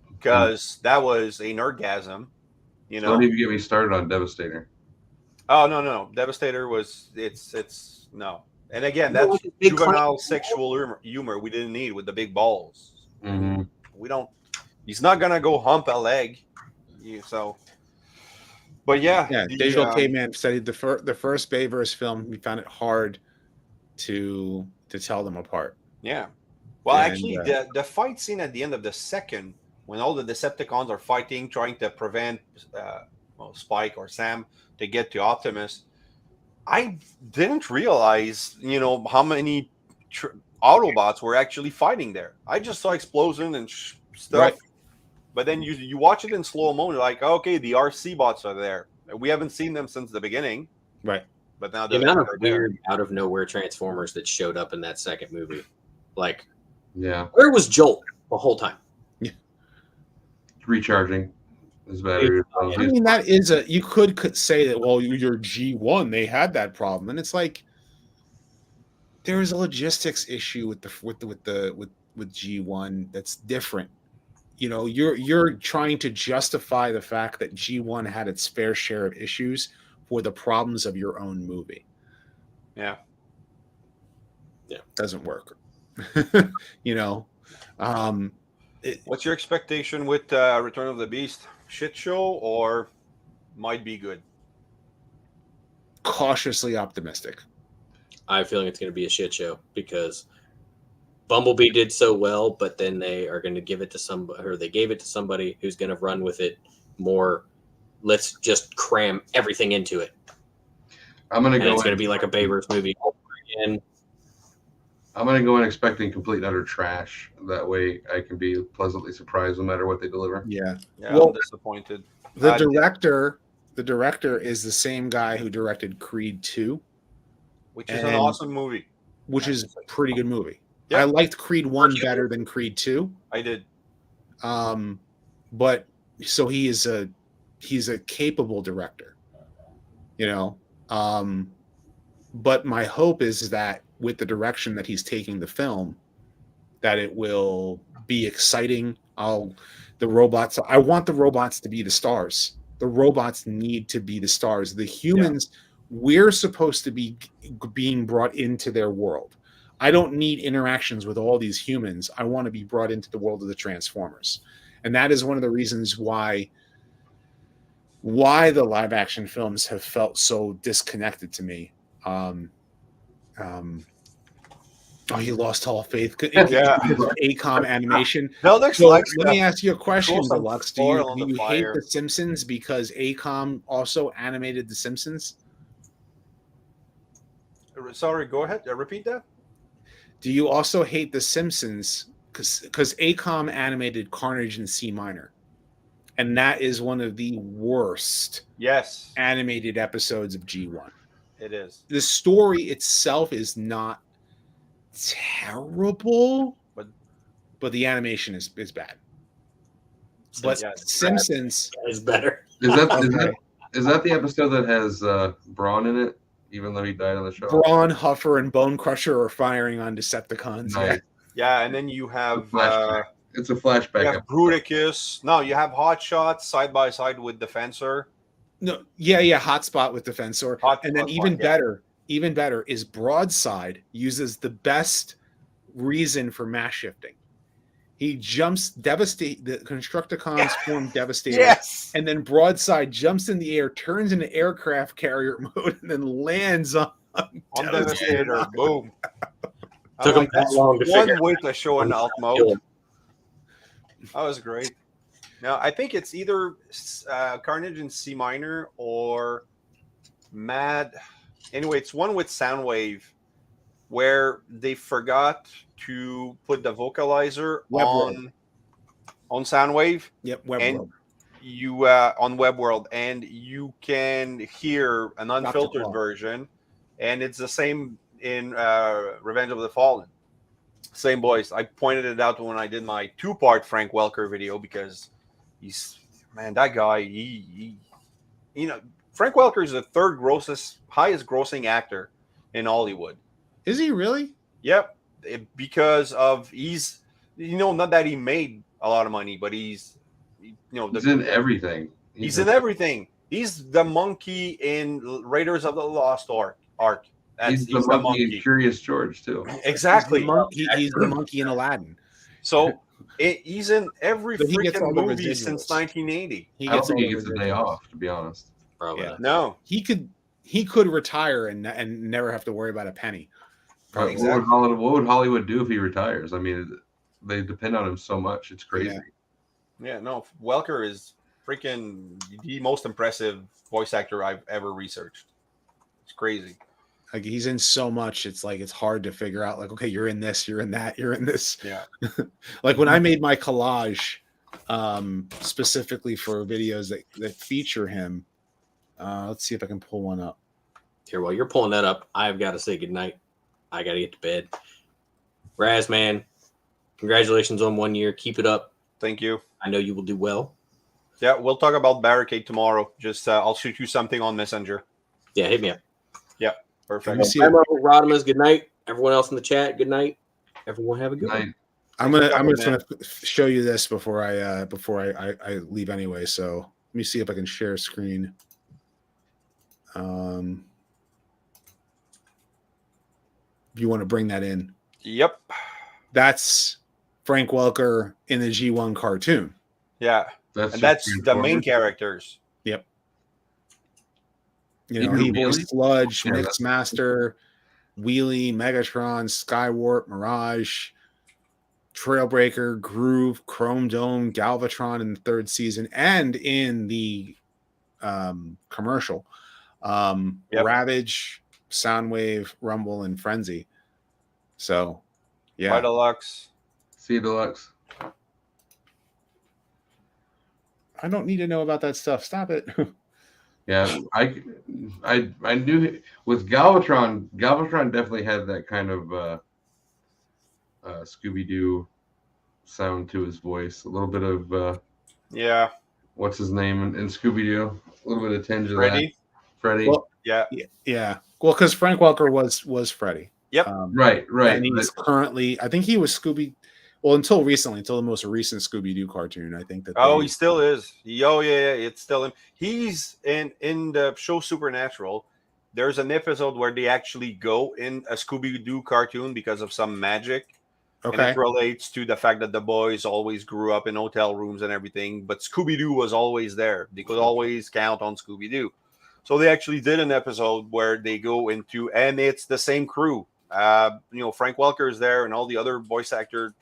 because that was a nerdgasm. Don't even get me started on Devastator. Oh no, Devastator was it's no. And again, that's juvenile sexual humor we didn't need with the big balls. Mm-hmm. We don't. He's not gonna go hump a leg. So. But Digital Caveman said the first Bayverse film, we found it hard to tell them apart. Yeah. Well, actually, the fight scene at the end of the second, when all the Decepticons are fighting, trying to prevent Spike or Sam to get to Optimus, I didn't realize, how many Autobots were actually fighting there. I just saw explosion and stuff. Right. But then you watch it in slow mo, you're like, okay, the RC bots are there. We haven't seen them since the beginning. Right. But now the amount of weird out of nowhere Transformers that showed up in that second movie. Like, where was Jolt the whole time? Yeah. Recharging his battery. I mean, that is you could say that, well, your G1, they had that problem. And it's like there is a logistics issue with G1 that's different. You're trying to justify the fact that G1 had its fair share of issues for the problems of your own movie. Yeah. Doesn't work. What's your expectation with Return of the Beast? Shit show or might be good? Cautiously optimistic. I have a feeling it's going to be a shit show because Bumblebee did so well, but then they are going to give it to somebody, or they gave it to somebody who's going to run with it more. Let's just cram everything into it. I'm going to go. It's going to be like a Bayverse movie again. I'm going to go in expecting complete and utter trash. That way, I can be pleasantly surprised no matter what they deliver. Yeah. Well, I'm disappointed. The director is the same guy who directed Creed 2, which is an awesome movie. Which is a pretty good movie. Yep. I liked Creed 1 better than Creed 2. I did. But so he's a capable director, but my hope is that with the direction that he's taking the film, that it will be exciting. I want the robots to be the stars. The robots need to be the stars. The humans, we're supposed to be being brought into their world. I don't need interactions with all these humans. I want to be brought into the world of the Transformers. And that is one of the reasons why the live action films have felt so disconnected to me. Oh, you lost all faith. Yeah. ACOM animation. Neldex So likes let me ask you a question, throw some Deluxe. Do oil on you the hate fire. The Simpsons because ACOM also animated The Simpsons? Sorry, go ahead. Repeat that. Do you also hate The Simpsons because ACOM animated Carnage in C minor, and that is one of the worst Yes, animated episodes of G1. it is. The story itself is not terrible, but the animation is bad. But Yeah, Simpsons is better. Is that Okay. is that the episode that has Braun in it? Even though he died on the show. Brawn, Huffer, and Bone Crusher are firing on Decepticons. Nice. yeah, and then you have Flashback. It's a flashback. you have episode. Bruticus. No, you have Hot Shots side by side with Defensor. No, yeah, Hotspot with Defensor. And then even better is Broadside uses the best reason for mass shifting. He jumps, devastate the Constructicons form Devastator. Yes. And then Broadside jumps in the air, turns into aircraft carrier mode, and then lands on Devastator. Boom. Took him that long to figure one way to show an alt mode. That was great. Now I think it's either Carnage in C minor or Mad. Anyway, it's one with Soundwave where they forgot to put the vocalizer on Soundwave. Yep, Web and World. You on Web World, and you can hear an unfiltered version, and it's the same in Revenge of the Fallen. Same voice. I pointed it out when I did my 2-part Frank Welker video because that guy. He Frank Welker is the highest grossing actor in Hollywood. Is he really? Yep, because of not that he made a lot of money, but he's in everything. He's in everything. He's the monkey in Raiders of the Lost Ark. He's the monkey in Curious George too. Exactly. He's the monkey in Aladdin. So he's in every But he gets freaking all the movie residuals. since 1980. He I don't gets think all he the gets a day residuals. off, to be honest. Probably Yeah. not. No. He could retire and never have to worry about a penny. Exactly. What would Hollywood do if he retires? I mean, they depend on him so much. It's crazy. Yeah, no. Welker is freaking the most impressive voice actor I've ever researched. It's crazy. Like he's in so much, it's like it's hard to figure out. Like, okay, you're in this, you're in that, you're in this. Yeah. Like when I made my collage, specifically for videos that feature him. Let's see if I can pull one up. Here, while you're pulling that up, I've got to say goodnight. I got to get to bed. Raz, man, congratulations on 1 year. Keep it up. Thank you. I know you will do well. Yeah, we'll talk about Barricade tomorrow. Just I'll shoot you something on Messenger. Yeah, hit me up. Yeah, perfect. Let me see Remo, Rodimus, good night. Everyone else in the chat, good night. Everyone have a good Night. one. I'm just gonna show you this before I leave anyway. So let me see if I can share screen. If you want to bring that in. Yep. That's Frank Welker in the G1 cartoon. Yeah. That's The main characters. Yep. You know, Even he Wheelie? voiced Sludge, Yeah, Mixmaster, Wheelie, Megatron, Skywarp, Mirage, Trailbreaker, Groove, Chrome Dome, Galvatron in the 3rd season, and in the commercial. Ravage, Soundwave, Rumble, and Frenzy. So, yeah. Deluxe. See you, Deluxe. I don't need to know about that stuff. Stop it. Yeah, I knew with Galvatron. Galvatron definitely had that kind of Scooby-Doo sound to his voice. A little bit of Yeah. what's his name in Scooby-Doo? A little bit of tinge of Freddy. that. Freddy. Well, Yeah. yeah. Well, because Frank Welker was Freddy. Yep. Right. And he's currently, I think he was Scooby. Well, until recently, until the most recent Scooby-Doo cartoon, I think that. He still is. Yeah, it's still him. He's in the show Supernatural. There's an episode where they actually go in a Scooby-Doo cartoon because of some magic. Okay. And it relates to the fact that the boys always grew up in hotel rooms and everything, but Scooby-Doo was always there. They could always count on Scooby-Doo. So they actually did an episode where they go into, and it's the same crew Frank Welker is there and all the other voice actor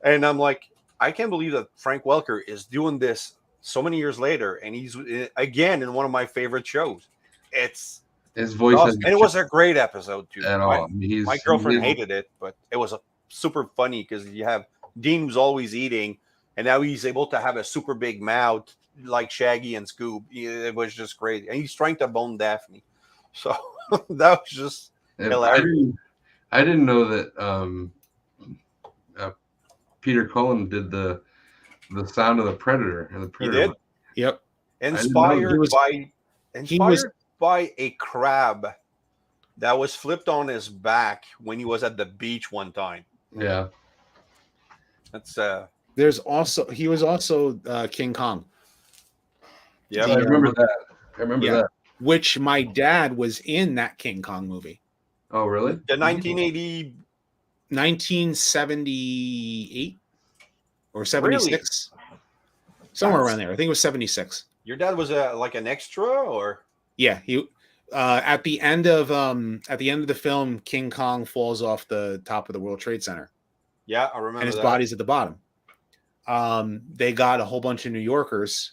and I'm like, I can't believe that Frank Welker is doing this so many years later, and he's again in one of my favorite shows. It's his voice awesome. And it was a great episode too. at all. My girlfriend hated it, but it was a super funny because you have Dean who's always eating, and now he's able to have a super big mouth like Shaggy and Scoob. It was just great, and he's trying to bone Daphne, so that was just hilarious. I didn't know that Peter Cullen did the sound of the Predator and the Predator. He did. Yep. Inspired by a crab that was flipped on his back when he was at the beach one time. Yeah. That's he was also King Kong. Yeah, I remember that. Which my dad was in that King Kong movie. Oh, really? The 1978 or 76. Really? Somewhere around there. I think it was 76. Your dad was like an extra, or yeah, he at the end of the film, King Kong falls off the top of the World Trade Center. Yeah, I remember. And his that. body's at the bottom. They got a whole bunch of New Yorkers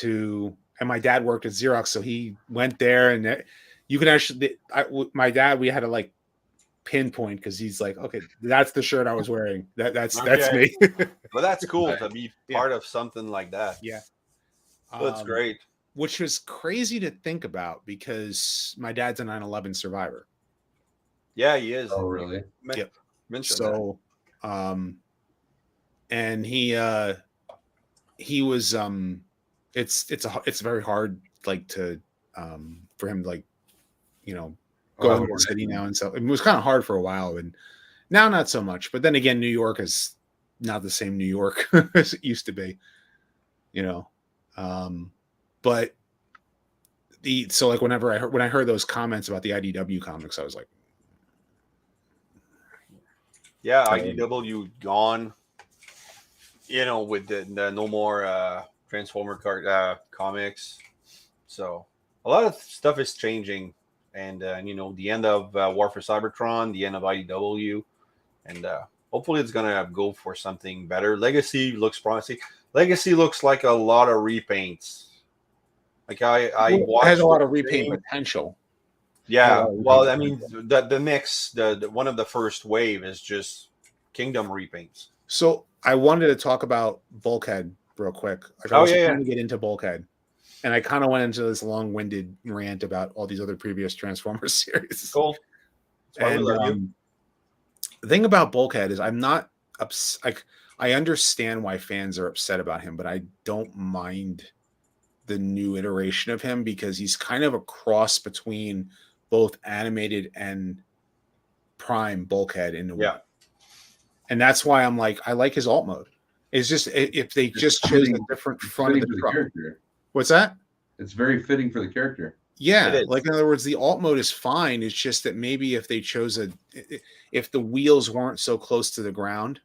and my dad worked at Xerox, so he went there, and you can actually, my dad, we had to like pinpoint because he's like, okay, that's the shirt I was wearing. That's me. But that's cool to be part of something like that. Yeah, that's great. Which was crazy to think about because my dad's a 9/11 survivor. Yeah, he is. Oh, really? Yep. So, and he was it's very hard like to for him to like go into the city now, and so it was kind of hard for a while, and now not so much. But then again, New York is not the same New York as it used to be, But so like when I heard those comments about the IDW comics, I was like, yeah, IDW gone. With the no more Transformer comics, so a lot of stuff is changing. And the end of War for Cybertron, the end of IDW, and hopefully it's gonna go for something better. Legacy looks promising. Legacy looks like a lot of repaints. Like I watched, it has a lot of repaint potential. Yeah, well, I mean, the next one of the first wave is just Kingdom repaints. So I wanted to talk about Bulkhead real quick. I was trying to get into Bulkhead. And I kind of went into this long-winded rant about all these other previous Transformers series. Cool. And the thing about Bulkhead is I'm not like I understand why fans are upset about him, but I don't mind the new iteration of him because he's kind of a cross between both animated and Prime Bulkhead in a way. Yeah. And that's why I'm like, I like his alt mode. It's just if they just chose a different front of the truck. What's that? It's very fitting for the character. Yeah, like in other words, the alt mode is fine. It's just that maybe if they chose if the wheels weren't so close to the ground,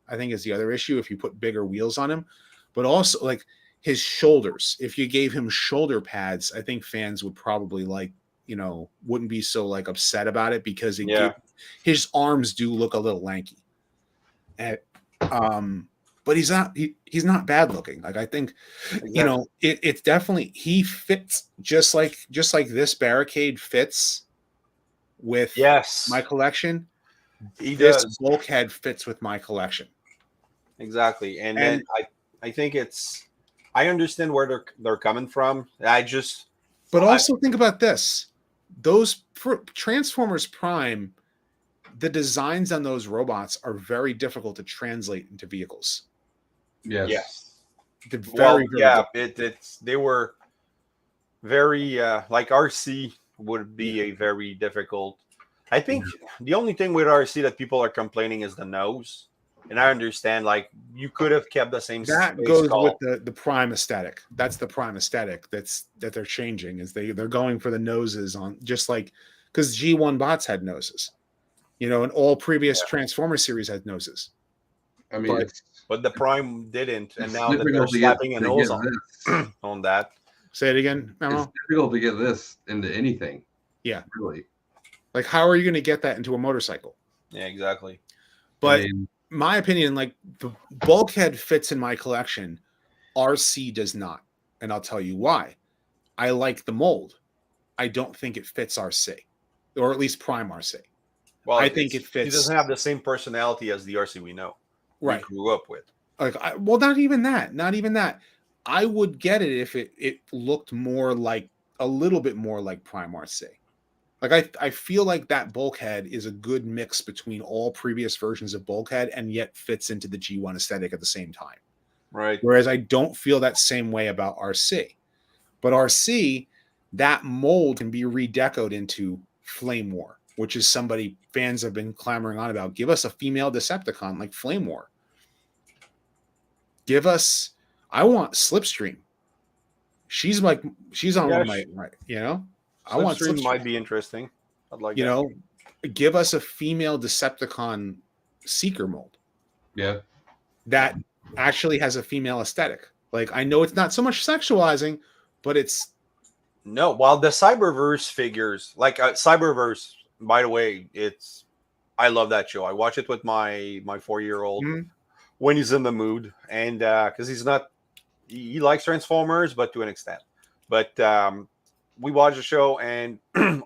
I think is the other issue. If you put bigger wheels on him, but also like his shoulders, if you gave him shoulder pads, I think fans would probably wouldn't be so like upset about it because his arms do look a little lanky. And but he's not bad looking. Like I think, it's definitely he fits just like this barricade fits with my collection. This Bulkhead fits with my collection. Exactly, and then I think I understand where they're coming from. But also think about this: those Transformers Prime, the designs on those robots are very difficult to translate into vehicles. Yes. Very they were very like RC would be a very difficult. I think the only thing with RC that people are complaining is the nose, and I understand. Like you could have kept the same. That goes with the Prime aesthetic. That's the Prime aesthetic. That they're changing is they're going for the noses on just like because G1 bots had noses, and all previous Transformer series had noses. I mean, but the Prime didn't, and now that they're slapping a nose on that. Say it again, Memo. It's difficult to get this into anything. Yeah, really. Like, how are you going to get that into a motorcycle? Yeah, exactly. But my opinion, like the bulkhead fits in my collection. RC does not. And I'll tell you why. I like the mold. I don't think it fits RC, or at least Prime RC. Well, I think it fits. He doesn't have the same personality as the RC we know. Right. We grew up with. Like, well, not even that. Not even that. I would get it if it looked more like a little bit more like Prime RC. Like I feel like that bulkhead is a good mix between all previous versions of bulkhead and yet fits into the G1 aesthetic at the same time. Right. Whereas I don't feel that same way about RC. But RC, that mold can be redecoed into Flame War, which is somebody fans have been clamoring on about. Give us a female Decepticon like Flame War. Give us, I want Slipstream. She's on one of my, right, you know? I want Slipstream might be interesting. I'd like, you know, give us a female Decepticon Seeker mold. Yeah. That actually has a female aesthetic. Like, I know it's not so much sexualizing, but it's no. While the Cyberverse figures, like Cyberverse, by the way, I love that show. I watch it with my 4-year-old when he's in the mood, and because he likes Transformers, but to an extent. But we watch the show, and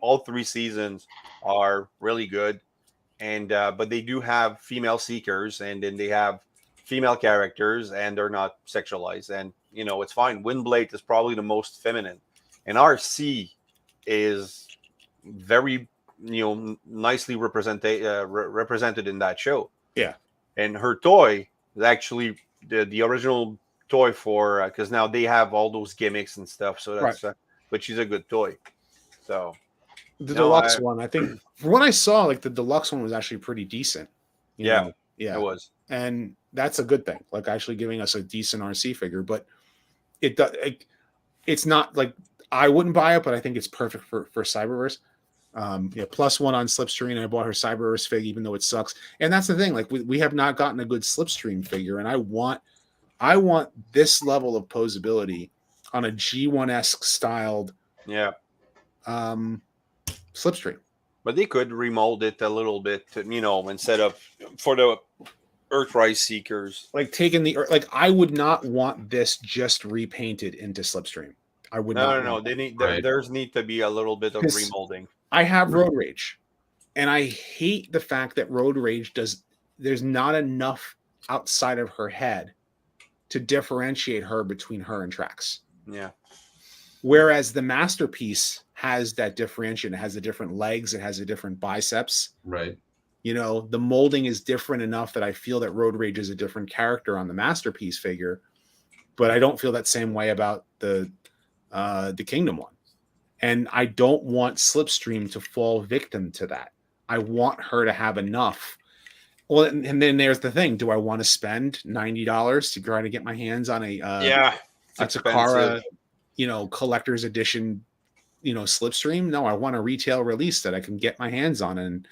all 3 seasons are really good. And but they do have female Seekers, and then they have female characters, and they're not sexualized, and you know it's fine. Windblade is probably the most feminine, and RC is very nicely represented in that show. Yeah, and her toy is actually the original toy for because now they have all those gimmicks and stuff. So that's but she's a good toy. So the deluxe one, I think, from what I saw, like the deluxe one was actually pretty decent. Yeah, it was, and that's a good thing. Like actually giving us a decent RC figure, but it's not like I wouldn't buy it, but I think it's perfect for Cyberverse. +1 on Slipstream. I bought her Cyberverse fig, even though it sucks. And that's the thing. Like we have not gotten a good Slipstream figure, and I want this level of posability on a G1-esque styled Slipstream. But they could remold it a little bit, instead of for the Earthrise Seekers. Like taking I would not want this just repainted into Slipstream. I would not. No. There's need to be a little bit of remolding. I have Road Rage, and I hate the fact that Road Rage there's not enough outside of her head to differentiate her between her and Trax. Yeah. Whereas the Masterpiece has that differentiation. It has the different legs. It has the different biceps. Right. The molding is different enough that I feel that Road Rage is a different character on the Masterpiece figure, but I don't feel that same way about the Kingdom one. And I don't want Slipstream to fall victim to that. I want her to have enough. Well, and then there's the thing. Do I want to spend $90 to try to get my hands on a Takara, collector's edition, Slipstream? No, I want a retail release that I can get my hands on and,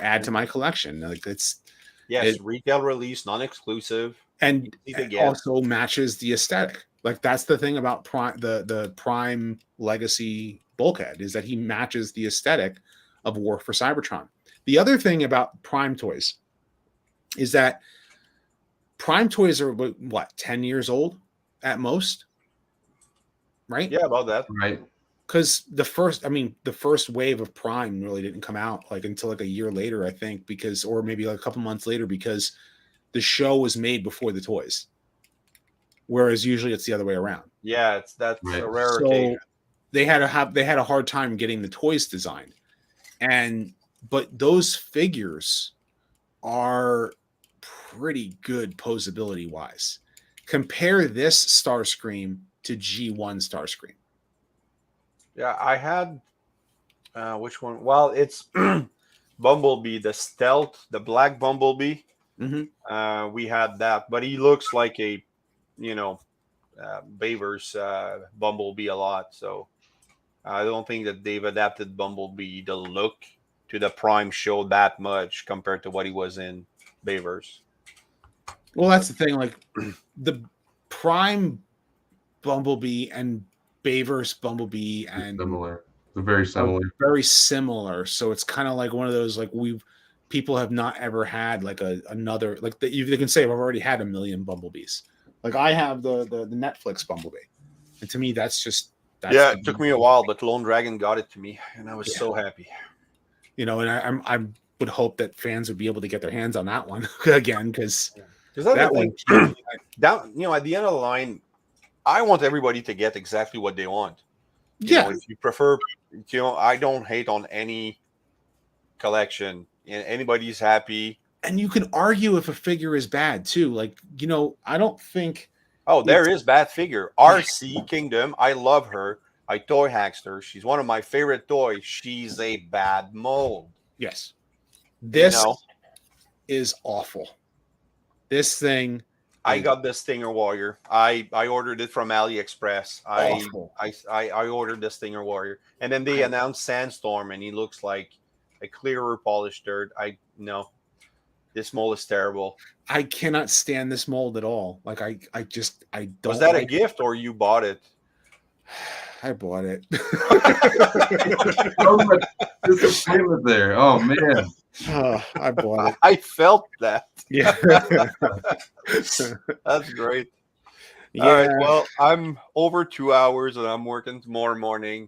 add to my collection. Like retail release, non-exclusive, and it also matches the aesthetic. Like that's the thing about the Prime Legacy bulkhead is that he matches the aesthetic of War for Cybertron. The other thing about Prime toys is that Prime toys are 10 years old at most, right? Yeah, about that. Right. Because the first wave of Prime really didn't come out until a year later, I think, or maybe a couple months later, because the show was made before the toys. Whereas usually it's the other way around. Yeah, that's right. A rare so occasion. They had a hard time getting the toys designed, but those figures are pretty good posability wise. Compare this Starscream to G1 Starscream. Yeah, I had which one? Well, it's Bumblebee, the stealth, the black Bumblebee. Mm-hmm. We had that, but he looks like a Baver's Bumblebee a lot. So I don't think that they've adapted Bumblebee, the look, to the Prime show that much compared to what he was in Baver's. Well, that's the thing. Like the Prime Bumblebee and Baver's Bumblebee and similar. They're very similar. Very similar. So it's kind of like one of those like people have not ever had like another like that. They can say I've already had a million bumblebees. Like I have the Netflix bumblebee, and to me that's it took me a while, but Lone Dragon got it to me, and I was so happy. You know, and I would hope that fans would be able to get their hands on that one again because that one down. You know, at the end of the line, I want everybody to get exactly what they want. You know, if you prefer, you know, I don't hate on any collection. Anybody's happy. And you can argue if a figure is bad too. Like, you know, I don't think. Oh, there is bad figure. RC Kingdom. I love her. I toy hacked her. She's one of my favorite toys. She's a bad mold. Yes. This is awful. This thing. I got the Stinger Warrior. I ordered it from AliExpress. I ordered the Stinger Warrior. And then they announced Sandstorm, and he looks like a clearer polished dirt. This mold is terrible. I cannot stand this mold at all. Like I don't. Was that a gift or you bought it? I bought it. So much disappointment there. Oh man. I bought it. I felt that. Yeah. That's great. Yeah. All right. Well, I'm over 2 hours and I'm working tomorrow morning.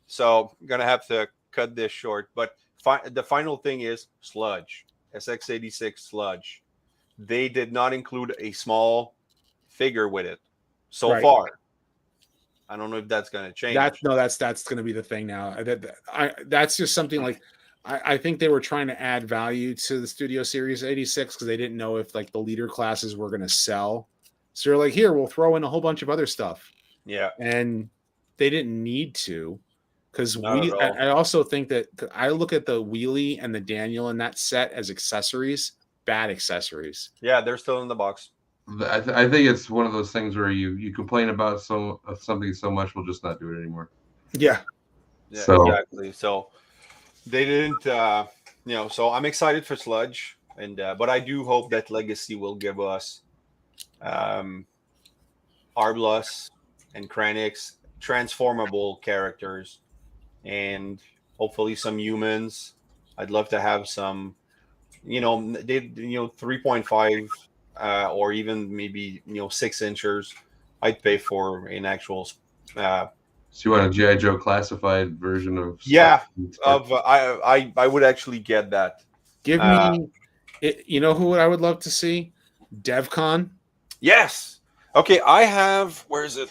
So I'm going to have to cut this short. But the final thing is Sludge. SX86 Sludge. They did not include a small figure with it so far. I don't know if that's going to change. That's going to be the thing now. That's just something like I think they were trying to add value to the Studio Series 86 because they didn't know if like the leader classes were going to sell. So they're like, here, we'll throw in a whole bunch of other stuff. Yeah. And they didn't need to because I also think that I look at the Wheelie and the Daniel in that set as accessories, bad accessories. Yeah, they're still in the box. I think it's one of those things where you complain about something so much, we'll just not do it anymore. Yeah. So. Exactly. So they didn't, so I'm excited for Sludge, and but I do hope that Legacy will give us Arblos and Kranix transformable characters, and hopefully some humans. I'd love to have some, 3.5 or even maybe 6 inchers. I'd pay for an actual. So you want a G.I. Joe classified version of? Yeah, I would actually get that. Give me, you know who I would love to see? DevCon. Yes. Okay, I have. Where is it?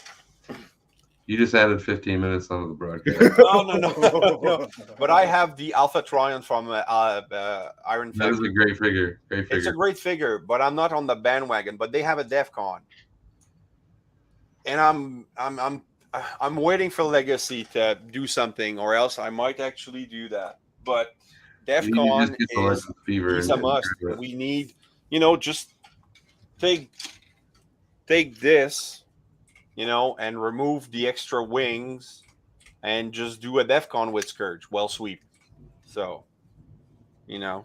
You just added 15 minutes onto the broadcast. No. But I have the Alpha Trion from Iron Fang. That is a great figure. It's a great figure, but I'm not on the bandwagon. But they have a DEFCON, and I'm waiting for Legacy to do something, or else I might actually do that. But DEFCON is a must. We need, just take this, and remove the extra wings, and just do a DEFCON with Scourge. Well, sweep. So, you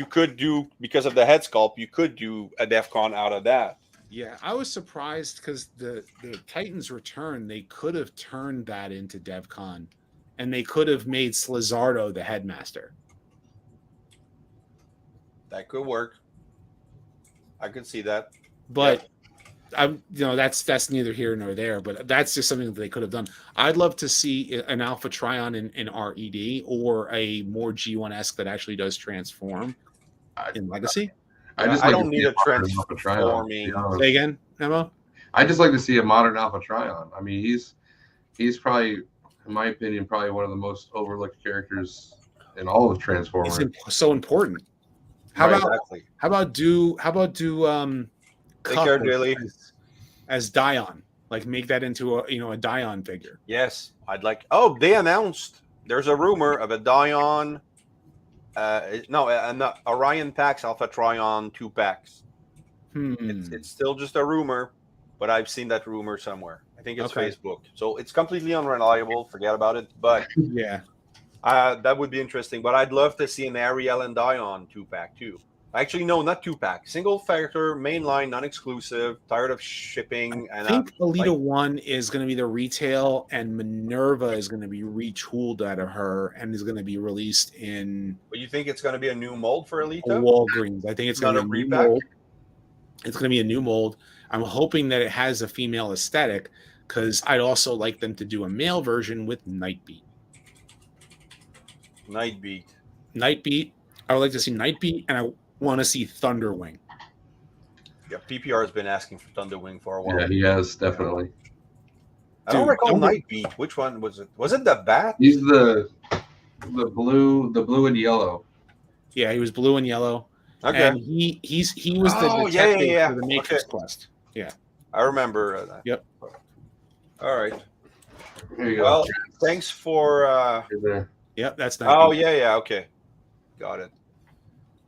could do, because of the head sculpt, you could do a DEFCON out of that. Yeah, I was surprised because the Titans Return, they could have turned that into DevCon, and they could have made Slizardo the headmaster. That could work. I could see that. But that's neither here nor there. But that's just something that they could have done. I'd love to see an Alpha Trion in RED or a more G1-esque that actually does transform in Legacy. I don't need a transforming. Say again, Emma? I just like to see a modern Alpha Trion. I mean, he's probably, in my opinion, probably one of the most overlooked characters in all of Transformers. It's so important. How about do Cuff as Dion? Like make that into a Dion figure. Yes, I'd like. Oh, they announced there's a rumor of a Dion. Orion Pax Alpha Trion 2 packs. It's still just a rumor, but I've seen that rumor somewhere. I think it's Facebook. So it's completely unreliable. Forget about it. But yeah, that would be interesting. But I'd love to see an Ariel and Dion 2 pack too. Actually, no, not 2-pack. Single factor, mainline, non-exclusive. Tired of shipping. I And think Alita 1 is going to be the retail, and Minerva is going to be retooled out of her and is going to be released in But you think it's going to be a new mold for a Alita? Walgreens. I think it's going Not to a be a new repack? mold. It's going to be a new mold. I'm hoping that it has a female aesthetic because I'd also like them to do a male version with Nightbeat. Nightbeat. Nightbeat. I would like to see Nightbeat, and I want to see Thunderwing. Yeah, PPR has been asking for Thunderwing for a while. Yeah, he has definitely. I don't Dude, recall Thunder- Nightbeat. Which one was it? Was it the bat? He's the blue and yellow. Yeah, he was blue and yellow. Okay. And he was the Oh, yeah, detective yeah. for the Matrix Okay. quest. Yeah. I remember that. Yep. All right. Here you go. Well, thanks for. Right there. Yep, that's Oh Nightbeat. yeah. Okay, got it.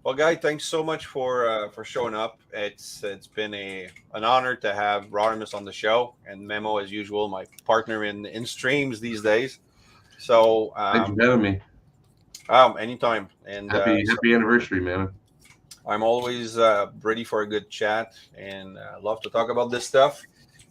Well, Guy, thanks so much for showing up. It's been an honor to have Rodimus on the show, and Memo, as usual, my partner in streams these days. So Thanks for having me. anytime. And Happy anniversary, man. I'm always ready for a good chat and love to talk about this stuff.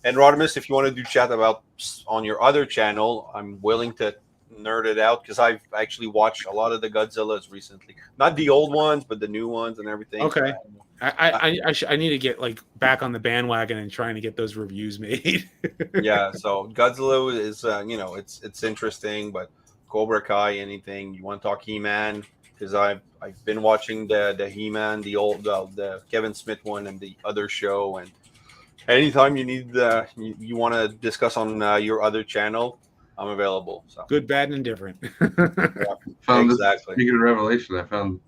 And Rodimus, if you want to do chat about on your other channel, I'm willing to nerd it out because I've actually watched a lot of the Godzillas recently. Not the old ones, but the new ones and everything. Okay. I need to get like back on the bandwagon and trying to get those reviews made. Yeah, so Godzilla is it's interesting, but Cobra Kai, anything you want to talk He-Man, because I've been watching the He-Man, the Kevin Smith one, and the other show, and anytime you need you want to discuss on your other channel, I'm available. So Good, bad, and indifferent. Found exactly. Speaking of Revelation, I found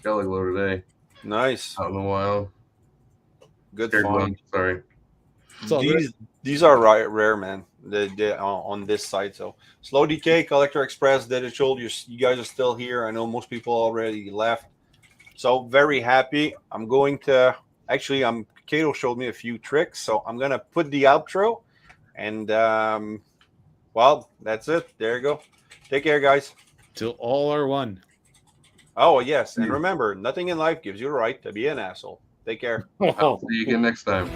Skelliglow today. Nice, Out in the wild. good Scared find. one, sorry. It's all good. These are rare, man. They on this site. So Slow Decay, Collector Express, Digital. You guys are still here. I know most people already left. So very happy. I'm going to actually. Kato showed me a few tricks, so I'm gonna put the outro, and well, that's it. There you go. Take care, guys. Till all are one. Oh yes, and remember, nothing in life gives you a right to be an asshole. Take care. I'll see you again next time.